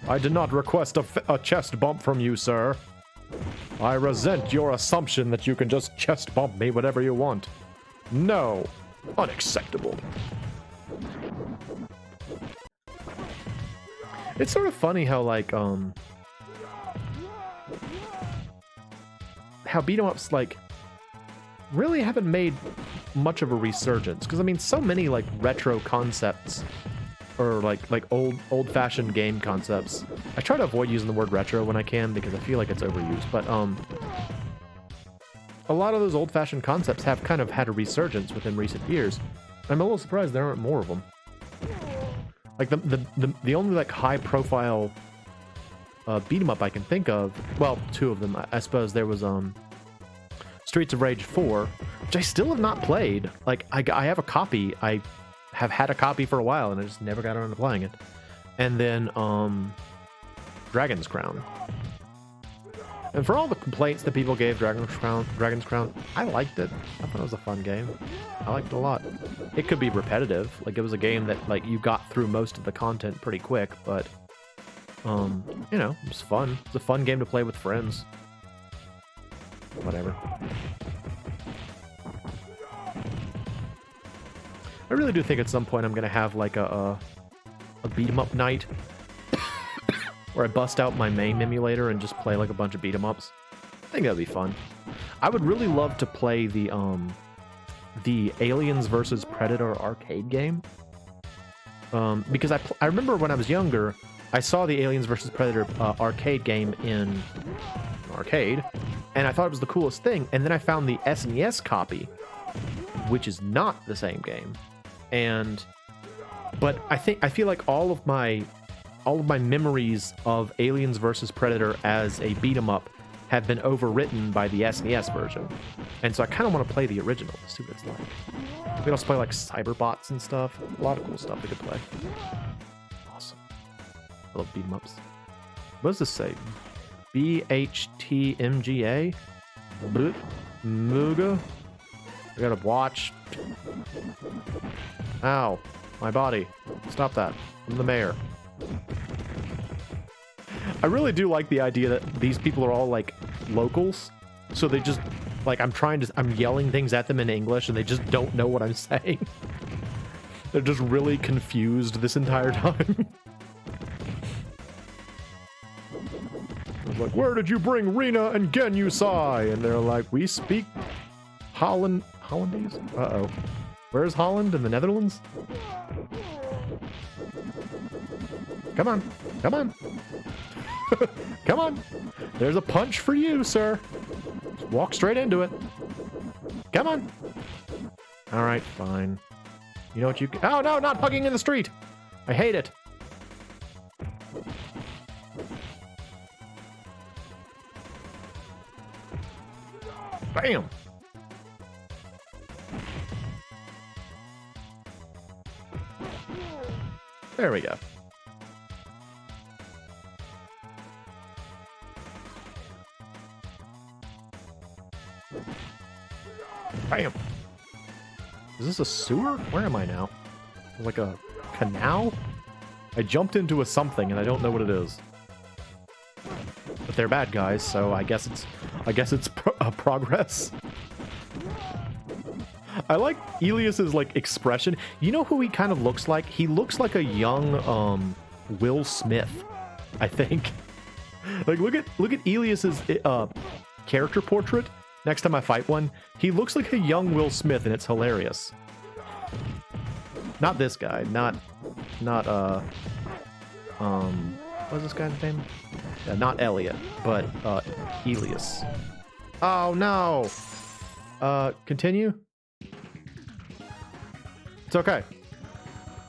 I did not request a chest bump from you, sir. I resent your assumption that you can just chest bump me whatever you want. No. Unacceptable. It's sort of funny how, like, how beat-em-ups, like, really haven't made much of a resurgence. Because, I mean, so many, like, retro concepts, or, like old-fashioned game concepts. I try to avoid using the word retro when I can, because I feel like it's overused, but, a lot of those old-fashioned concepts have kind of had a resurgence within recent years. I'm a little surprised there aren't more of them. Like, the only, like, high-profile beat-em-up I can think of, well, two of them, I suppose. There was, Streets of Rage 4, which I still have not played. Like, I have a copy. I have had a copy for a while, and I just never got around to playing it. And then, Dragon's Crown. And for all the complaints that people gave Dragon's Crown, I liked it. I thought it was a fun game. I liked it a lot. It could be repetitive. Like, it was a game that, like, you got through most of the content pretty quick, but, you know, it was fun. It's a fun game to play with friends. Whatever. I really do think at some point I'm going to have, like, a beat-em-up night where I bust out my MAME emulator and just play like a bunch of beat-em-ups. I think that'd be fun. I would really love to play the the Aliens versus Predator arcade game. Because I remember when I was younger, I saw the Aliens versus Predator arcade game in an arcade, and I thought it was the coolest thing. And then I found the SNES copy, which is not the same game. But I feel like all of my memories of Aliens versus Predator as a beat 'em up have been overwritten by the SNES version, and so I kind of want to play the original to see what it's like. We can also play like Cyberbots and stuff. A lot of cool stuff we could play. Awesome. I love beat 'em ups. What does this say? BHTMGA? Muga? I gotta watch. Ow. My body. Stop that. I'm the mayor. I really do like the idea that these people are all like locals. So they just like I'm yelling things at them in English and they just don't know what I'm saying. They're just really confused this entire time. I was like, where did you bring Rena and Genusai? And they're like, we speak Hollandese? Uh-oh. Where's Holland? In the Netherlands? Come on. Come on. Come on. There's a punch for you, sir. Just walk straight into it. Come on. All right, fine. You know what you can... Oh, no, not hugging in the street. I hate it. Bam. There we go. Bam. Is this a sewer? Where am I now? Like a canal? I jumped into a something and I don't know what it is. But they're bad guys, so I guess it's progress. I like Elias's like expression. You know who he kind of looks like? He looks like a young Will Smith, I think. Like look at Elias's character portrait. Next time I fight one, he looks like a young Will Smith, and it's hilarious. Not this guy. Not what's this guy's name? Yeah, not Elliot, but Elias. Oh no. Continue. It's okay.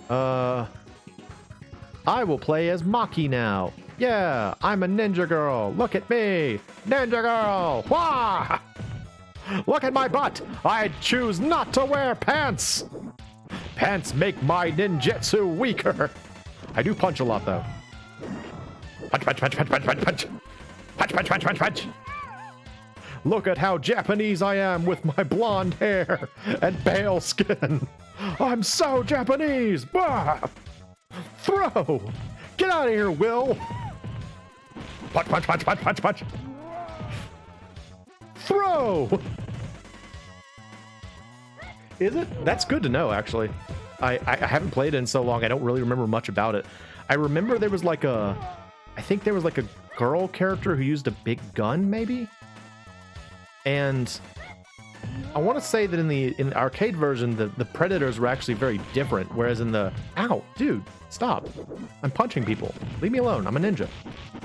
I will play as Maki now. Yeah, I'm a ninja girl. Look at me. Ninja girl. Wah! Look at my butt. I choose not to wear pants. Pants make my ninjutsu weaker. I do punch a lot, though. Punch, punch, punch, punch, punch, punch, punch. Punch, punch, punch, punch, punch. Look at how Japanese I am with my blonde hair and pale skin. I'm so Japanese. Bah! Throw. Get out of here, Will. Punch, punch, punch, punch, punch, punch. Throw. Is it? That's good to know, actually. I haven't played it in so long. I don't really remember much about it. I remember there was like I think there was like a girl character who used a big gun, maybe? And I want to say that in the arcade version, the predators were actually very different, whereas in the... Ow, dude, stop. I'm punching people. Leave me alone. I'm a ninja.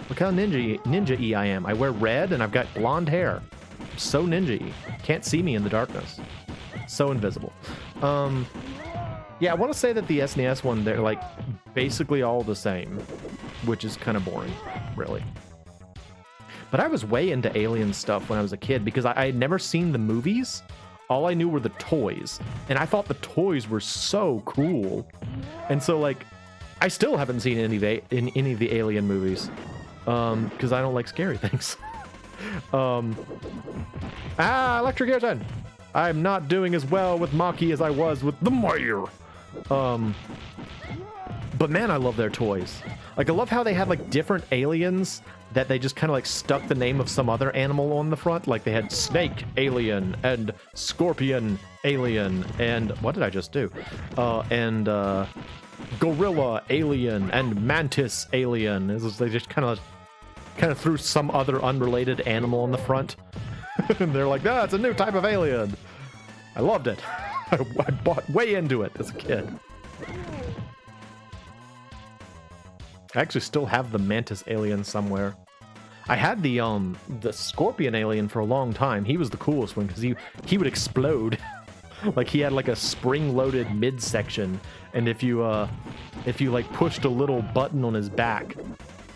Look how ninja-y I am. I wear red and I've got blonde hair. I'm so ninja-y. Can't see me in the darkness. So invisible. Yeah, I want to say that the SNES one, they're like basically all the same, which is kind of boring, really. But I was way into alien stuff when I was a kid because I had never seen the movies. All I knew were the toys, and I thought the toys were so cool. And so, like, I still haven't seen any of the alien movies because I don't like scary things. Electrocution! I'm not doing as well with Maki as I was with the Mayor. But man, I love their toys. Like, I love how they had like different aliens that they just kind of like stuck the name of some other animal on the front. Like they had snake alien and scorpion alien and what did I just do? And gorilla alien and mantis alien. They just kind of threw some other unrelated animal on the front. And they're like, that's a new type of alien. I loved it. I bought way into it as a kid. I actually still have the mantis alien somewhere. I had the scorpion alien for a long time. He was the coolest one because he would explode. Like he had like a spring-loaded midsection, and if you like pushed a little button on his back,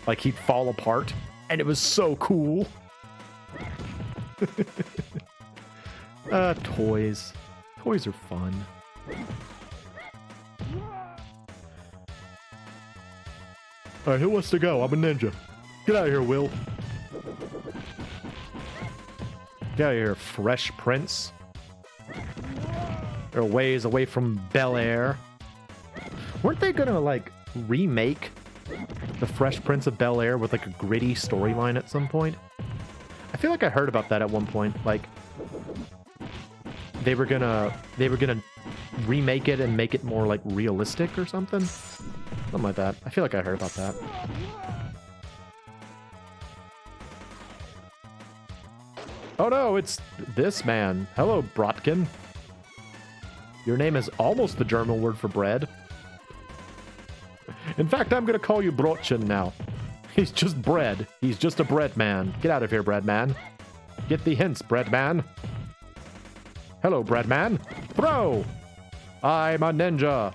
like he'd fall apart, and it was so cool. Toys. Toys are fun. Alright, who wants to go? I'm a ninja. Get out of here, Will. Get out of here, Fresh Prince. They're a ways away from Bel Air. Weren't they gonna, like, remake The Fresh Prince of Bel Air with, like, a gritty storyline at some point? I feel like I heard about that at one point. Like, they were gonna remake it and make it more, like, realistic or something? Something like that. I feel like I heard about that. Oh no, it's this man. Hello, Bratkin. Your name is almost the German word for bread. In fact, I'm gonna call you Brotchen now. He's just bread. He's just a bread man. Get out of here, bread man. Get the hints, bread man. Hello, bread man. Throw! I'm a ninja.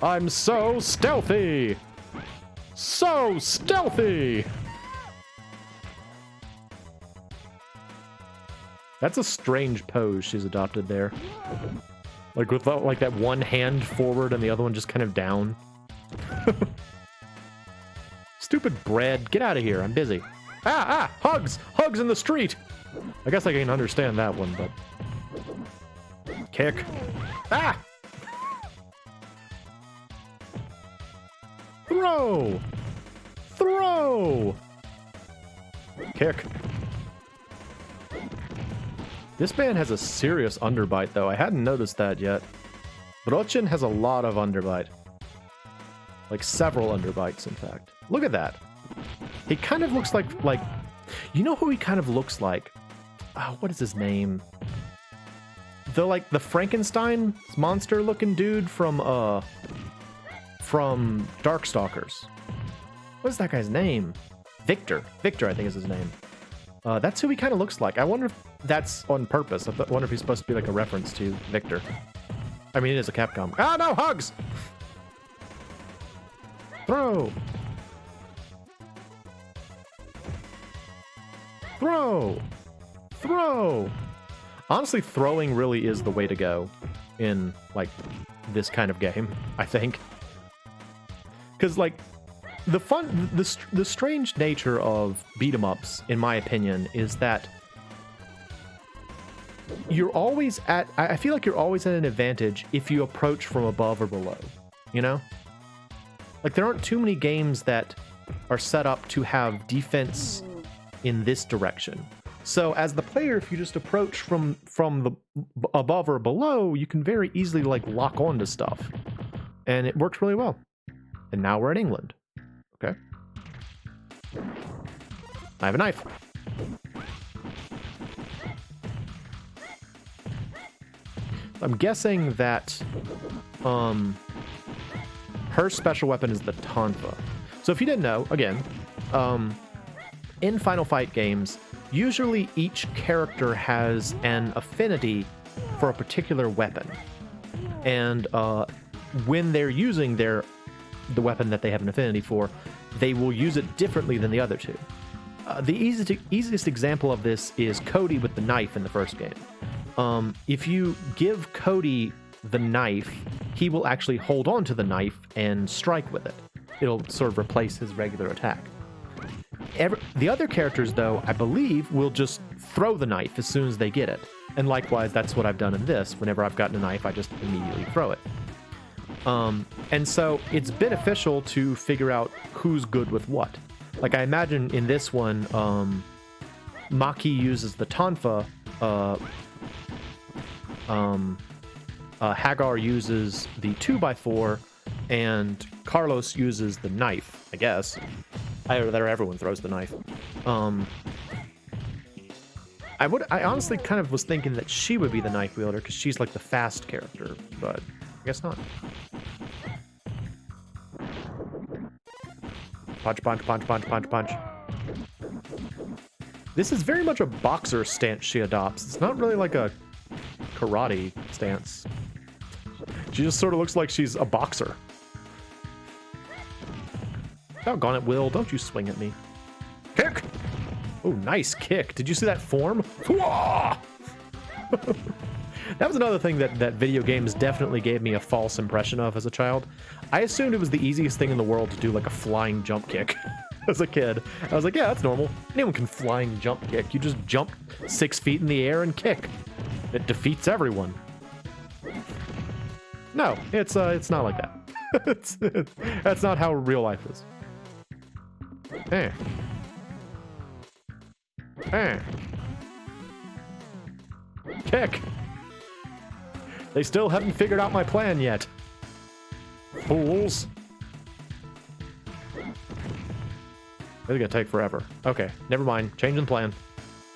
I'm so stealthy. So stealthy. That's a strange pose she's adopted there. Like with like that one hand forward and the other one just kind of down. Stupid bread. Get out of here. I'm busy. Ah, hugs! Hugs in the street! I guess I can understand that one, but... Kick. Ah! Throw! Throw! Kick. This man has a serious underbite, though. I hadn't noticed that yet. Brotchen has a lot of underbite. Like, several underbites, in fact. Look at that. He kind of looks like... You know who he kind of looks like? Oh, what is his name? The Frankenstein monster-looking dude from Darkstalkers. What is that guy's name? Victor. Victor, I think is his name. That's who he kind of looks like. I wonder if that's on purpose. I wonder if he's supposed to be like a reference to Victor. I mean, it is a Capcom. Ah, no, hugs! Throw! Throw! Throw! Honestly, throwing really is the way to go in, like, this kind of game, I think. Because, like, the strange nature of beat-em-ups, in my opinion, is that you're always at... I feel like you're always at an advantage if you approach from above or below, you know? Like, there aren't too many games that are set up to have defense in this direction. So, as the player, if you just approach from the above or below, you can very easily, like, lock onto stuff. And it works really well. And now we're in England. Okay. I have a knife. I'm guessing that her special weapon is the tonfa. So if you didn't know, again, in Final Fight games, usually each character has an affinity for a particular weapon. And when they're using the weapon that they have an affinity for, they will use it differently than the other two. The easiest example of this is Cody with the knife in the first game. If you give Cody the knife, he will actually hold on to the knife and strike with it. It'll sort of replace his regular attack. The other characters, though, I believe, will just throw the knife as soon as they get it. And likewise, that's what I've done in this. Whenever I've gotten a knife, I just immediately throw it. And so it's beneficial to figure out who's good with what. Like, I imagine in this one, Maki uses the tonfa, Hagar uses the 2x4, and Carlos uses the knife, I guess. Either that or everyone throws the knife. I honestly kind of was thinking that she would be the knife wielder because she's like the fast character, but I guess not. Punch, punch, punch, punch, punch, punch. This is very much a boxer stance she adopts. It's not really like a karate stance. She just sort of looks like she's a boxer. Doggone it, Will. Don't you swing at me. Kick! Oh, nice kick. Did you see that form? That was another thing that video games definitely gave me a false impression of as a child. I assumed it was the easiest thing in the world to do like a flying jump kick as a kid. I was like, yeah, that's normal. Anyone can flying jump kick. You just jump 6 feet in the air and kick. It defeats everyone. No, it's not like that. That's not how real life is. Eh. Eh. Kick. They still haven't figured out my plan yet. Fools. This is gonna take forever. Okay, never mind. Changing plan.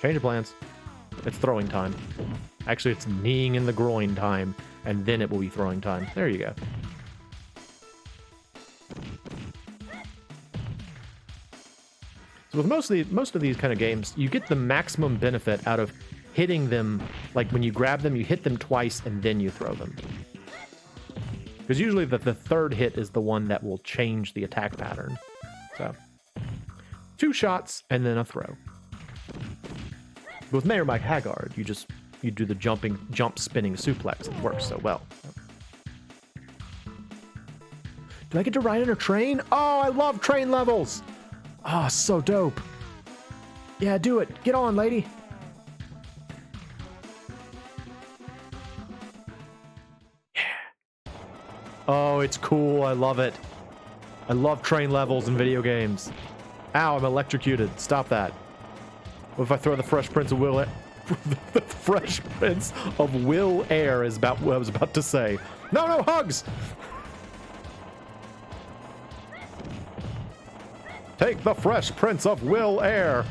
Change of plans. It's throwing time. Actually, it's kneeing in the groin time, and then it will be throwing time. There you go. So with most of these kind of games, you get the maximum benefit out of hitting them. Like when you grab them, you hit them twice and then you throw them. Because usually the third hit is the one that will change the attack pattern. So 2 shots and then a throw. With Mayor Mike Haggard, you do the jump spinning suplex. It works so well. Do I get to ride in a train? Oh, I love train levels. Oh, so dope. Yeah, do it. Get on, lady. Yeah. Oh, it's cool. I love it. I love train levels in video games. Ow, I'm electrocuted. Stop that. What if I throw the Fresh Prince of Will... The Fresh Prince of Will Air is about what I was about to say. No, no, hugs! Take the Fresh Prince of Will Air.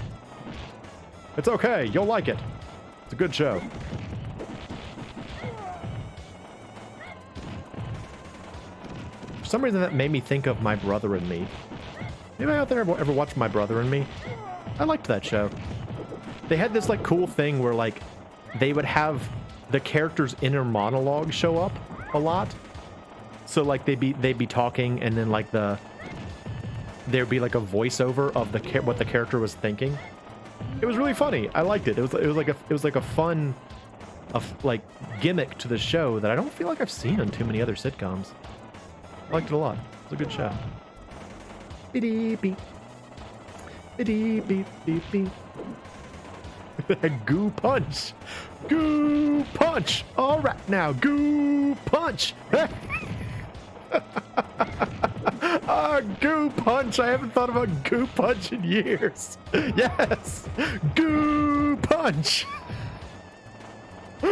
It's okay. You'll like it. It's a good show. For some reason, that made me think of My Brother and Me. Anybody out there ever watched My Brother and Me? I liked that show. They had this like cool thing where like they would have the characters' inner monologue show up a lot. So like they'd be talking, and then like there'd be like a voiceover of what the character was thinking. It was really funny. I liked it. It was like a fun like gimmick to the show that I don't feel like I've seen on too many other sitcoms. I liked it a lot. It's a good show. Beep beep beep beep beep. Goo punch. Goo punch. All right now, goo punch. Goo punch. I haven't thought about goo punch in years. Yes. Goo punch.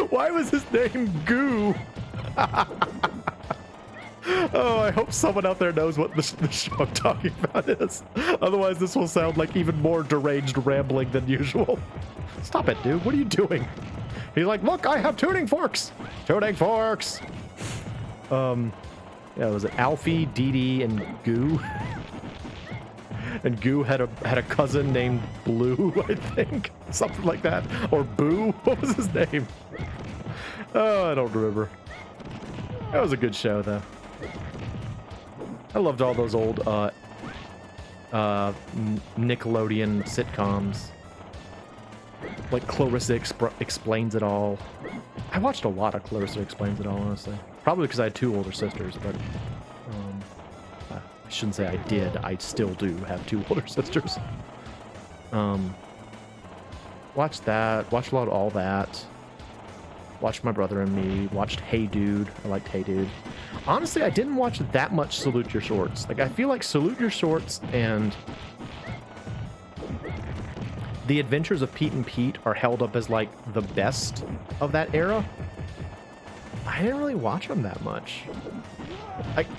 Why was his name Goo? Oh, I hope someone out there knows what the show I'm talking about is. Otherwise, this will sound like even more deranged rambling than usual. Stop it, dude. What are you doing? He's like, look, I have tuning forks. Tuning forks. Yeah, was it Alfie, Dee Dee, and Goo? And Goo had a cousin named Blue, I think. Something like that. Or Boo? What was his name? Oh, I don't remember. That was a good show, though. I loved all those old Nickelodeon sitcoms. Like Clarissa Explains It All. I watched a lot of Clarissa Explains It All, honestly. Probably because I had 2 older sisters, but I shouldn't say I did. I still do have 2 older sisters. Watched that. Watched a lot of All That. Watched My Brother and Me. Watched Hey Dude. I liked Hey Dude. Honestly, I didn't watch that much Salute Your Shorts. Like, I feel like Salute Your Shorts and The Adventures of Pete and Pete are held up as, like, the best of that era. I didn't really watch them that much.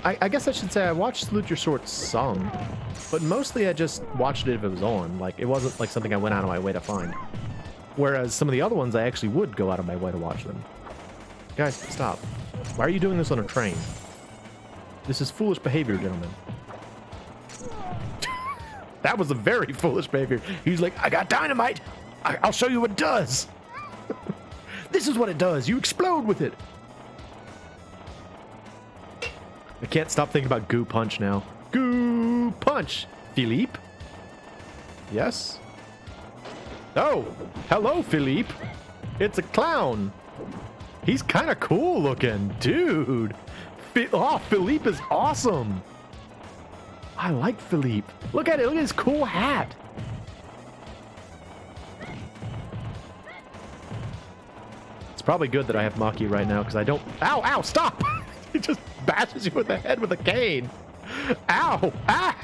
I guess I should say I watched Salute Your Shorts some, but mostly I just watched it if it was on. Like, it wasn't, like, something I went out of my way to find. Whereas some of the other ones, I actually would go out of my way to watch them. Guys, stop. Why are you doing this on a train? This is foolish behavior, gentlemen. That was a very foolish behavior. He's like, I got dynamite. I'll show you what it does. This is what it does. You explode with it. I can't stop thinking about Goo Punch now. Goo Punch. Philippe? Yes? Oh, hello, Philippe. It's a clown. He's kind of cool looking. Dude. Oh, Philippe is awesome. I like Philippe. Look at it. Look at his cool hat. It's probably good that I have Maki right now because I don't... Ow, ow, stop. He just bashes you in the head with a cane. Ow. Ah.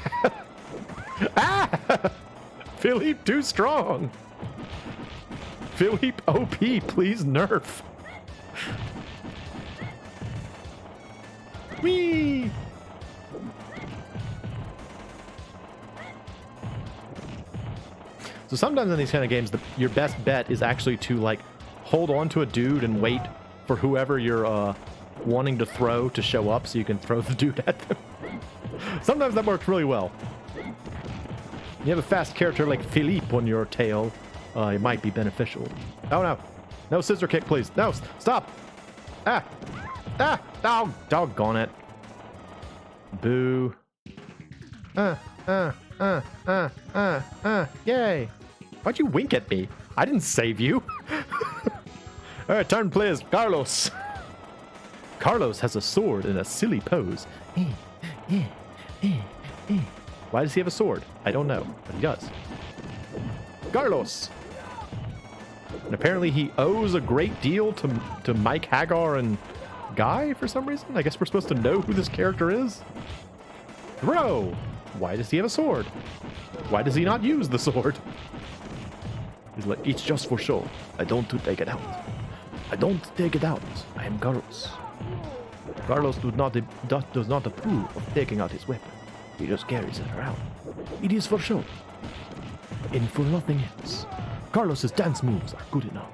Ah. Philippe, too strong. Philippe OP, please nerf. Whee! So sometimes in these kind of games, your best bet is actually to like hold on to a dude and wait for whoever you're wanting to throw to show up so you can throw the dude at them. Sometimes that works really well. You have a fast character like Philippe on your tail, it might be beneficial. Oh no. No scissor kick, please. No, stop. Ah. Ah. Oh, doggone it. Boo. Yay. Why'd you wink at me? I didn't save you. All right, turn players. Carlos. Carlos has a sword in a silly pose. Why does he have a sword? I don't know, but he does. Carlos. And apparently he owes a great deal to Mike Hagar and Guy for some reason. I guess we're supposed to know who this character is. Throw. Why does he have a sword? Why does he not use the sword? He's like, it's just for show. I don't take it out. I don't take it out. I am Carlos. Carlos does not approve of taking out his weapon. He just carries it around. It is for show. And for nothing else. Carlos's dance moves are good enough.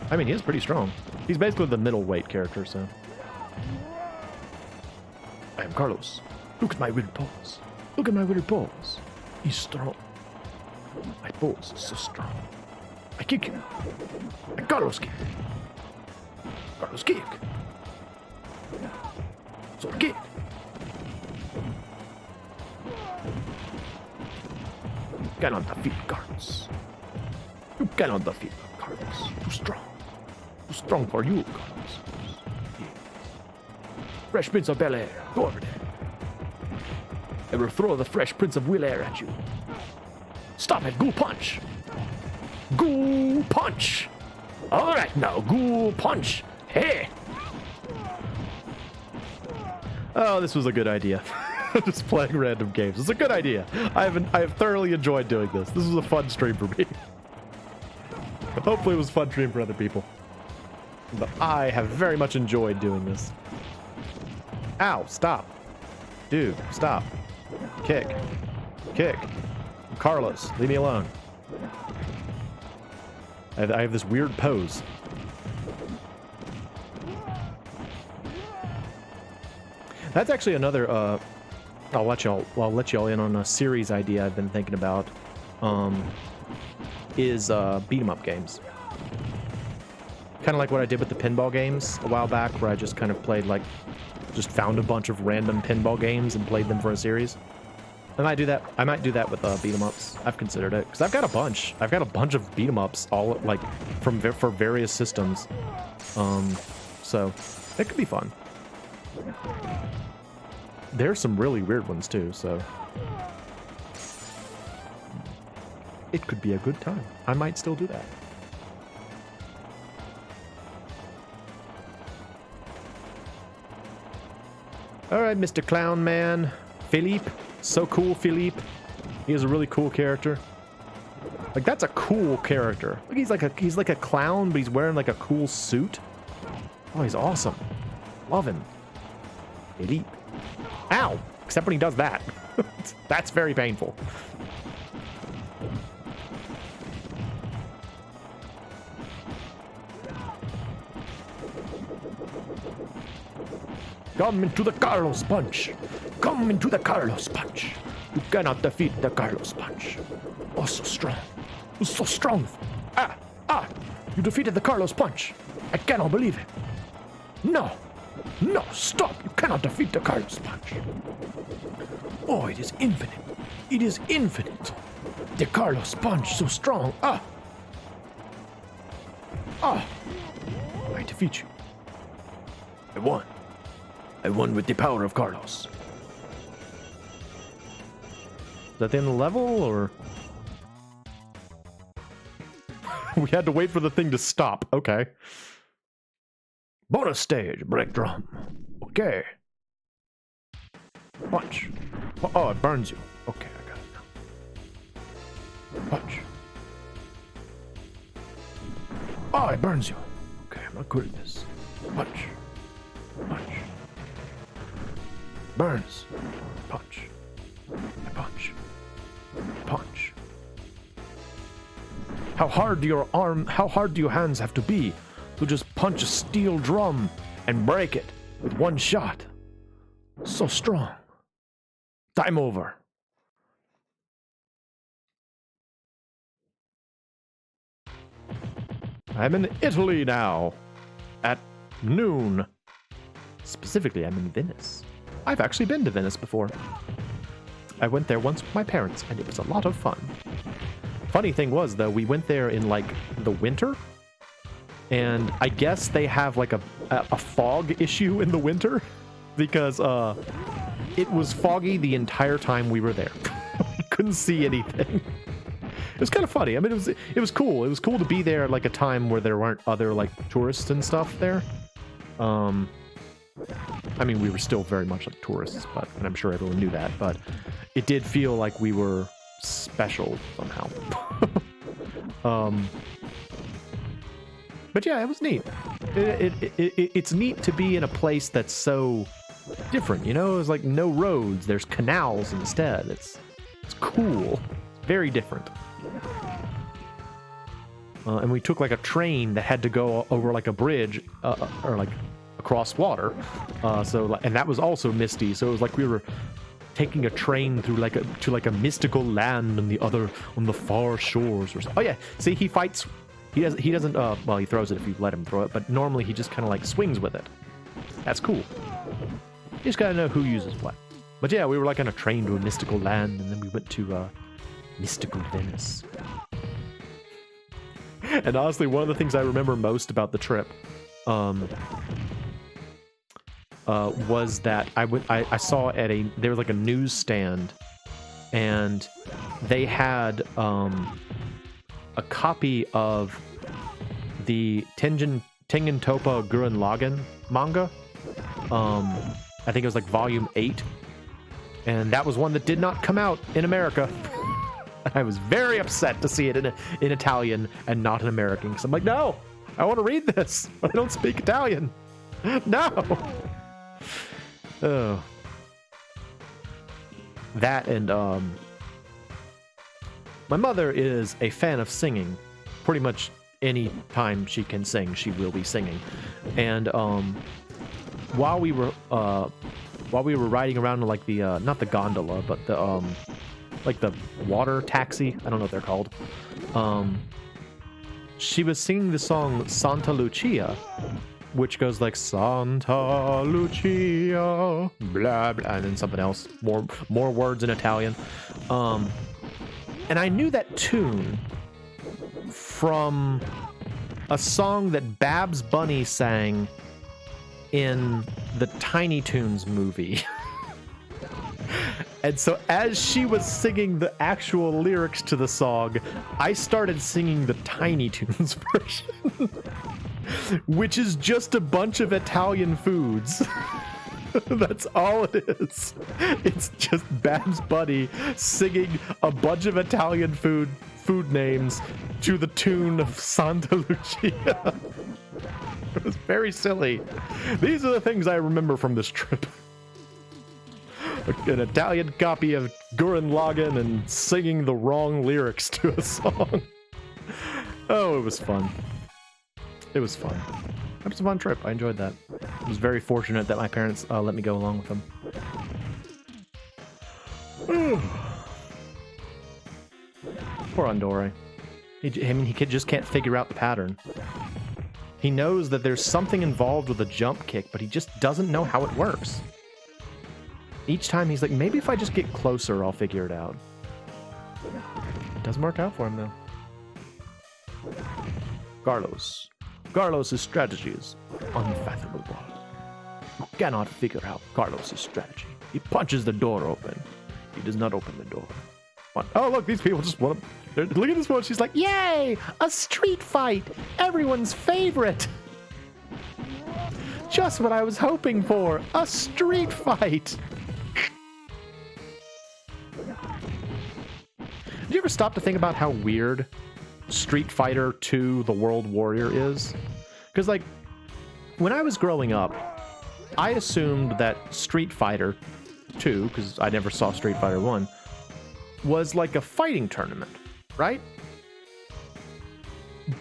I mean, he is pretty strong. He's basically the middleweight character, so. I am Carlos. Look at my weird paws. Look at my weird paws. He's strong. My paws are so strong. I kick him. I Carlos kick. Carlos kick. So kick. You cannot defeat Carlos. You cannot defeat Carlos. Too strong. Too strong for you, Carlos. Fresh Prince of Bel Air. Go over there. I will throw the Fresh Prince of Will Air at you. Stop it, Goo Punch. Goo Punch. All right now, Goo Punch. Hey. Oh, this was a good idea. Just playing random games. It's a good idea. I have thoroughly enjoyed doing this. This was a fun stream for me. Hopefully it was a fun stream for other people. But I have very much enjoyed doing this. Ow, stop. Dude, stop. Kick. Kick. Carlos, leave me alone. I have this weird pose. That's actually another, I'll let y'all in on a series idea I've been thinking about, is beat 'em up games. Kind of like what I did with the pinball games a while back, where I just kind of played just found a bunch of random pinball games and played them for a series. I might do that. I might do that with beat 'em ups. I've considered it because I've got a bunch. I've got a bunch of beat 'em ups, all for various systems. So it could be fun. There's some really weird ones too, so it could be a good time. I might still do that. All right, Mr. Clown Man. Philippe. So cool, Philippe. He is a really cool character. Like, that's a cool character. Like, he's like a clown, but he's wearing like a cool suit. Oh, he's awesome. Love him. Philippe. Ow! Except when he does that. That's very painful. Come into the Carlos Punch. Come into the Carlos Punch. You cannot defeat the Carlos Punch. Oh, so strong. Oh, so strong. Ah, you defeated the Carlos Punch. I cannot believe it. No, stop. You cannot defeat the Carlos Punch. Oh, it is infinite. It is infinite. The Carlos Punch, so strong. I defeat you. I won. I won with the power of Carlos. Is that the end of the level, or? We had to wait for the thing to stop. Okay. Bonus stage, break drum. Okay. Punch. Oh, it burns you. Okay, I got it now. Punch. Oh, it burns you. Okay, I'm not good at this. Punch. Punch. Burns. Punch. I punch. Punch. How hard do your hands have to be to just punch a steel drum and break it with one shot? So strong. Time over. I'm in Italy now. At noon. Specifically, I'm in Venice. I've actually been to Venice before. I went there once with my parents, and it was a lot of fun. Funny thing was, though, we went there in, like, the winter. And I guess they have, like, a fog issue in the winter. Because, it was foggy the entire time we were there. We couldn't see anything. It was kind of funny. I mean, it was cool. It was cool to be there at, like, a time where there weren't other, like, tourists and stuff there. I mean, we were still very much like tourists, and I'm sure everyone knew that, but it did feel like we were special somehow. But yeah, it was neat. It's neat to be in a place that's so different, you know? There's like no roads, there's canals instead. It's cool. Very different. And we took like a train that had to go over like a bridge, or like across water. And that was also misty, so it was like we were taking a train through like a mystical land on the far shores or something. Oh yeah, see, he fights. He doesn't. Well, he throws it if you let him throw it, but normally he just kind of like swings with it. That's cool. You just gotta know who uses what. But yeah, we were like on a train to a mystical land, and then we went to mystical Venice. And honestly, one of the things I remember most about the trip, was that I saw there was like a newsstand, and they had a copy of the Tengen Toppa Gurren Lagann manga. I think it was like volume 8, and that was one that did not come out in America. I was very upset to see it in Italian and not in American, because I'm like, no, I want to read this. I don't speak Italian. No. Oh. That and my mother is a fan of singing. Pretty much any time she can sing, she will be singing. And while we were riding around in like the not the gondola, but the like the water taxi, I don't know what they're called. She was singing the song Santa Lucia, which goes like Santa Lucia, blah blah, and then something else, more words in Italian. And I knew that tune from a song that Babs Bunny sang in the Tiny Toons movie. And so as she was singing the actual lyrics to the song, I started singing the Tiny Toons version, which is just a bunch of Italian foods. That's all it is. It's just Babs Bunny singing a bunch of Italian food names to the tune of Santa Lucia. It was very silly. These are the things I remember from this trip. An Italian copy of Gurren Lagann and singing the wrong lyrics to a song. Oh, it was fun. It was fun. It was a fun trip. I enjoyed that. I was very fortunate that my parents let me go along with them. Poor Andore. He just can't figure out the pattern. He knows that there's something involved with a jump kick, but he just doesn't know how it works. Each time he's like, maybe if I just get closer, I'll figure it out. It doesn't work out for him, though. Carlos. Carlos's strategy is unfathomable. You cannot figure out Carlos's strategy. He punches the door open. He does not open the door. Oh, look, these people just want to... Look at this one. She's like, yay! A street fight! Everyone's favorite! Just what I was hoping for! A street fight! Did you ever stop to think about how weird Street Fighter 2 The World Warrior is? Because, like, when I was growing up, I assumed that Street Fighter 2, because I never saw Street Fighter 1, was like a fighting tournament, right?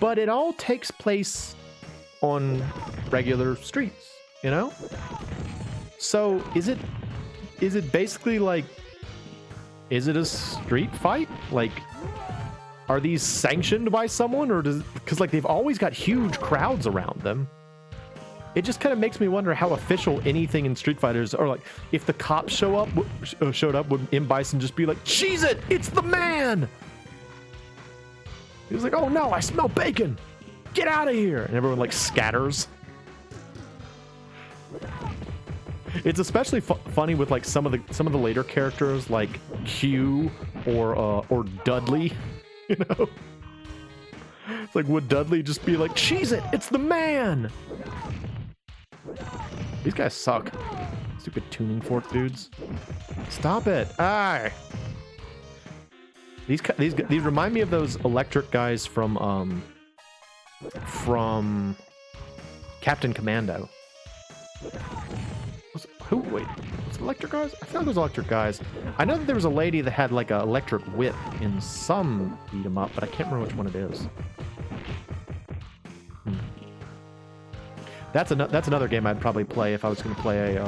But it all takes place on regular streets, you know? So is it basically like, is it a street fight? Like, are these sanctioned by someone, or does, because like they've always got huge crowds around them. It just kind of makes me wonder how official anything in Street Fighters, or like if the cops showed up, would M. Bison just be like, "Cheese it! It's the man!" He was like, "Oh no, I smell bacon! Get out of here!" And everyone like scatters. It's especially funny with like some of the later characters like Q or Dudley, you know. It's like, would Dudley just be like, "Cheese it! It's the man!" These guys suck. Stupid tuning fork dudes. Stop it. Ah. These remind me of those electric guys from Captain Commando. Wait, was it electric guys? I feel like it was electric guys. I know that there was a lady that had like an electric whip in some beat 'em up, but I can't remember which one it is. That's another game I'd probably play if I was going to play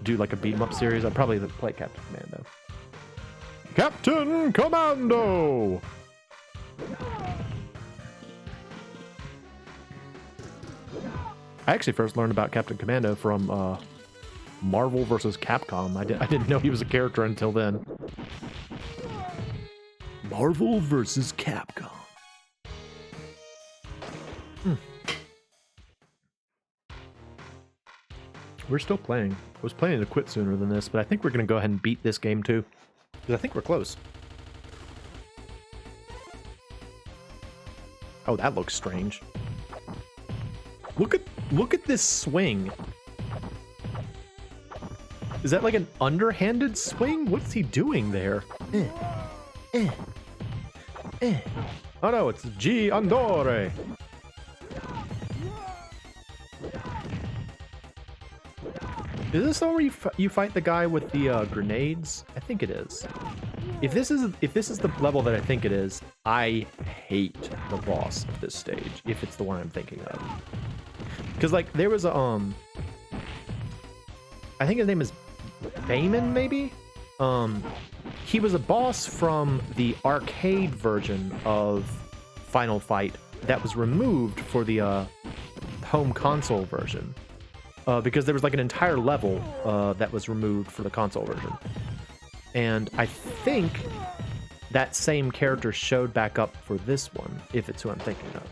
do like a beat 'em up series. I'd probably play Captain Commando. Captain Commando! I actually first learned about Captain Commando from Marvel vs. Capcom. I didn't know he was a character until then. Marvel vs. Capcom. We're still playing. I was planning to quit sooner than this, but I think we're going to go ahead and beat this game too. Because I think we're close. Oh, that looks strange. Look at this swing. Is that like an underhanded swing? What's he doing there? Oh no, it's G Andore. Is this where you fight the guy with the grenades? I think it is. If this is the level that I think it is, I hate the boss of this stage. If it's the one I'm thinking of, because like there was a I think his name is Bayman, maybe. He was a boss from the arcade version of Final Fight that was removed for the home console version. Because there was like an entire level that was removed for the console version. And I think that same character showed back up for this one, if it's who I'm thinking of.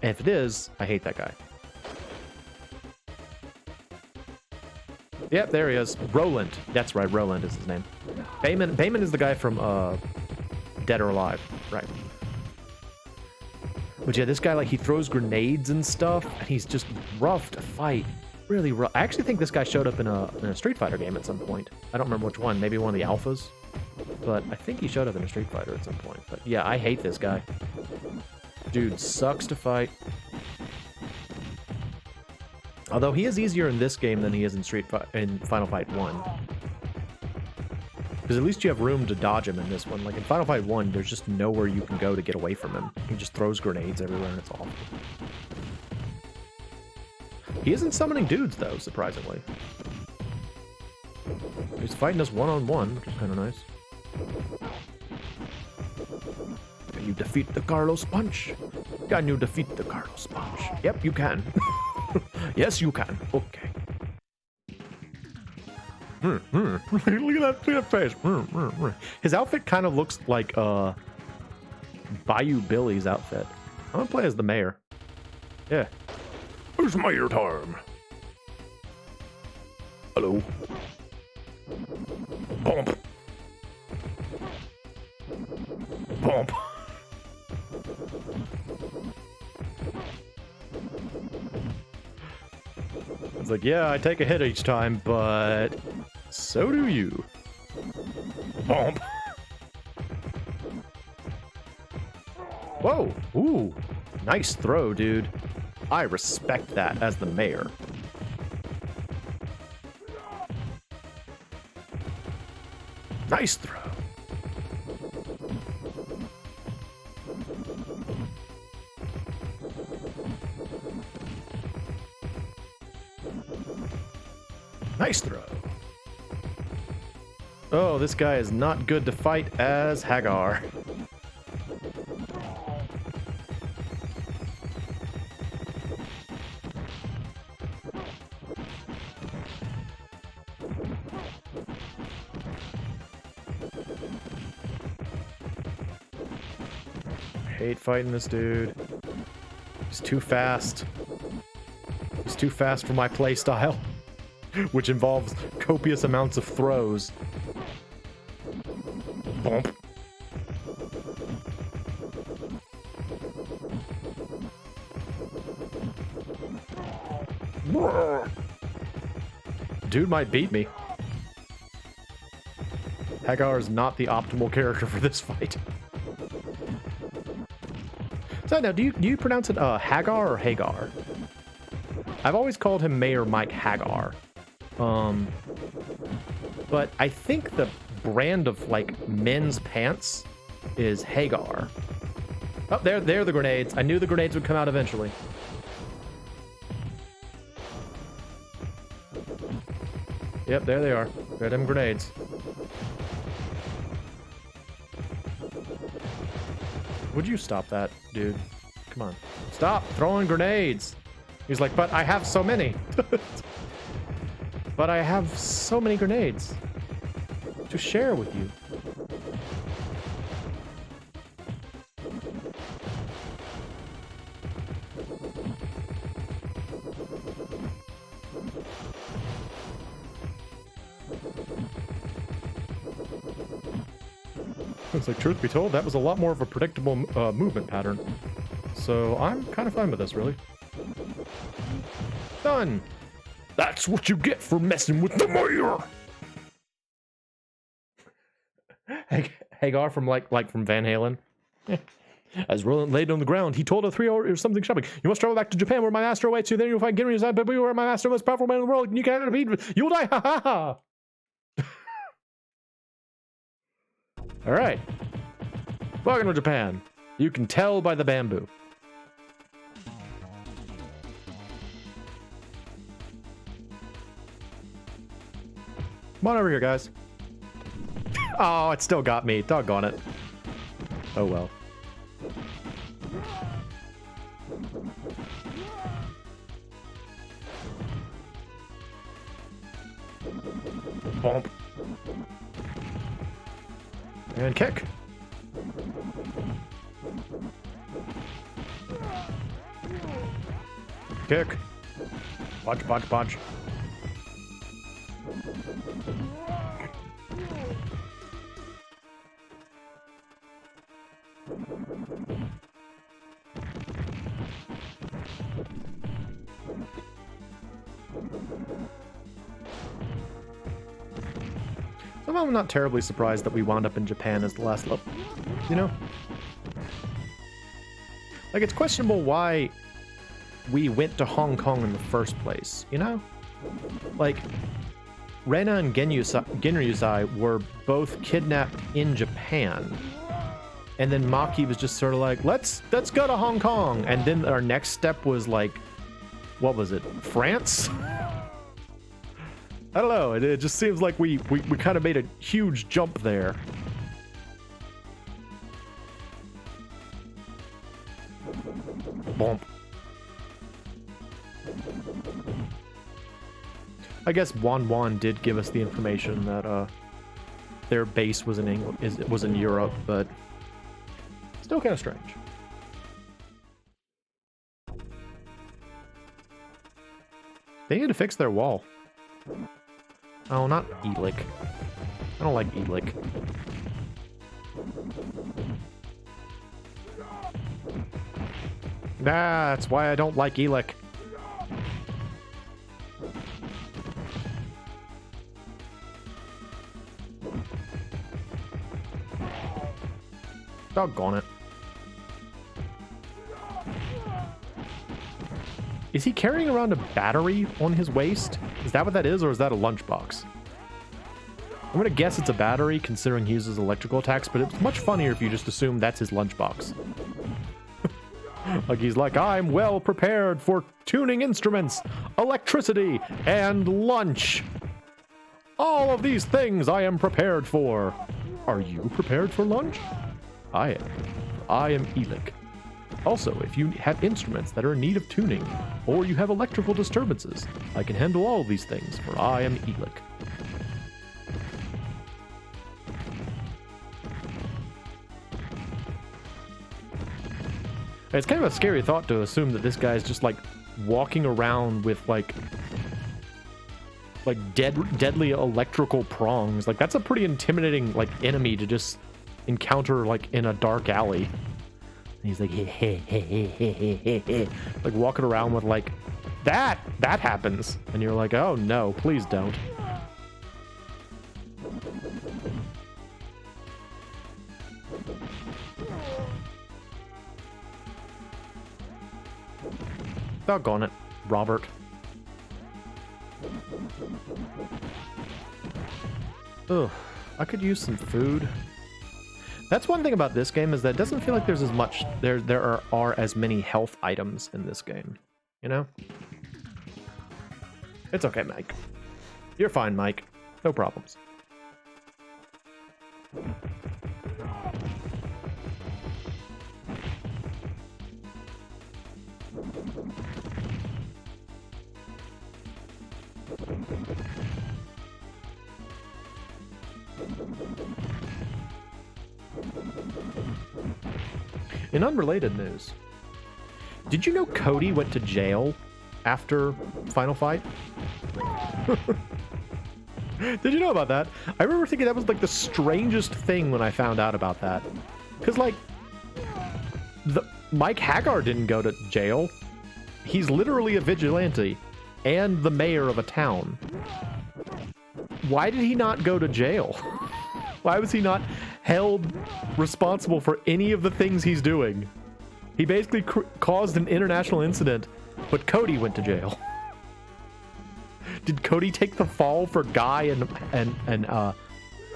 And if it is, I hate that guy. Yep, there he is. Roland. That's right, Roland is his name. Bayman is the guy from Dead or Alive. Right. But yeah, this guy, like, he throws grenades and stuff, and he's just rough to fight. Really rough. I actually think this guy showed up in a Street Fighter game at some point. I don't remember which one. Maybe one of the alphas. But I think he showed up in a Street Fighter at some point. But yeah, I hate this guy. Dude sucks to fight. Although he is easier in this game than he is in Final Fight 1. Because at least you have room to dodge him in this one. Like in Final Fight 1, there's just nowhere you can go to get away from him. He just throws grenades everywhere and it's awful. He isn't summoning dudes, though, surprisingly. He's fighting us one-on-one, which is kind of nice. Can you defeat the Carlos Punch? Can you defeat the Carlos Punch? Yep, you can. Yes, you can. Okay. Look at that face. His outfit kind of looks like Bayou Billy's outfit. I'm gonna play as the mayor. Yeah. It's mayor time. Hello. Bump. Bump. It's like, yeah, I take a hit each time, but so do you. Bump. Whoa. Ooh. Nice throw, dude. I respect that as the mayor. Nice throw. Nice throw. Oh, this guy is not good to fight as Hagar. Hate fighting this dude. He's too fast. He's too fast for my playstyle, which involves copious amounts of throws. Bump. Dude might beat me. Hagar is not the optimal character for this fight. So now, do you pronounce it Hagar or Hagar? I've always called him Mayor Mike Hagar. But I think the brand of like men's pants is Hagar. Oh, there are the grenades. I knew the grenades would come out eventually. Yep, there they are. They're them grenades. Would you stop that, dude? Come on. Stop throwing grenades! He's like, but I have so many. But I have so many grenades to share with you. It's like, truth be told, that was a lot more of a predictable movement pattern. So I'm kind of fine with this, really. Done! That's what you get for messing with the mayor! Hagar from like from Van Halen. As Roland laid on the ground, he told a 3 or something shopping. You must travel back to Japan where my master awaits you. Then you'll find Ginryu's side, but where my master, most powerful man in the world, and you cannot defeat. You'll die. Ha ha ha! All right. Welcome to Japan. You can tell by the bamboo. Come on over here, guys. Oh, it still got me. Doggone it. Oh, well. Bump. And kick. Kick. Punch, punch, punch. Somehow I'm not terribly surprised that we wound up in Japan as the last level. You know? Like, it's questionable why we went to Hong Kong in the first place, you know? Like, Rena and Ginryusai were both kidnapped in Japan. And then Maki was just sort of like, let's go to Hong Kong. And then our next step was like what was it, France? I don't know, it just seems like we kind of made a huge jump there. Bump. I guess Wan did give us the information that their base was in England, was in Europe, but still kind of strange. They need to fix their wall. Oh, not Elik. I don't like Elik. That's why I don't like Elik. Doggone it. Is he carrying around a battery on his waist? Is that what that is, or is that a lunchbox? I'm gonna guess it's a battery, considering he uses electrical attacks, but it's much funnier if you just assume that's his lunchbox. Like, he's like, I'm well prepared for tuning instruments, electricity, and lunch. All of these things I am prepared for. Are you prepared for lunch? I am. I am Elik. Also, if you have instruments that are in need of tuning, or you have electrical disturbances, I can handle all of these things, for I am Elik. It's kind of a scary thought to assume that this guy's just, like, walking around with, like deadly electrical prongs. Like, that's a pretty intimidating, like, enemy to just encounter, like, in a dark alley. And he's like, like, walking around with, like, that happens. And you're like, oh no, please don't. Doggone it, Robert. Ugh, I could use some food. That's one thing about this game, is that it doesn't feel like there's as much, there are as many health items in this game, you know? It's okay, Mike. You're fine, Mike. No problems. In unrelated news, did you know Cody went to jail after Final Fight? Did you know about that? I remember thinking that was like the strangest thing when I found out about that. Because, like, Mike Hagar didn't go to jail. He's literally a vigilante and the mayor of a town. Why did he not go to jail? Why was he not held responsible for any of the things he's doing? He basically caused an international incident, but Cody went to jail. Did Cody take the fall for Guy and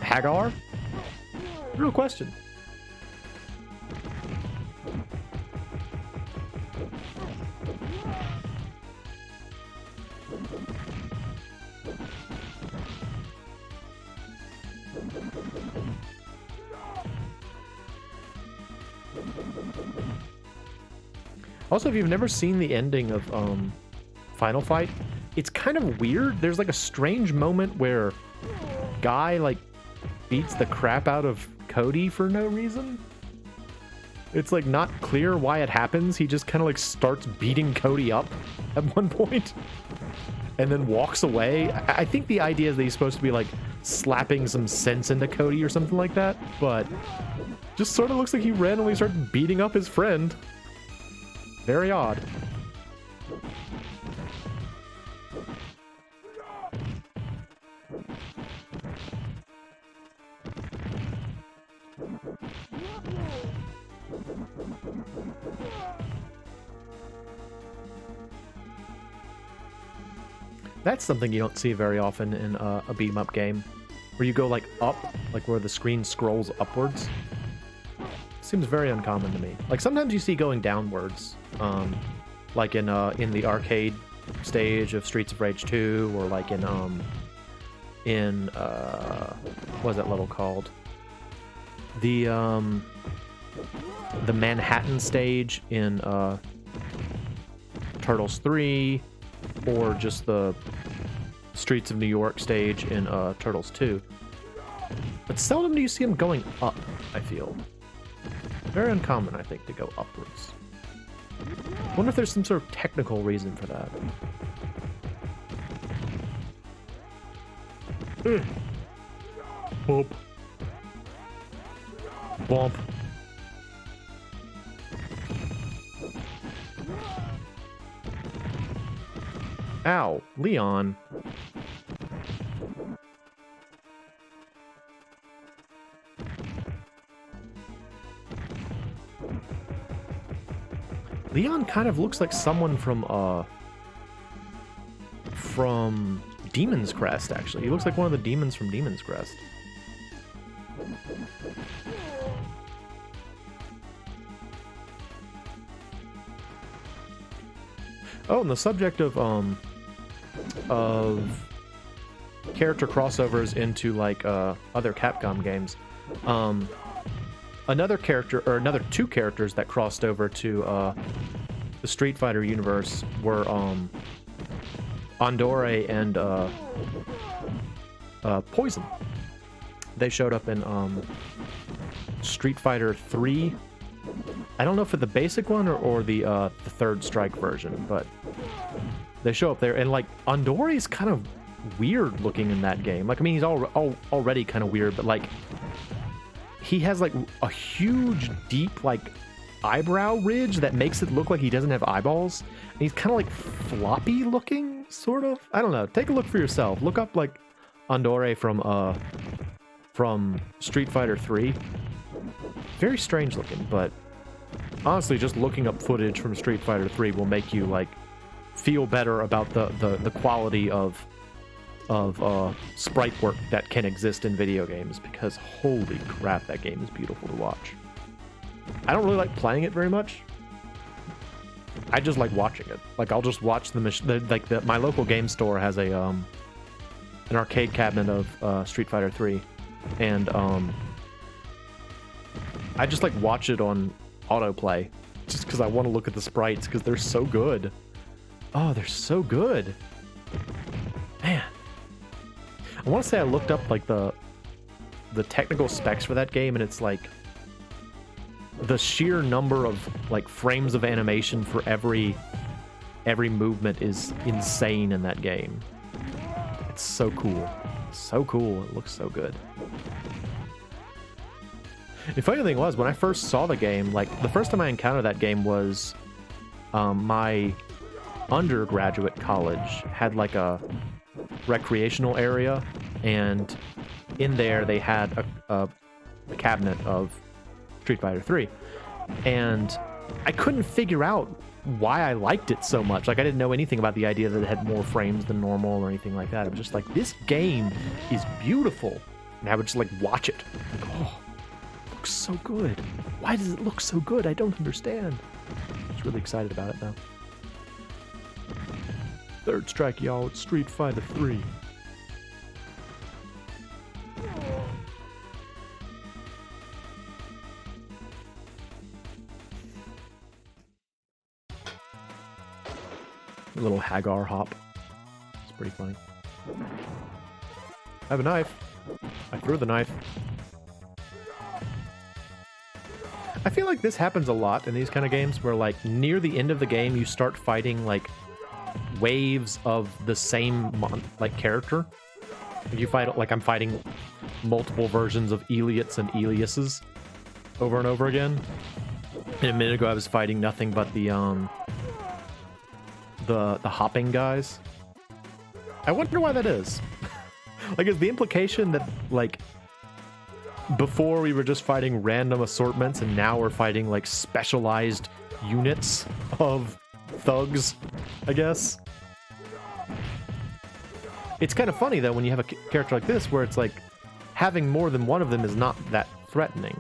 Hagar? Real question. Also, if you've never seen the ending of Final Fight, it's kind of weird. There's like a strange moment where Guy like beats the crap out of Cody for no reason. It's like not clear why it happens. He just kind of like starts beating Cody up at one point and then walks away. I think the idea is that he's supposed to be like slapping some sense into Cody or something like that, but just sort of looks like he randomly started beating up his friend. Very odd. That's something you don't see very often in a beat-em-up game, where you go like up, like where the screen scrolls upwards. Seems very uncommon to me. Like sometimes you see going downwards, like in the arcade stage of Streets of Rage 2, or like in what's that level called? The Manhattan stage in Turtles 3, or just the Streets of New York stage in Turtles 2. But seldom do you see them going up, I feel. Very uncommon, I think, to go upwards. I wonder if there's some sort of technical reason for that. Bump. Bump. Ow, Leon. Leon kind of looks like someone from Demon's Crest, actually. He looks like one of the demons from Demon's Crest. Oh, and the subject of character crossovers into like other Capcom games. Another character, or another two characters that crossed over to the Street Fighter universe were Andore and Poison. They showed up in Street Fighter 3. I don't know for the basic one or the Third Strike version, but they show up there, and like Andore is kind of weird looking in that game. Like, I mean, he's already kind of weird, but like he has like a huge, deep like eyebrow ridge that makes it look like he doesn't have eyeballs. And he's kind of like floppy looking, sort of. I don't know. Take a look for yourself. Look up like Andore from Street Fighter 3. Very strange looking, but honestly, just looking up footage from Street Fighter 3 will make you like feel better about the quality of sprite work that can exist in video games, because holy crap, that game is beautiful to watch. I don't really like playing it very much. I just like watching it. Like, I'll just watch my local game store has a an arcade cabinet of Street Fighter 3, and I just like watch it on autoplay just because I want to look at the sprites, because they're so good. Oh, they're so good, man. I want to say I looked up like the technical specs for that game, and it's like the sheer number of like frames of animation for every movement is insane in that game. It's so cool. So cool. It looks so good. The funny thing was, when I first saw the game, like the first time I encountered that game was my undergraduate college had like a recreational area, and in there they had a cabinet of Street Fighter 3, and I couldn't figure out why I liked it so much. Like, I didn't know anything about the idea that it had more frames than normal or anything like that. It was just like, this game is beautiful, and I would just like watch it. Like, oh, it looks so good. Why does it look so good? I don't understand. I was really excited about it now. Third Strike, y'all. It's Street Fighter 3. A little Hagar hop. It's pretty funny. I have a knife. I threw the knife. I feel like this happens a lot in these kind of games, where like near the end of the game you start fighting like waves of the same like character. Like you fight, like I'm fighting multiple versions of Eliots and Eliases over and over again. And a minute ago I was fighting nothing but the hopping guys. I wonder why that is. Like, is the implication that like before we were just fighting random assortments, and now we're fighting like specialized units of thugs, I guess? It's kind of funny though when you have a character like this, where it's like having more than one of them is not that threatening.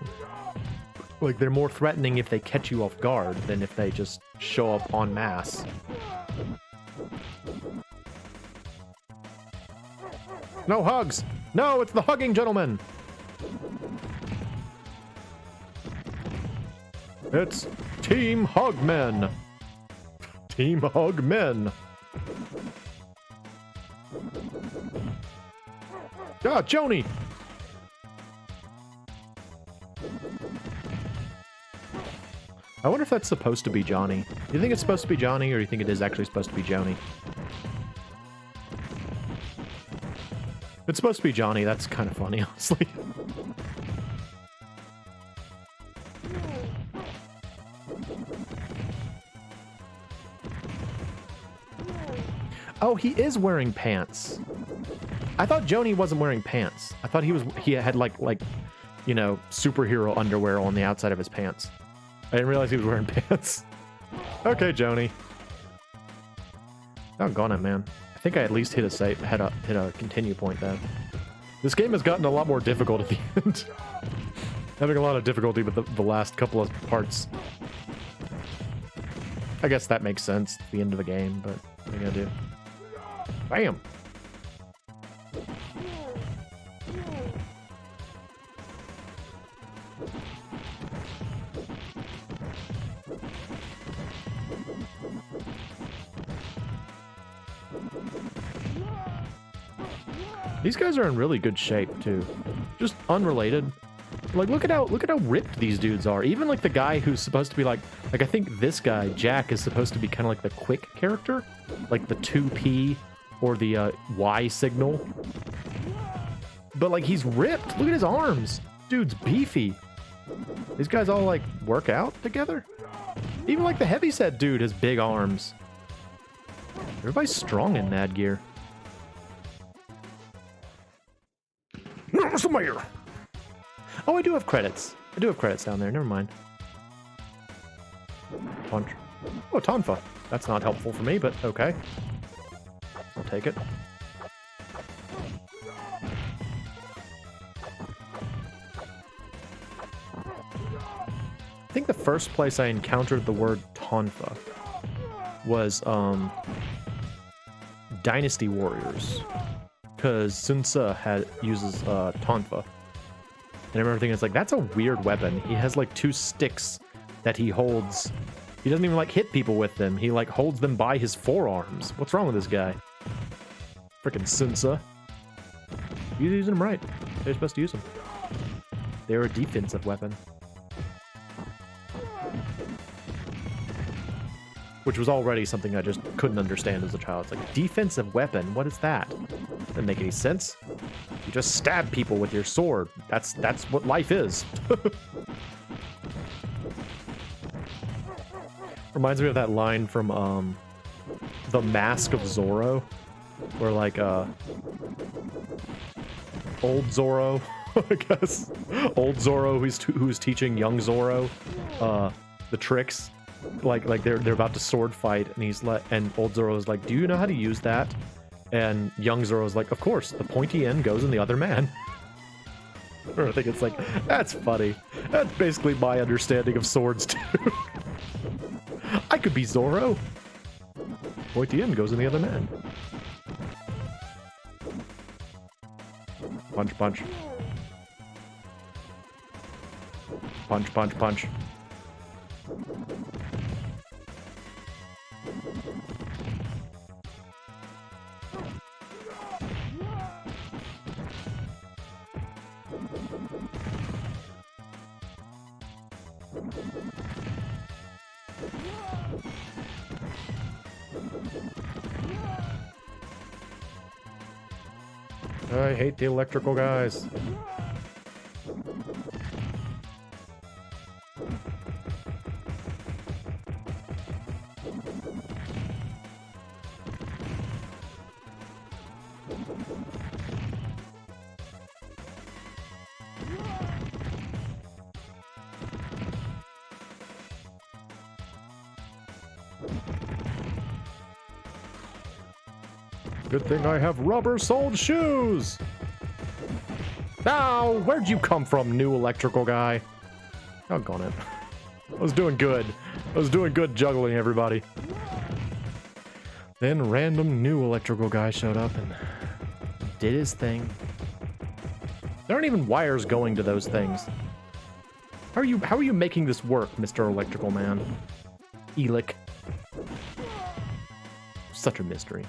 Like, they're more threatening if they catch you off guard than if they just show up en masse. No hugs! No, it's the hugging gentleman! It's Team Hugmen! Team Hugmen! Ah, Joni! I wonder if that's supposed to be Johnny. Do you think it's supposed to be Johnny, or do you think it is actually supposed to be Joni? If it's supposed to be Johnny, that's kind of funny, honestly. Oh, he is wearing pants. I thought Joni wasn't wearing pants. I thought he had like, you know, superhero underwear on the outside of his pants. I didn't realize he was wearing pants. Okay, Joni. Doggone it, man. I think I at least hit a continue point then. This game has gotten a lot more difficult at the end. Having a lot of difficulty with the last couple of parts. I guess that makes sense at the end of the game, but what are you gonna do? Bam! These guys are in really good shape too. Just unrelated. Like look at how ripped these dudes are. Even like the guy who's supposed to be like I think this guy, Jack, is supposed to be kind of like the quick character. Like the 2P or the Y signal. But like he's ripped. Look at his arms. Dude's beefy. These guys all like work out together. Even like the heavyset dude has big arms. Everybody's strong in Mad Gear. Oh, I do have credits. I do have credits down there. Never mind. Punch. Oh, Tonfa. That's not helpful for me, but okay. I'll take it. I think the first place I encountered the word Tonfa was Dynasty Warriors. Because Sun Tzu uses Tonfa. And I remember thinking, it's like, that's a weird weapon. He has like 2 sticks that he holds. He doesn't even like hit people with them. He like holds them by his forearms. What's wrong with this guy? Freaking Sun Tzu. You're using them right. They're supposed to use them. They're a defensive weapon. Which was already something I just couldn't understand as a child. It's like, a defensive weapon? What is that? Doesn't make any sense. You just stab people with your sword. That's what life is. Reminds me of that line from The Mask of Zorro, where like old Zorro, I guess, old Zorro who's teaching young Zorro the tricks. Like they're about to sword fight, and old Zorro is like, "Do you know how to use that?" And young Zoro is like, of course, the pointy end goes in the other man. Or I think it's like, that's funny. That's basically my understanding of swords, too. I could be Zoro. Pointy end goes in the other man. Punch, punch. Punch, punch, punch. I hate the electrical guys. Good thing I have rubber-soled shoes! Now, where'd you come from, new electrical guy? Doggone it. I was doing good. I was doing good juggling, everybody. Then random new electrical guy showed up and did his thing. There aren't even wires going to those things. How are you making this work, Mr. Electrical Man? Elic. Such a mystery.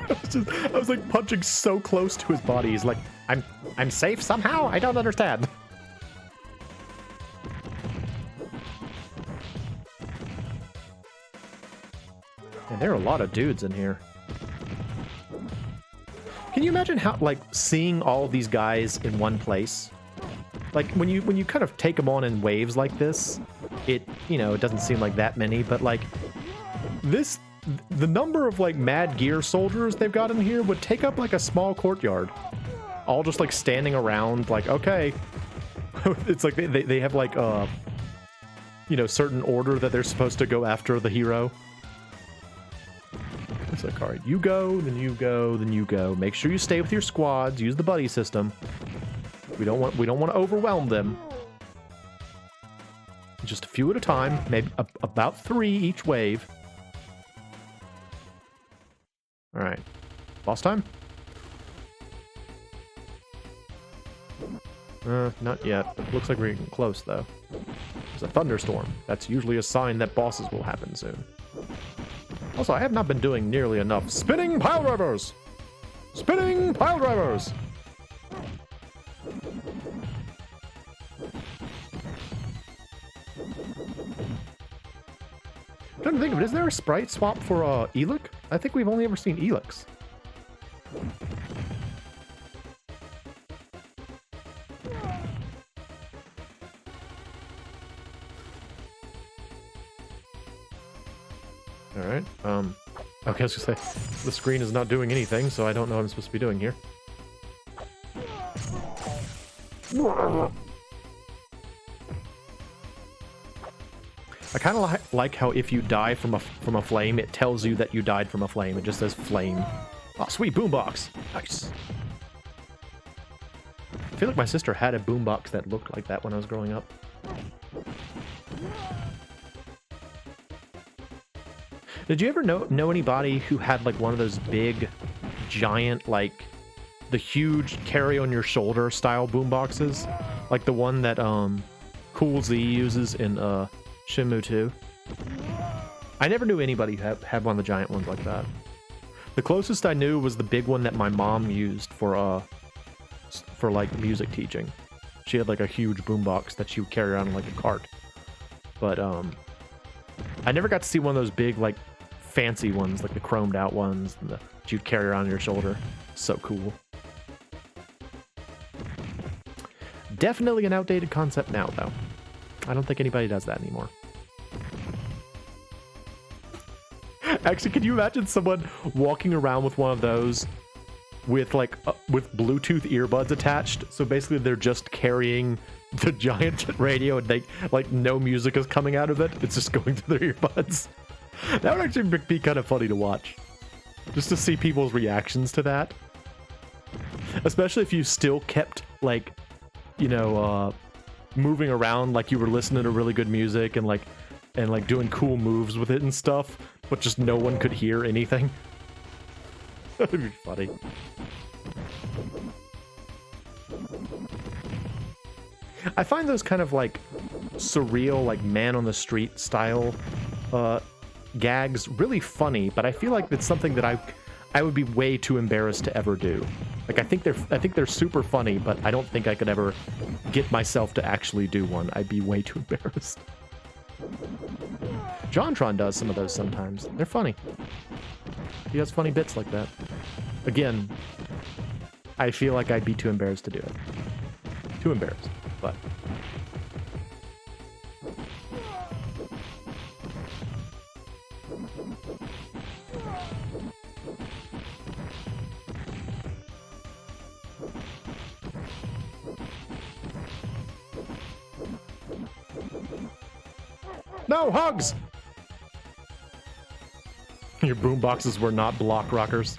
I was like punching so close to his body. He's like, I'm safe somehow? I don't understand. And there are a lot of dudes in here. Can you imagine how, like, seeing all of these guys in one place? Like, when you kind of take them on in waves like this, it doesn't seem like that many, but like this, the number of like mad gear soldiers they've got in here would take up like a small courtyard. All just like standing around like, okay. It's like they have like certain order that they're supposed to go after the hero. It's like, all right, you go, then you go, then you go. Make sure you stay with your squads. Use the buddy system. We don't want to overwhelm them. Just a few at a time, maybe about 3 each wave. All right, boss time. Not yet. Looks like we're getting close though. There's a thunderstorm. That's usually a sign that bosses will happen soon. Also, I have not been doing nearly enough spinning pile drivers! Spinning pile drivers! I'm trying to think of it. Is there a sprite swap for Elic? I think we've only ever seen Elics. Alright, okay, I was gonna say, the screen is not doing anything, so I don't know what I'm supposed to be doing here. I kind of like how if you die from a flame, it tells you that you died from a flame. It just says flame. Oh, sweet boombox. Nice. I feel like my sister had a boombox that looked like that when I was growing up. Did you ever know anybody who had like one of those big, giant, like the huge carry on your shoulder style boomboxes? Like the one that Cool Z uses in Shenmue 2. I never knew anybody who had one of the giant ones like that. The closest I knew was the big one that my mom used for like music teaching. She had like a huge boombox that she would carry around in like a cart. But I never got to see one of those big like fancy ones, like the chromed out ones that you'd carry around your shoulder. So cool. Definitely an outdated concept now, though. I don't think anybody does that anymore. Actually, can you imagine someone walking around with one of those with like with Bluetooth earbuds attached? So basically, they're just carrying the giant radio, and they like no music is coming out of it. It's just going through their earbuds. That would actually be kind of funny to watch, just to see people's reactions to that. Especially if you still kept like, moving around like you were listening to really good music and like doing cool moves with it and stuff, but just no one could hear anything. That would be funny. I find those kind of like surreal, like man on the street style gags really funny, but I feel like it's something that I would be way too embarrassed to ever do. Like I think they're super funny, but I don't think I could ever get myself to actually do one. I'd be way too embarrassed. JonTron does some of those sometimes. They're funny. He has funny bits like that. Again, I feel like I'd be too embarrassed to do it. Too embarrassed, but... No hugs! Your boomboxes were not block rockers.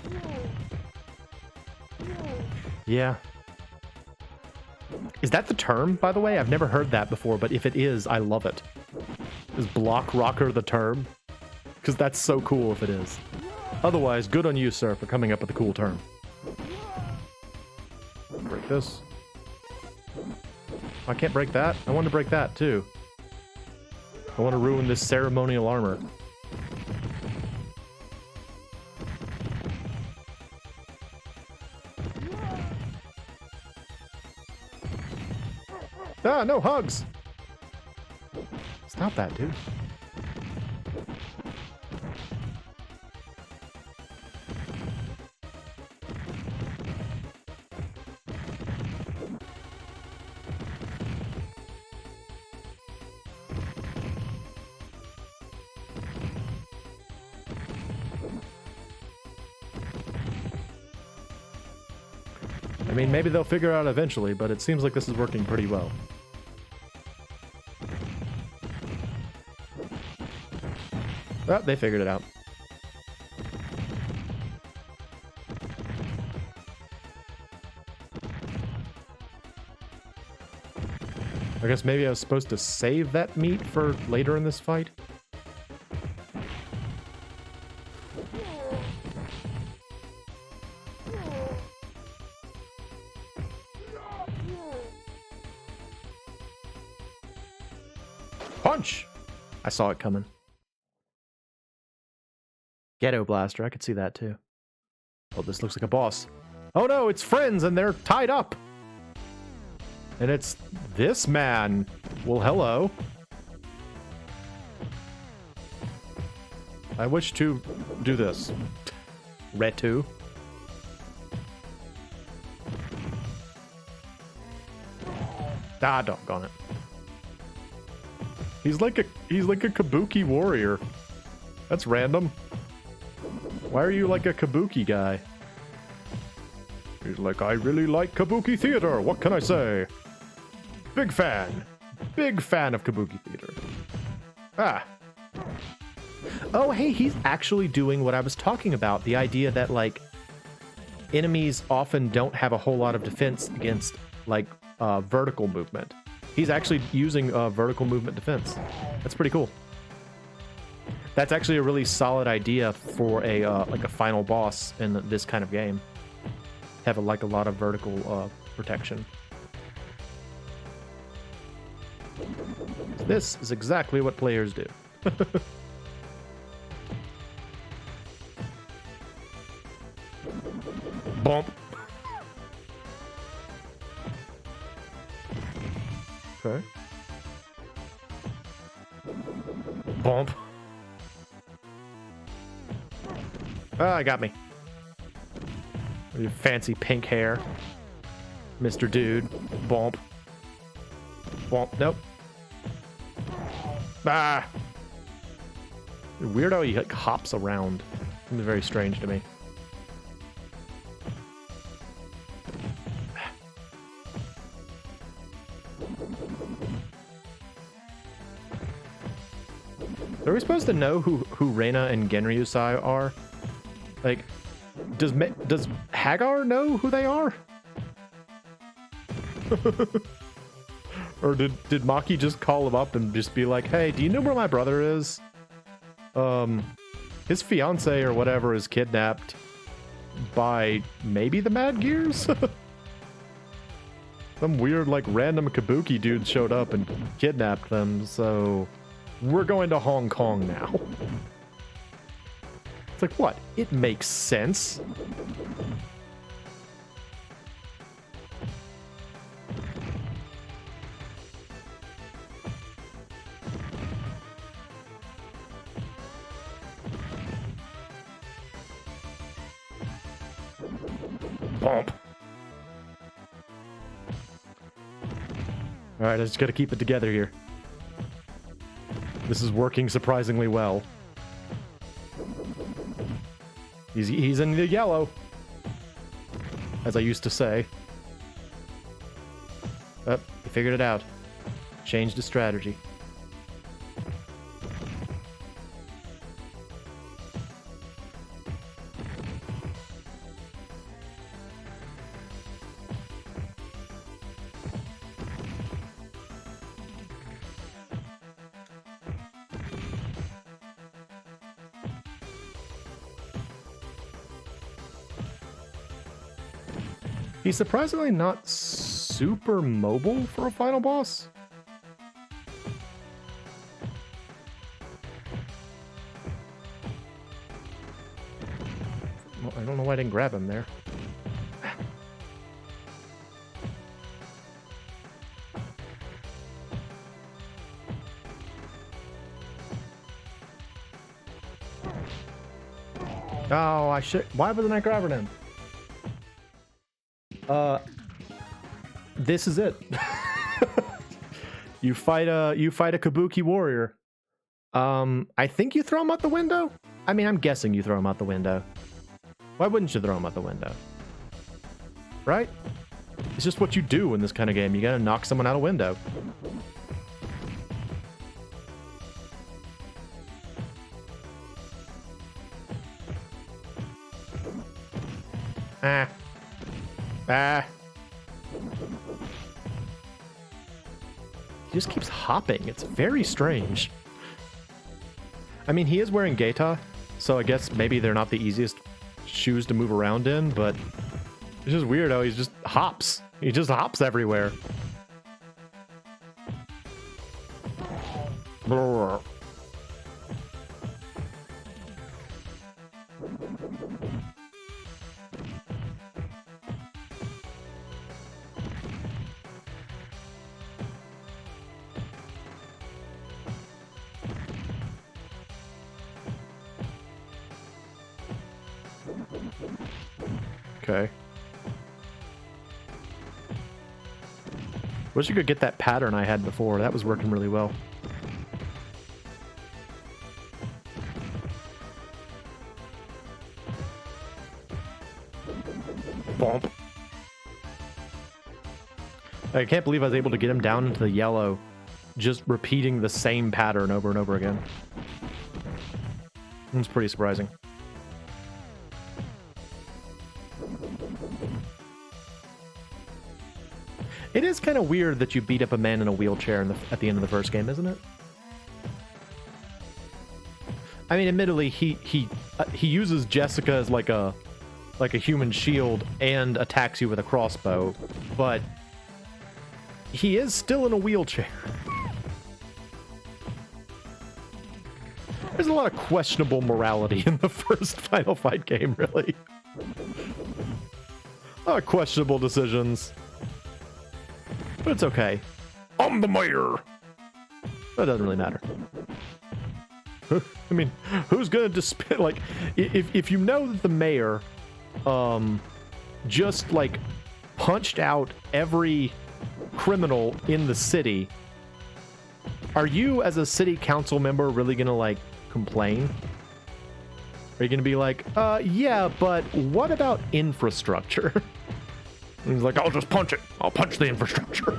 Yeah. Is that the term, by the way? I've never heard that before, but if it is, I love it. Is block rocker the term? Because that's so cool if it is. Otherwise, good on you, sir, for coming up with a cool term. Break this. I can't break that. I want to break that, too. I want to ruin this ceremonial armor. Ah, no hugs! Stop that, dude. I mean, maybe they'll figure it out eventually, but it seems like this is working pretty well. Oh, they figured it out. I guess maybe I was supposed to save that meat for later in this fight? Punch! I saw it coming. Ghetto Blaster, I could see that too. Oh, this looks like a boss. Oh no, it's friends and they're tied up! And it's this man. Well, hello. I wish to do this. Retu. Ah, doggone it. He's like a kabuki warrior. That's random. Why are you like a kabuki guy? He's like, I really like kabuki theater. What can I say? Big fan. Big fan of kabuki theater. Ah. Oh, hey, he's actually doing what I was talking about. The idea that, like, enemies often don't have a whole lot of defense against, like, vertical movement. He's actually using vertical movement defense. That's pretty cool. That's actually a really solid idea for a like a final boss in this kind of game. Have a lot of vertical protection. This is exactly what players do. Bump. Okay. Bump. Ah, got me. With your fancy pink hair. Mr. Dude. Bump. Bump. Nope. Ah! Weird how he like hops around. It's very strange to me. Are we supposed to know who Reina and Genryusai are? Like, does Hagar know who they are? Or did Maki just call him up and just be like, hey, do you know where my brother is? His fiance or whatever is kidnapped by maybe the Mad Gears? Some weird, like, random kabuki dude showed up and kidnapped them, so we're going to Hong Kong now. It's like, what? It makes sense. Bump. Alright, I just gotta keep it together here. This is working surprisingly well. He's in the yellow, as I used to say. Oh, he figured it out. Changed his strategy. He's surprisingly not super mobile for a final boss. Well, I don't know why I didn't grab him there. Oh, I should. Why wasn't I grabbing him? This is it. You fight a Kabuki warrior. I think you throw him out the window. I mean, I'm guessing you throw him out the window. Why wouldn't you throw him out the window? Right? It's just what you do in this kind of game. You gotta knock someone out a window. Ah. Ah. He just keeps hopping. It's very strange. I mean, he is wearing Gaeta, so I guess maybe they're not the easiest shoes to move around in, but it's just weird how he just hops. He just hops everywhere. Brrr. Okay. Wish you could get that pattern I had before. That was working really well. Bump. I can't believe I was able to get him down into the yellow, just repeating the same pattern over and over again. It's pretty surprising. It is kind of weird that you beat up a man in a wheelchair at the end of the first game, isn't it? I mean, admittedly, he uses Jessica as like a human shield and attacks you with a crossbow, but he is still in a wheelchair. There's a lot of questionable morality in the first Final Fight game, really. A lot of questionable decisions. But it's okay. I'm the mayor. That doesn't really matter. I mean, who's gonna dispute? Like, if you know that the mayor, just like punched out every criminal in the city, are you as a city council member really gonna like complain? Are you gonna be like, yeah, but what about infrastructure? And he's like, I'll just punch it. I'll punch the infrastructure.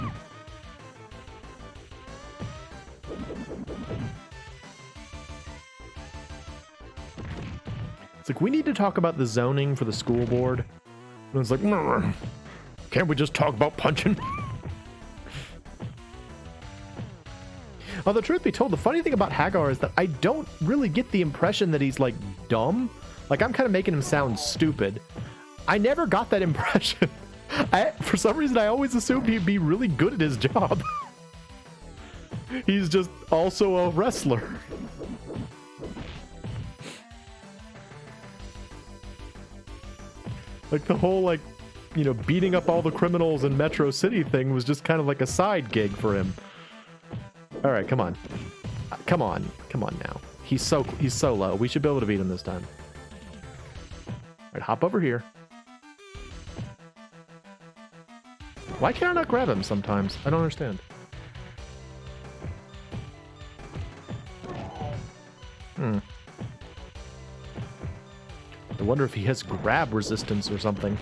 It's like, we need to talk about the zoning for the school board. And it's like, can't we just talk about punching? Although, truth be told, the funny thing about Hagar is that I don't really get the impression that he's, like, dumb. Like, I'm kind of making him sound stupid. I never got that impression. For some reason, I always assumed he'd be really good at his job. He's just also a wrestler. Like, the whole, like, you know, beating up all the criminals in Metro City thing was just kind of like a side gig for him. All right, come on. Come on now. He's so low. We should be able to beat him this time. All right, hop over here. Why can't I not grab him sometimes? I don't understand. I wonder if he has grab resistance or something.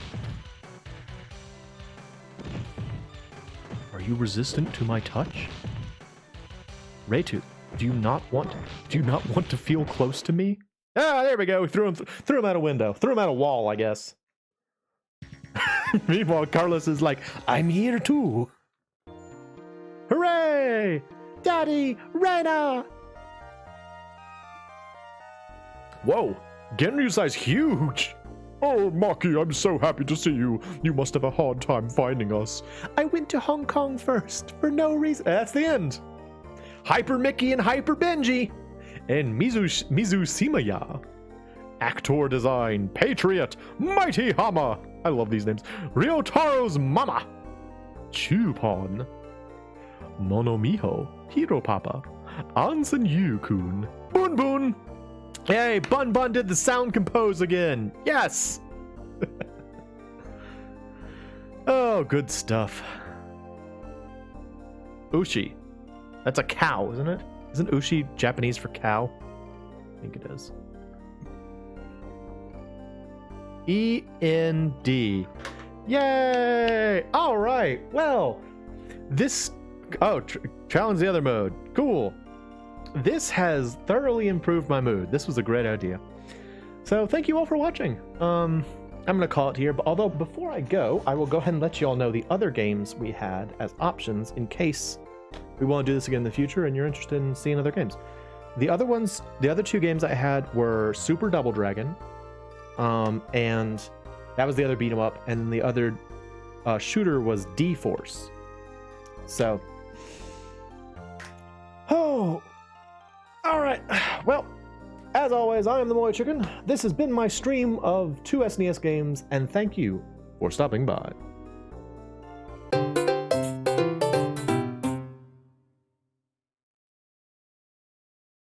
Are you resistant to my touch? Raytooth, do you not want to feel close to me? Ah, there we go. We threw him out a window. Threw him out a wall, I guess. Meanwhile, Carlos is like, I'm here too. Hooray! Daddy, Reina! Whoa, Genryu's size huge. Oh, Maki, I'm so happy to see you. You must have a hard time finding us. I went to Hong Kong first for no reason. That's the end. Hyper Mickey and Hyper Benji. And Mizu Simaya. Actor design, Patriot, Mighty Hama. I love these names. Ryotaro's Mama. Chupon. Monomiho. Hiro Papa. Ansen Yu-kun. Bun Bun. Hey, Bun Bun did the sound compose again. Yes. Oh, good stuff. Ushi. That's a cow, isn't it? Isn't Ushi Japanese for cow? I think it is. E-N-D. Yay! All right. Well, this... Oh, challenge the other mode. Cool. This has thoroughly improved my mood. This was a great idea. So thank you all for watching. I'm going to call it here, but although before I go, I will go ahead and let you all know the other games we had as options in case we want to do this again in the future and you're interested in seeing other games. The other two games I had were Super Double Dragon, and that was the other beat 'em up, and the other shooter was D-Force. So, oh, all right. Well, as always, I am the MoeChicken. This has been my stream of 2 SNES games, and thank you for stopping by.